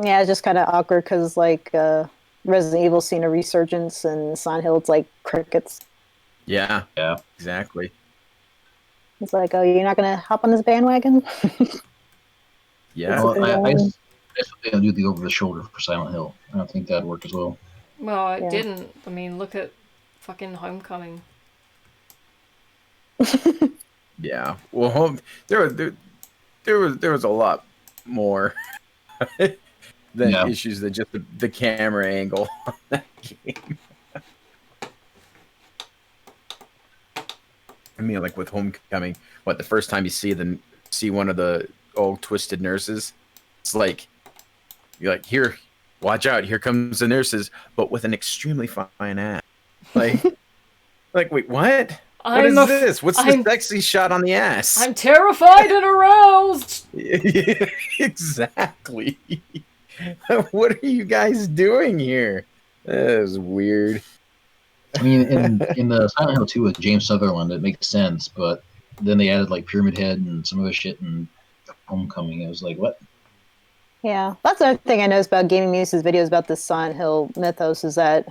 Yeah, it's just kind of awkward because like Resident Evil's seen a resurgence, and Silent Hill, it's like crickets. Yeah, exactly. It's like, oh, you're not gonna hop on this bandwagon? Yeah, well, I guess they'll do the over the shoulder for Silent Hill. I don't think that'd work as well. Well, it didn't. I mean, look at fucking Homecoming. Yeah. Well, there was a lot more than issues than just the camera angle on that game. I mean, like with Homecoming, what the first time you see one of the old twisted nurses, it's like you're like, here, watch out, here comes the nurses, but with an extremely fine ass. Like, wait, what? What is this? What's the sexy shot on the ass? I'm terrified and aroused. Yeah, exactly. What are you guys doing here? That is weird. I mean, in the Silent Hill 2 with James Sutherland, it makes sense, but then they added like Pyramid Head and some other shit in Homecoming. I was like, what? Yeah, that's another thing I noticed about Gaming Muse's videos about the Silent Hill mythos is that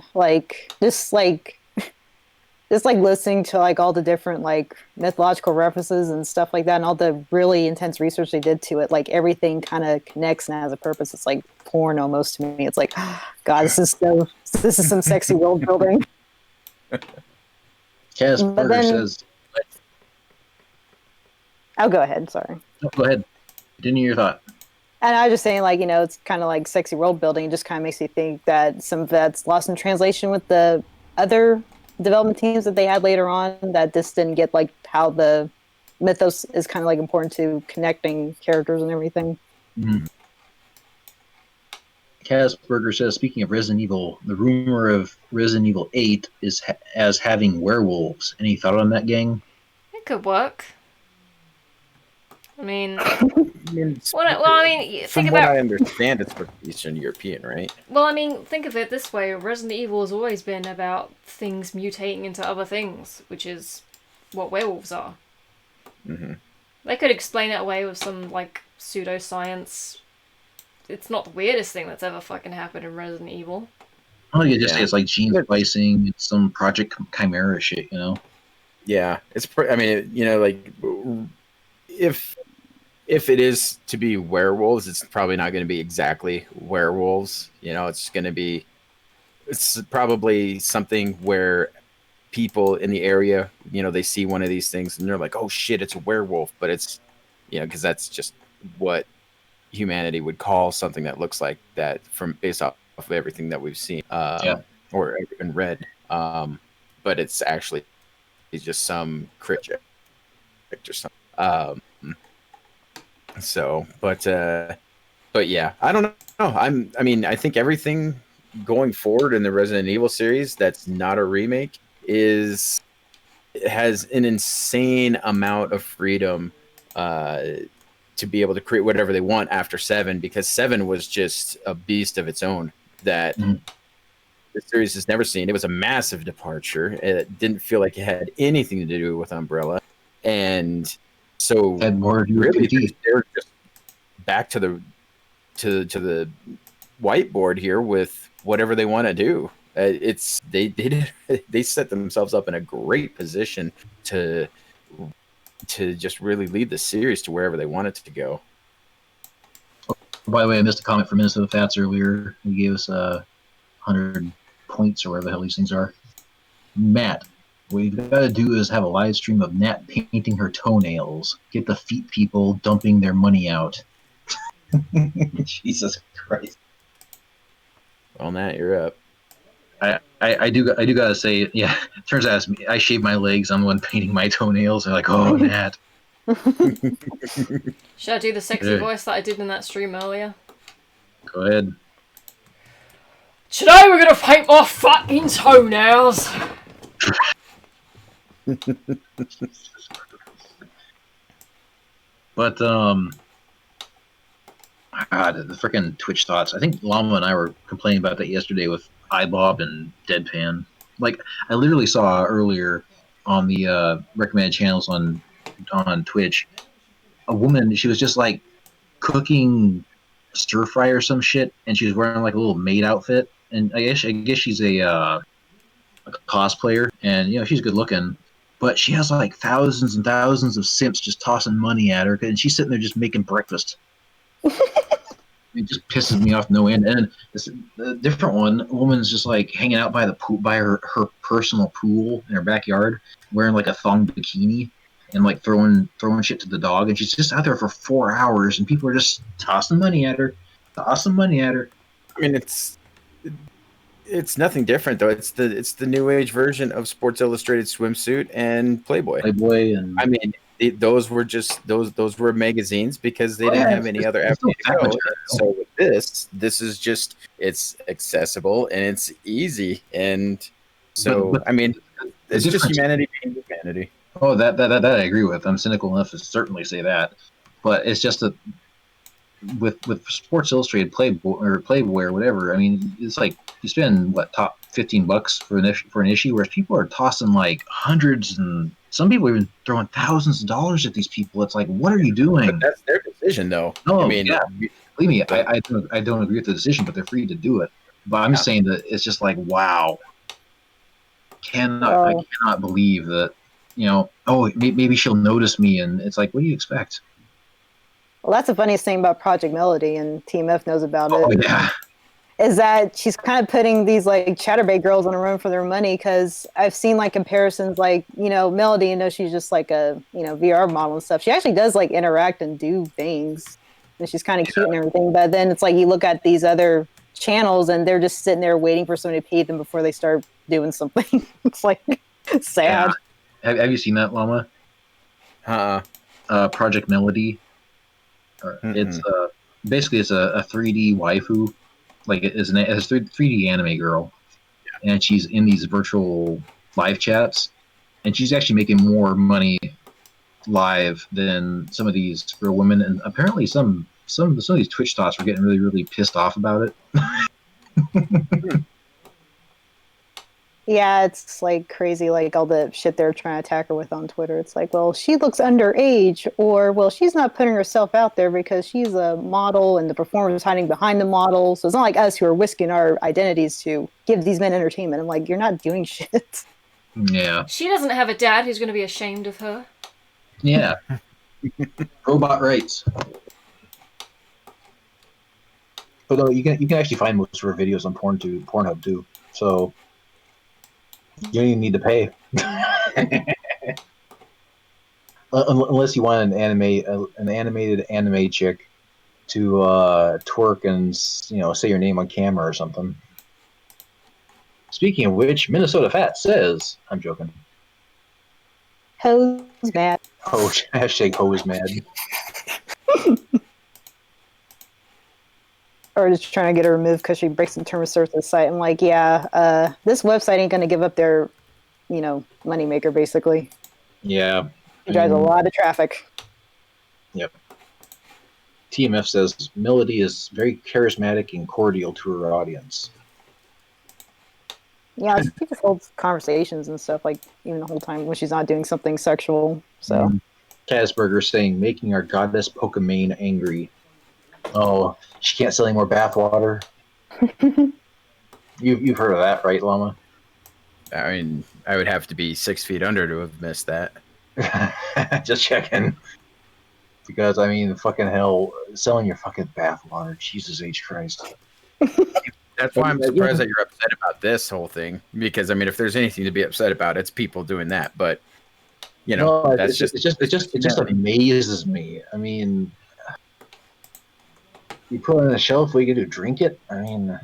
just listening to like all the different like mythological references and stuff like that, and all the really intense research they did to it, like everything kind of connects and has a purpose. It's like porn almost to me. It's like, God, this is some sexy world building. Casper says, "Oh, go ahead. Sorry. No, go ahead. Didn't hear your thought." And I was just saying, like, it's kind of like sexy world building. It just kind of makes me think that some of that's lost in translation with the other development teams that they had later on, that this didn't get like how the mythos is kind of like important to connecting characters and everything. Mm-hmm. Casberger says, speaking of Resident Evil, the rumor of Resident Evil 8 is as having werewolves. Any thought on that, gang? It could work. I mean, think from about. What I understand, it's for Eastern European, right? Well, I mean, think of it this way: Resident Evil has always been about things mutating into other things, which is what werewolves are. Mm-hmm. They could explain it away with some like pseudoscience. It's not the weirdest thing that's ever fucking happened in Resident Evil. Oh, you just say it's like gene splicing. It's some Project Chimera shit, Yeah, it's. Like if it is to be werewolves, it's probably not going to be exactly werewolves. It's probably something where people in the area, they see one of these things and they're like, oh shit, it's a werewolf. But it's, because that's just what humanity would call something that looks like that based off of everything that we've seen or and read. But it's actually just some creature or something. But yeah, I don't know. I think everything going forward in the Resident Evil series that's not a remake has an insane amount of freedom to be able to create whatever they want after 7, because 7 was just a beast of its own that the series has never seen. It was a massive departure. It didn't feel like it had anything to do with Umbrella, and so had more to do really with they're just back to the whiteboard here with whatever they want to do. They set themselves up in a great position to just really lead the series to wherever they want it to go. By the way, I missed a comment from Minnesota Fats earlier. He gave us 100 points or whatever the hell these things are. Matt, what you've got to do is have a live stream of Nat painting her toenails. Get the feet people dumping their money out. Jesus Christ. Well, Nat, you're up. I do gotta say, yeah. Turns out I shave my legs. I'm the one painting my toenails. They're like, oh, Nat. Should I do the sexy voice that I did in that stream earlier? Go ahead. Today we're gonna paint my fucking toenails. But God, the freaking Twitch thoughts. I think Llama and I were complaining about that yesterday with iBob and Deadpan. Like, I literally saw earlier on the recommended channels on Twitch, a woman. She was just like cooking stir fry or some shit, and she was wearing like a little maid outfit. And I guess she's a cosplayer, and she's good looking. But she has like thousands and thousands of simps just tossing money at her, and she's sitting there just making breakfast. It just pisses me off no end. And this different one, a woman's just like hanging out by the pool, by her personal pool in her backyard, wearing like a thong bikini and like throwing shit to the dog. And she's just out there for 4 hours, and people are just tossing money at her. I mean, It's nothing different though. It's the new age version of Sports Illustrated swimsuit and Playboy. Playboy and I mean, those were just those were magazines because they didn't have any other it's still avenue to fat go. material. So with this is just it's accessible and it's easy, and so But I mean, it's just difference- humanity being humanity. Oh, that I agree with. I'm cynical enough to certainly say that, but it's just that with Sports Illustrated Playboy or whatever. I mean, it's like you spend what top $15 for an issue, whereas people are tossing like hundreds and some people are even throwing thousands of dollars at these people. It's like, what are you doing? But that's their decision, though. No, I mean, yeah, believe me, I don't agree with the decision, but they're free to do it. But I'm just saying that it's just like, wow, I cannot believe that. Oh, maybe she'll notice me, and it's like, what do you expect? Well, that's the funniest thing about Project Melody, and Team F knows about it. Oh yeah. Is that she's kind of putting these like chatterbait girls on a run for their money, because I've seen like comparisons, like, Melody, she's just like a VR model and stuff. She actually does like interact and do things, and she's kind of cute and everything. But then it's like you look at these other channels and they're just sitting there waiting for somebody to pay them before they start doing something. It's like sad. Yeah. Have you seen that, Llama? Project Melody. It's basically it's a 3D waifu, like it's a 3D anime girl, and she's in these virtual live chats, and she's actually making more money live than some of these real women, and apparently some of these Twitch thoughts were getting really, really pissed off about it. Yeah, it's like crazy, like all the shit they're trying to attack her with on Twitter. It's like, well, she looks underage, or, well, she's not putting herself out there because she's a model and the performer is hiding behind the model. So it's not like us who are risking our identities to give these men entertainment. I'm like, you're not doing shit. Yeah. She doesn't have a dad who's going to be ashamed of her. Yeah. Robot rights. Although you can actually find most of her videos on Pornhub too. So you don't even need to pay. Unless you want an animated anime chick to twerk and say your name on camera or something. Speaking of which, Minnesota Fat says, I'm joking. Hose mad. Hashtag hose mad. Or just trying to get her removed because she breaks the term of service of the site. I'm like, yeah, this website ain't going to give up their, moneymaker, basically. Yeah. It drives a lot of traffic. Yep. TMF says, Melody is very charismatic and cordial to her audience. Yeah, she just holds conversations and stuff, like, even the whole time when she's not doing something sexual, so. Casburger saying, making our goddess Pokemon angry. Oh, she can't sell any more bathwater. You've heard of that, right, Llama? I mean, I would have to be 6 feet under to have missed that. Just checking. Because, I mean, fucking hell, selling your fucking bathwater, Jesus H. Christ. That's why I'm surprised that you're upset about this whole thing. Because, I mean, if there's anything to be upset about, it's people doing that. But, that's it just amazes me. I mean, you put it on a shelf, we get to drink it. I mean,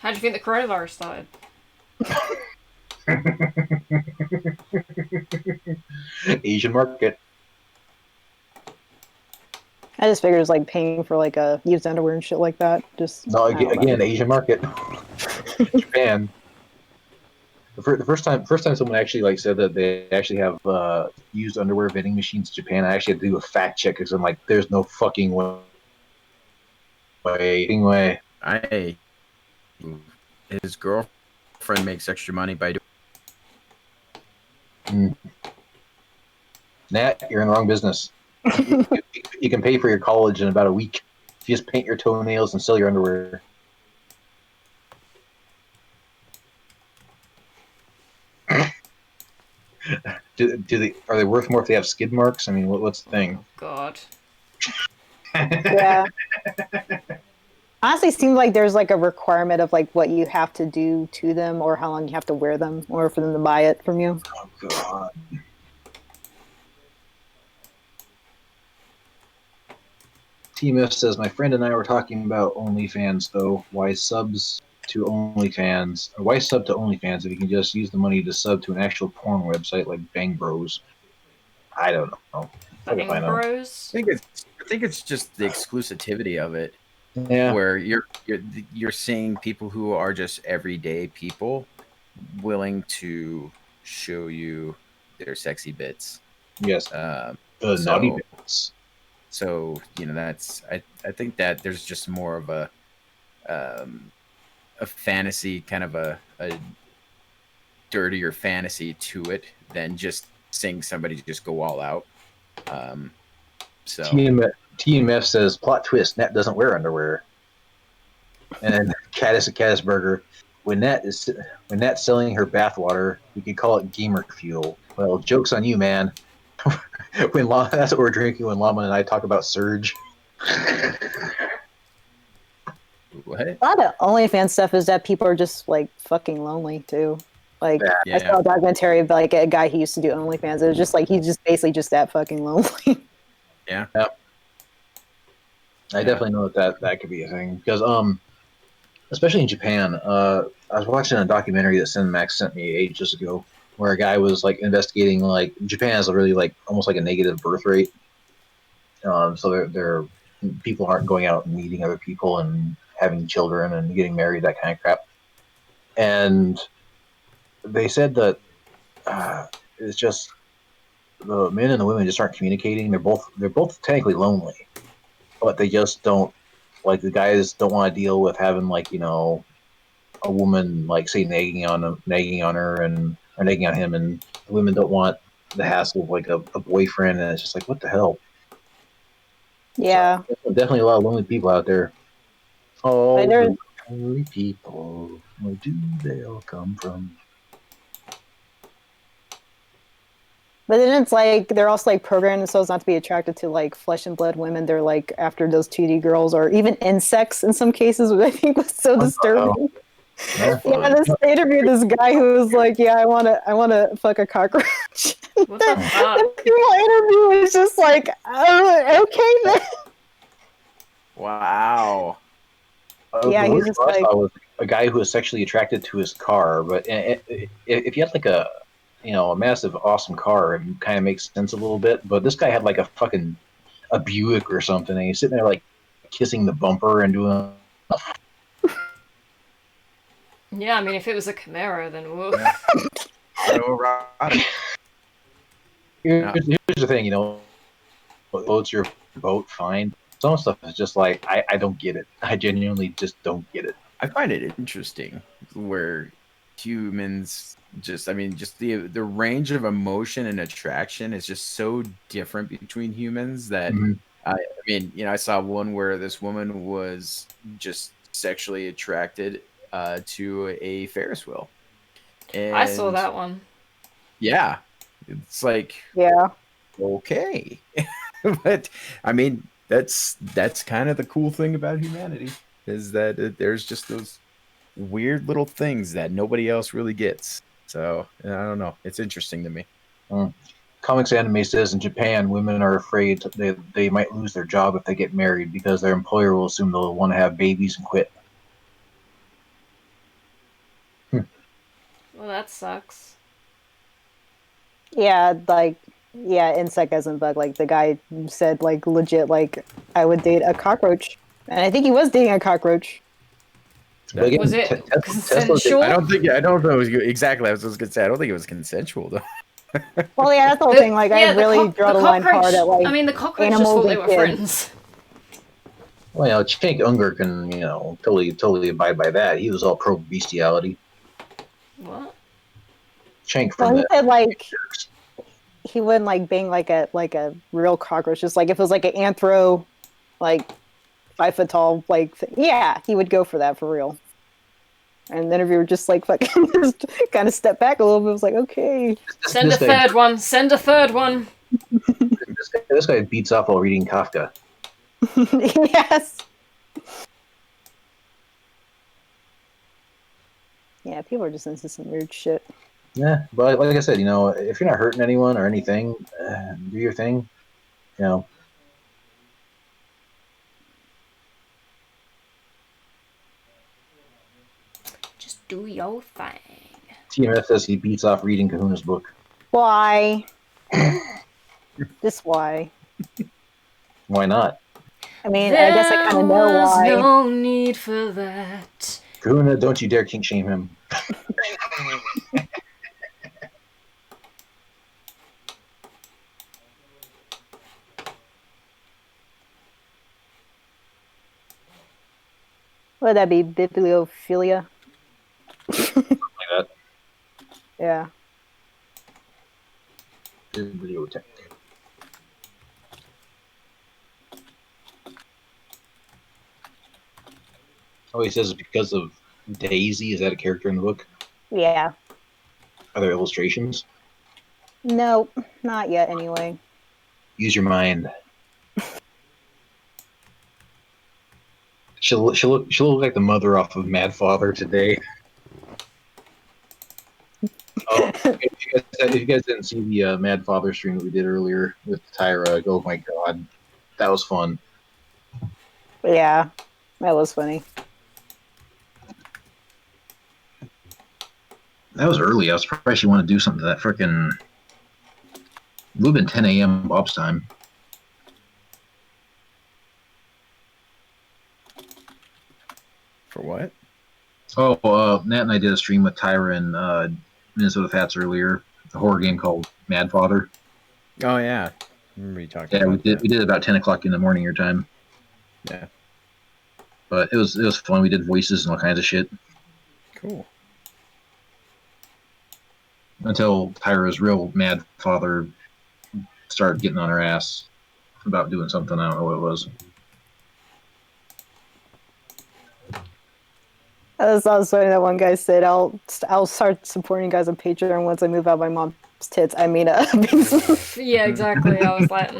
how do you think the coronavirus started? Asian market. I just figured it was like paying for like a used underwear and shit like that. Just no, again, Asian market. Japan. The first time someone actually said that they actually have used underwear vending machines in Japan, I actually had to do a fact check because I'm like, there's no fucking way. His girlfriend makes extra money by doing. Nat, you're in the wrong business. You can pay for your college in about a week if you just paint your toenails and sell your underwear. Are they worth more if they have skid marks? I mean, what's the thing? Oh, God. Yeah. Honestly, it seems like there's like a requirement of like what you have to do to them or how long you have to wear them or for them to buy it from you. Oh, God. TMF says, my friend and I were talking about OnlyFans, though. Why subs to OnlyFans, or why sub to OnlyFans if you can just use the money to sub to an actual porn website like Bang Bros? I don't know. Fuck if I Bang know. Bros. I think it's just the exclusivity of it, Yeah. where you're seeing people who are just everyday people willing to show you their sexy bits. Yes. Um, The naughty so bits. so that's I think that there's just more of a fantasy, kind of a dirtier fantasy to it than just seeing somebody just go all out. So TMF says plot twist: Nat doesn't wear underwear. And then Caddisburger, when Nat's selling her bathwater, we could call it gamer fuel. Well, joke's on you, man. That's what we're drinking when Llama and I talk about Surge. what? A lot of OnlyFans stuff is that people are just like fucking lonely too. Like Yeah. I saw a documentary of like a guy who used to do OnlyFans. It was just like he's just basically just that fucking lonely. Yeah. I definitely know that could be a thing because especially in Japan, I was watching a documentary that Cinemax sent me ages ago where a guy was like investigating like Japan has a really like almost like a negative birth rate. So they're people aren't going out and meeting other people and having children and getting married, that kind of crap. And they said that it's just the men and the women just aren't communicating. They're both technically lonely, but they just don't like the guys don't want to deal with having like a woman like say nagging on her and or nagging on him, and the women don't want the hassle of like a boyfriend, and it's just like what the hell. Yeah, So, definitely a lot of lonely people out there. Oh, like, the lonely people, where do they all come from? but then it's like they're also like programming themselves not to be attracted to like flesh and blood women. They're like after those 2D girls or even insects in some cases, which I think was so disturbing. Yeah. Yeah, they interviewed this guy who was like, "Yeah, I wanna fuck a cockroach." What the fuck? The interview was just like, "Oh, okay then." Wow. Yeah, the he's worst just one I like, saw was a guy who was sexually attracted to his car. But if you had like a massive awesome car, it kind of makes sense a little bit. But this guy had like a Buick or something, and he's sitting there like kissing the bumper and doing. Yeah, I mean, if it was a Camaro, then woof. Here's the thing, boat's your boat, fine. Some stuff is just like I don't get it. I genuinely just don't get it. I find it interesting where humans just the range of emotion and attraction is just so different between humans that I mean, I saw one where this woman was just sexually attracted to a Ferris wheel. And I saw that one. yeah, it's like, yeah, okay. But I mean, that's kind of the cool thing about humanity is that there's just those weird little things that nobody else really gets. So I don't know. It's interesting to me. Comics Anime says in Japan, women are afraid they might lose their job if they get married because their employer will assume they'll want to have babies and quit. Well, that sucks. yeah, like yeah, insect as in bug. Like the guy said, like legit, like I would date a cockroach, and I think he was dating a cockroach. But again, Was it Tesla, consensual? I don't know if it was exactly. I was just gonna say I don't think it was consensual though. Well, yeah, that's the whole thing. Like I really draw the line cockroach. hard at like I mean, the cockroach just animals thought they and were kids. friends. well, Cenk Unger can totally abide by that. He was all pro bestiality. What? Cenk from Well, he the said like he wouldn't like bang like a real cockroach. Just like if it was like an anthro, like 5 foot tall, like yeah, he would go for that for real. And the interviewer just like fucking just kind of stepped back a little bit. It was like, okay, Send a third one. Send a third one. This guy beats off while reading Kafka. yes. Yeah, people are just into some weird shit. Yeah, but like I said, if you're not hurting anyone or anything, do your thing. Do your thing. TMF says he beats off reading Kahuna's book. Why? Just why? Why not? I mean, I guess I kind of know why. There was no need for that. Kahuna, don't you dare kink shame him. Would that be bibliophilia? Like that. Yeah. Bibliotech. Oh, he says it's because of Daisy. Is that a character in the book? Yeah. Are there illustrations? Nope, not yet anyway. Use your mind. She'll look like the mother off of Mad Father today. Oh, if you guys didn't see the Mad Father stream that we did earlier with Tyra, oh my god, that was fun. Yeah, that was funny. That was early. I was surprised she wanted to do something to that frickin'. It would have been 10 a.m. Bob's time. For what? Oh, Nat and I did a stream with Tyra and Minnesota Fats earlier. A horror game called Mad Father. Oh yeah, I remember you talking. Yeah, about we did it about 10 o'clock in the morning your time. Yeah. But it was fun. We did voices and all kinds of shit. Cool. Until Tyra's real Mad Father started getting on her ass about doing something. I don't know what it was. That was funny. That one guy said, "I'll start supporting guys on Patreon once I move out my mom's tits." I mean, Yeah, exactly. I was like,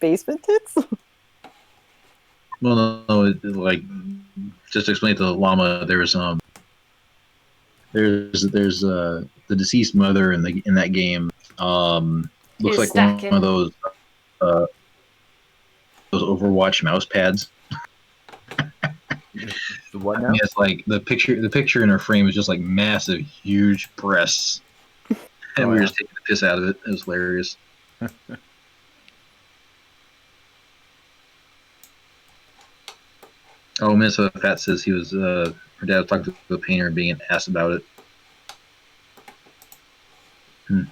basement tits. Well, no, like just to explain to the llama, there's the deceased mother in that game. Looks Is like stacking. one of those Overwatch mouse pads. The what now? I mean, it's like the picture in her frame is just like massive, huge breasts, and we were just taking the piss out of it. It was hilarious. Oh, Minnesota Fat says he was her dad was talking to the painter and being asked about it.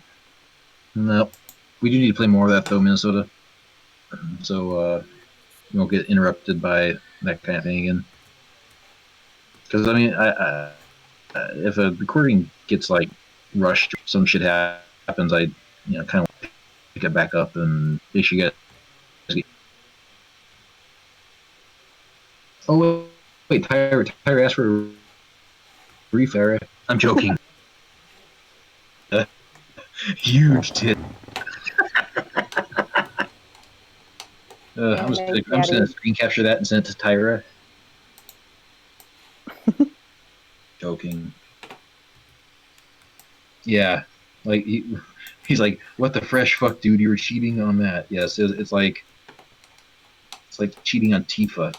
No, we do need to play more of that though, Minnesota. So you won't get interrupted by that kind of thing again. Because I mean, I if a recording gets like rushed, or some shit happens, I kind of pick it back up and make sure you guys get. Oh wait, Tyra asked for a refire. I'm joking. Huge tit. I'm just gonna screen capture that and send it to Tyra. Joking. Yeah, like he's like, what the fresh fuck, dude? You were cheating on that. Yes, it's like cheating on Tifa.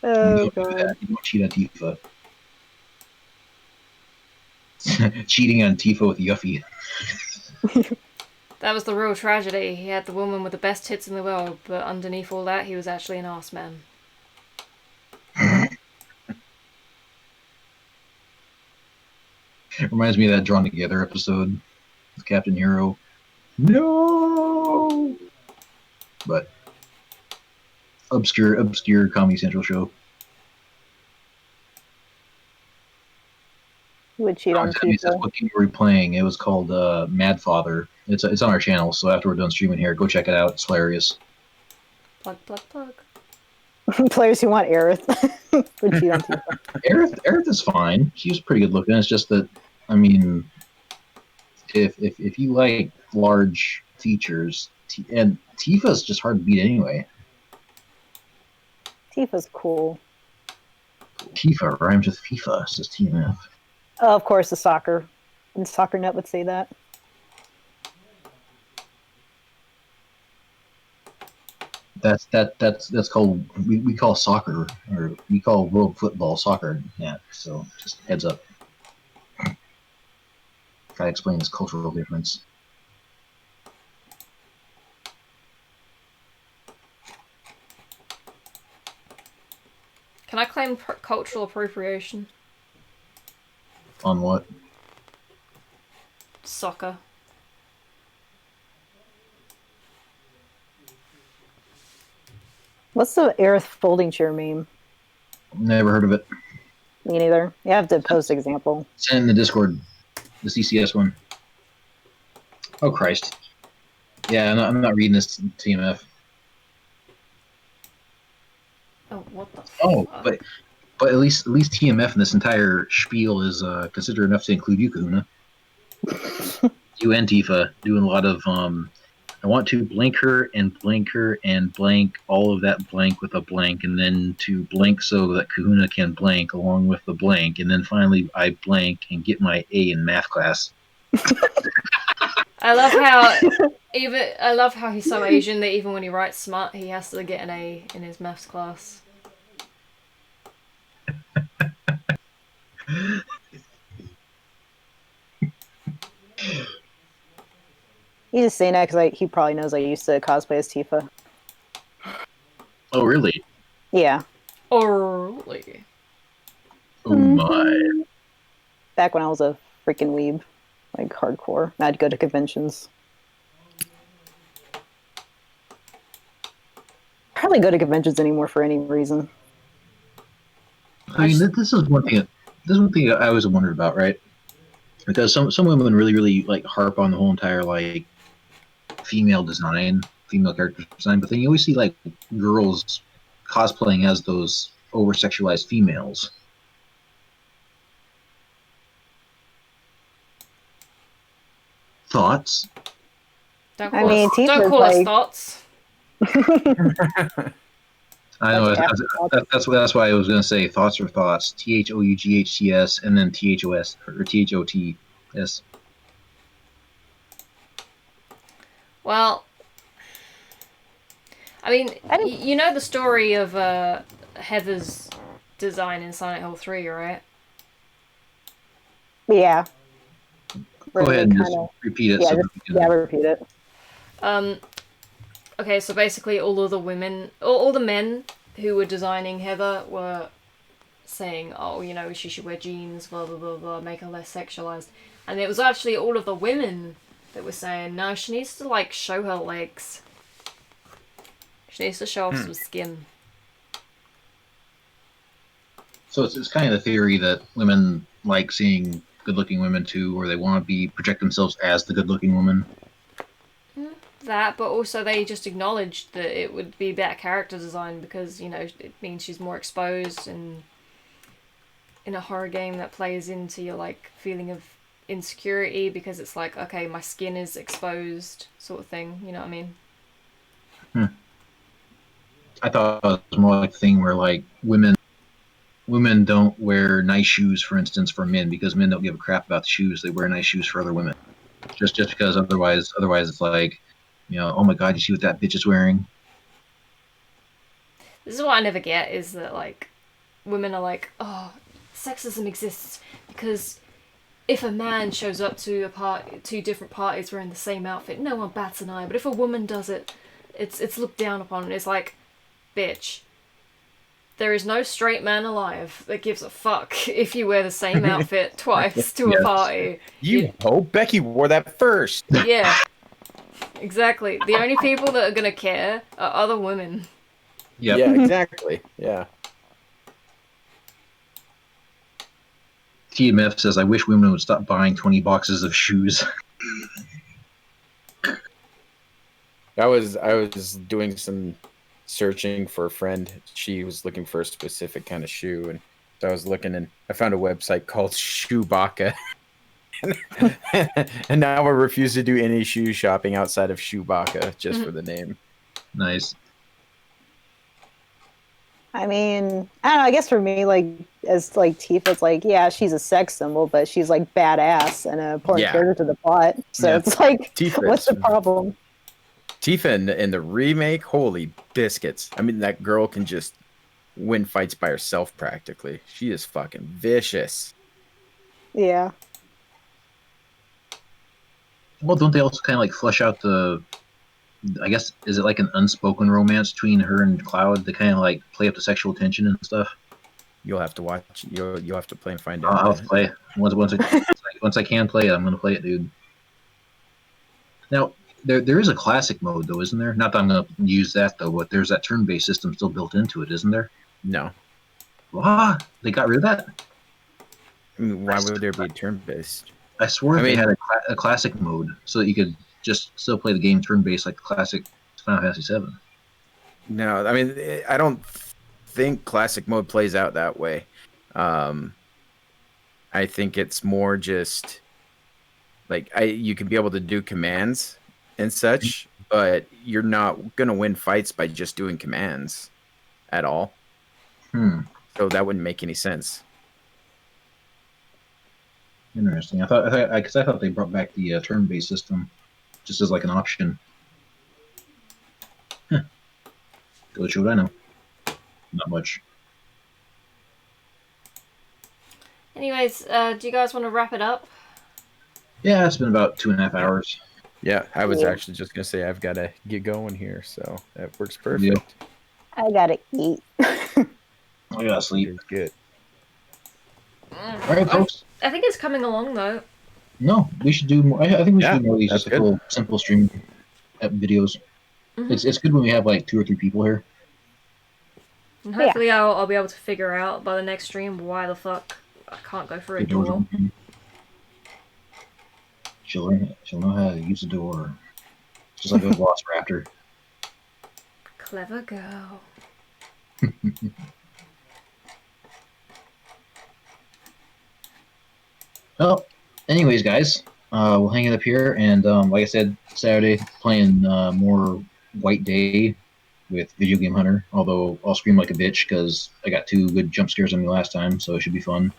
Oh God. god! You don't cheat on Tifa. Cheating on Tifa with Yuffie. That was the real tragedy. He had the woman with the best tits in the world, but underneath all that, he was actually an arse man. It reminds me of that Drawn Together episode with Captain Hero. No! But obscure Comedy Central show. Would cheat on people. What game were we playing? It was called Mad Father. It's on our channel, so after we're done streaming here, go check it out. It's hilarious. Plug, plug, plug. Players who want Aerith would cheat on people. Aerith is fine. She was pretty good looking. It's just that, I mean, if you like large features, and Tifa's just hard to beat anyway. Tifa's cool. Tifa rhymes with FIFA, says TMF. Oh, of course, the soccer net would say that. That's called we call soccer, or we call world football soccer. Yeah, so just heads up. Try to explain this cultural difference. Can I claim cultural appropriation? On what? Soccer. What's the Aerith folding chair meme? Never heard of it. Me neither. You have to post example. Send in the Discord, the CCS one. Oh Christ! Yeah, I'm not reading this TMF. Oh, what the Oh, fuck? but at least TMF in this entire spiel is considered enough to include you, Kahuna. You and Tifa doing a lot of I want to blank her and blank all of that blank with a blank, and then to blank so that Kahuna can blank along with the blank, and then finally I blank and get my A in math class. I love how he's so Asian that even when he writes smart, he has to get an A in his maths class. He's just saying that because he probably knows I used to cosplay as Tifa. Oh really? Yeah. Early. Oh my. Back when I was a freaking weeb, like hardcore. I'd go to conventions. Hardly go to conventions anymore for any reason. I mean, this is one thing. This is one thing I always wondered about, right? Because some women really like harp on the whole entire like female character design, but then you always see like girls cosplaying as those over sexualized females. Thoughts? Don't I call, mean, us, Tifa's don't call us like- thoughts. I know that's why I was going to say thoughts or thoughts. THOUGHTS and then THOS or THOTS. Well, I mean, you know the story of Heather's design in Silent Hill 3, right? Yeah. Go ahead and just repeat it. Repeat it. Okay, so basically all of the women, all the men who were designing Heather were saying, oh, you know, she should wear jeans, blah, blah, blah, blah, make her less sexualized. And it was actually all of the women that were saying, no, she needs to, like, show her legs. She needs to show off some skin. So it's kind of the theory that women like seeing good-looking women too, or they want to project themselves as the good-looking woman. That, but also they just acknowledged that it would be better character design because, you know, it means she's more exposed, and in a horror game that plays into your, like, feeling of insecurity because it's like, okay, my skin is exposed sort of thing, you know what I mean? I thought it was more like the thing where, like, women don't wear nice shoes, for instance, for men, because men don't give a crap about the shoes. They wear nice shoes for other women. Just because otherwise it's like, you know, oh my god, you see what that bitch is wearing? This is what I never get, is that, like, women are like, oh, sexism exists because if a man shows up to two different parties wearing the same outfit, no one bats an eye, but if a woman does it, it's looked down upon, and it's like, bitch, there is no straight man alive that gives a fuck if you wear the same outfit twice to a party. You hope Becky wore that first. Yeah. Exactly. The only people that are gonna care are other women. Yep. Yeah, exactly. Yeah. TMF says, I wish women would stop buying 20 boxes of shoes. I was doing some searching for a friend. She was looking for a specific kind of shoe, and so I was looking, and I found a website called Shoebaka. And now I refuse to do any shoe shopping outside of Shoebaka just for the name. Nice. I mean, I don't know, I guess for me, like, as like Tifa, it's like, yeah, she's a sex symbol, but she's like badass and an important character to the plot. So it's like, what's the problem? Tifa in the remake, holy biscuits. I mean, that girl can just win fights by herself practically. She is fucking vicious. Yeah. Well, don't they also kind of like flesh out the? I guess is it like an unspoken romance between her and Cloud? They kind of like play up the sexual tension and stuff. You'll have to watch. You'll have to play and find I'll out. have to play once I can play it. I'm gonna play it, dude. Now there is a classic mode though, isn't there? Not that I'm gonna use that though, but there's that turn-based system still built into it, isn't there? No. What? They got rid of that? I mean, why would there be a turn-based? I swear I they mean- had a classic mode so that you could just still play the game turn-based like classic Final Fantasy VII. No, I mean, I don't think classic mode plays out that way. I think it's more just like you can be able to do commands and such, but you're not gonna win fights by just doing commands at all. So that wouldn't make any sense. Interesting. I thought they brought back the turn-based system just as like an option. Huh. Go to show what I know. Not much. Anyways, do you guys want to wrap it up? Yeah, it's been about 2.5 hours. Yeah, I was Yeah. actually just gonna say I've got to get going here, so that works perfect. I gotta eat. I gotta sleep. It's good. All right, folks. I think it's coming along though. No, we should do more. I think we should Yeah, do more of these that's just good. little simple stream videos. Mhm. It's good when we have like 2 or 3 people here. And hopefully I'll be able to figure out by the next stream why the fuck I can't go through a The doors door. open. She'll know how to use the door. Just like a Velociraptor. Clever girl. Well, anyways, guys, we'll hang it up here. And like I said, Saturday playing more White Day with Video Game Hunter. Although I'll scream like a bitch because I got 2 good jump scares on me last time, so it should be fun.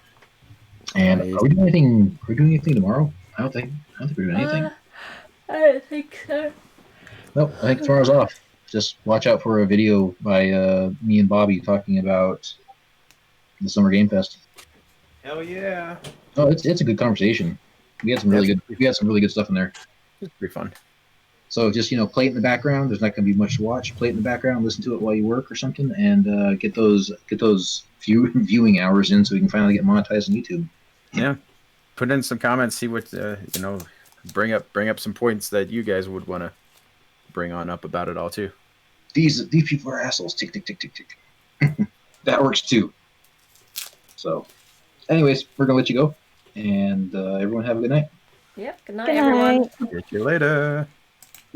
And Nice. are we doing anything? Are we doing anything tomorrow? I don't think we're doing anything. I don't think so. Nope, I think tomorrow's off. Just watch out for a video by me and Bobby talking about the Summer Game Fest. Hell yeah! Oh, it's a good conversation. We had some really good stuff in there. It's pretty fun. So just play it in the background. There's not going to be much to watch. Play it in the background, listen to it while you work or something, and get those viewing hours in so we can finally get monetized on YouTube. Yeah, put in some comments. See what bring up some points that you guys would want to bring on up about it all too. These people are assholes. Tick tick tick tick tick. That works too. So, anyways, we're gonna let you go, and everyone have a good night. Yep. Good night, Good everyone. night. Catch you later.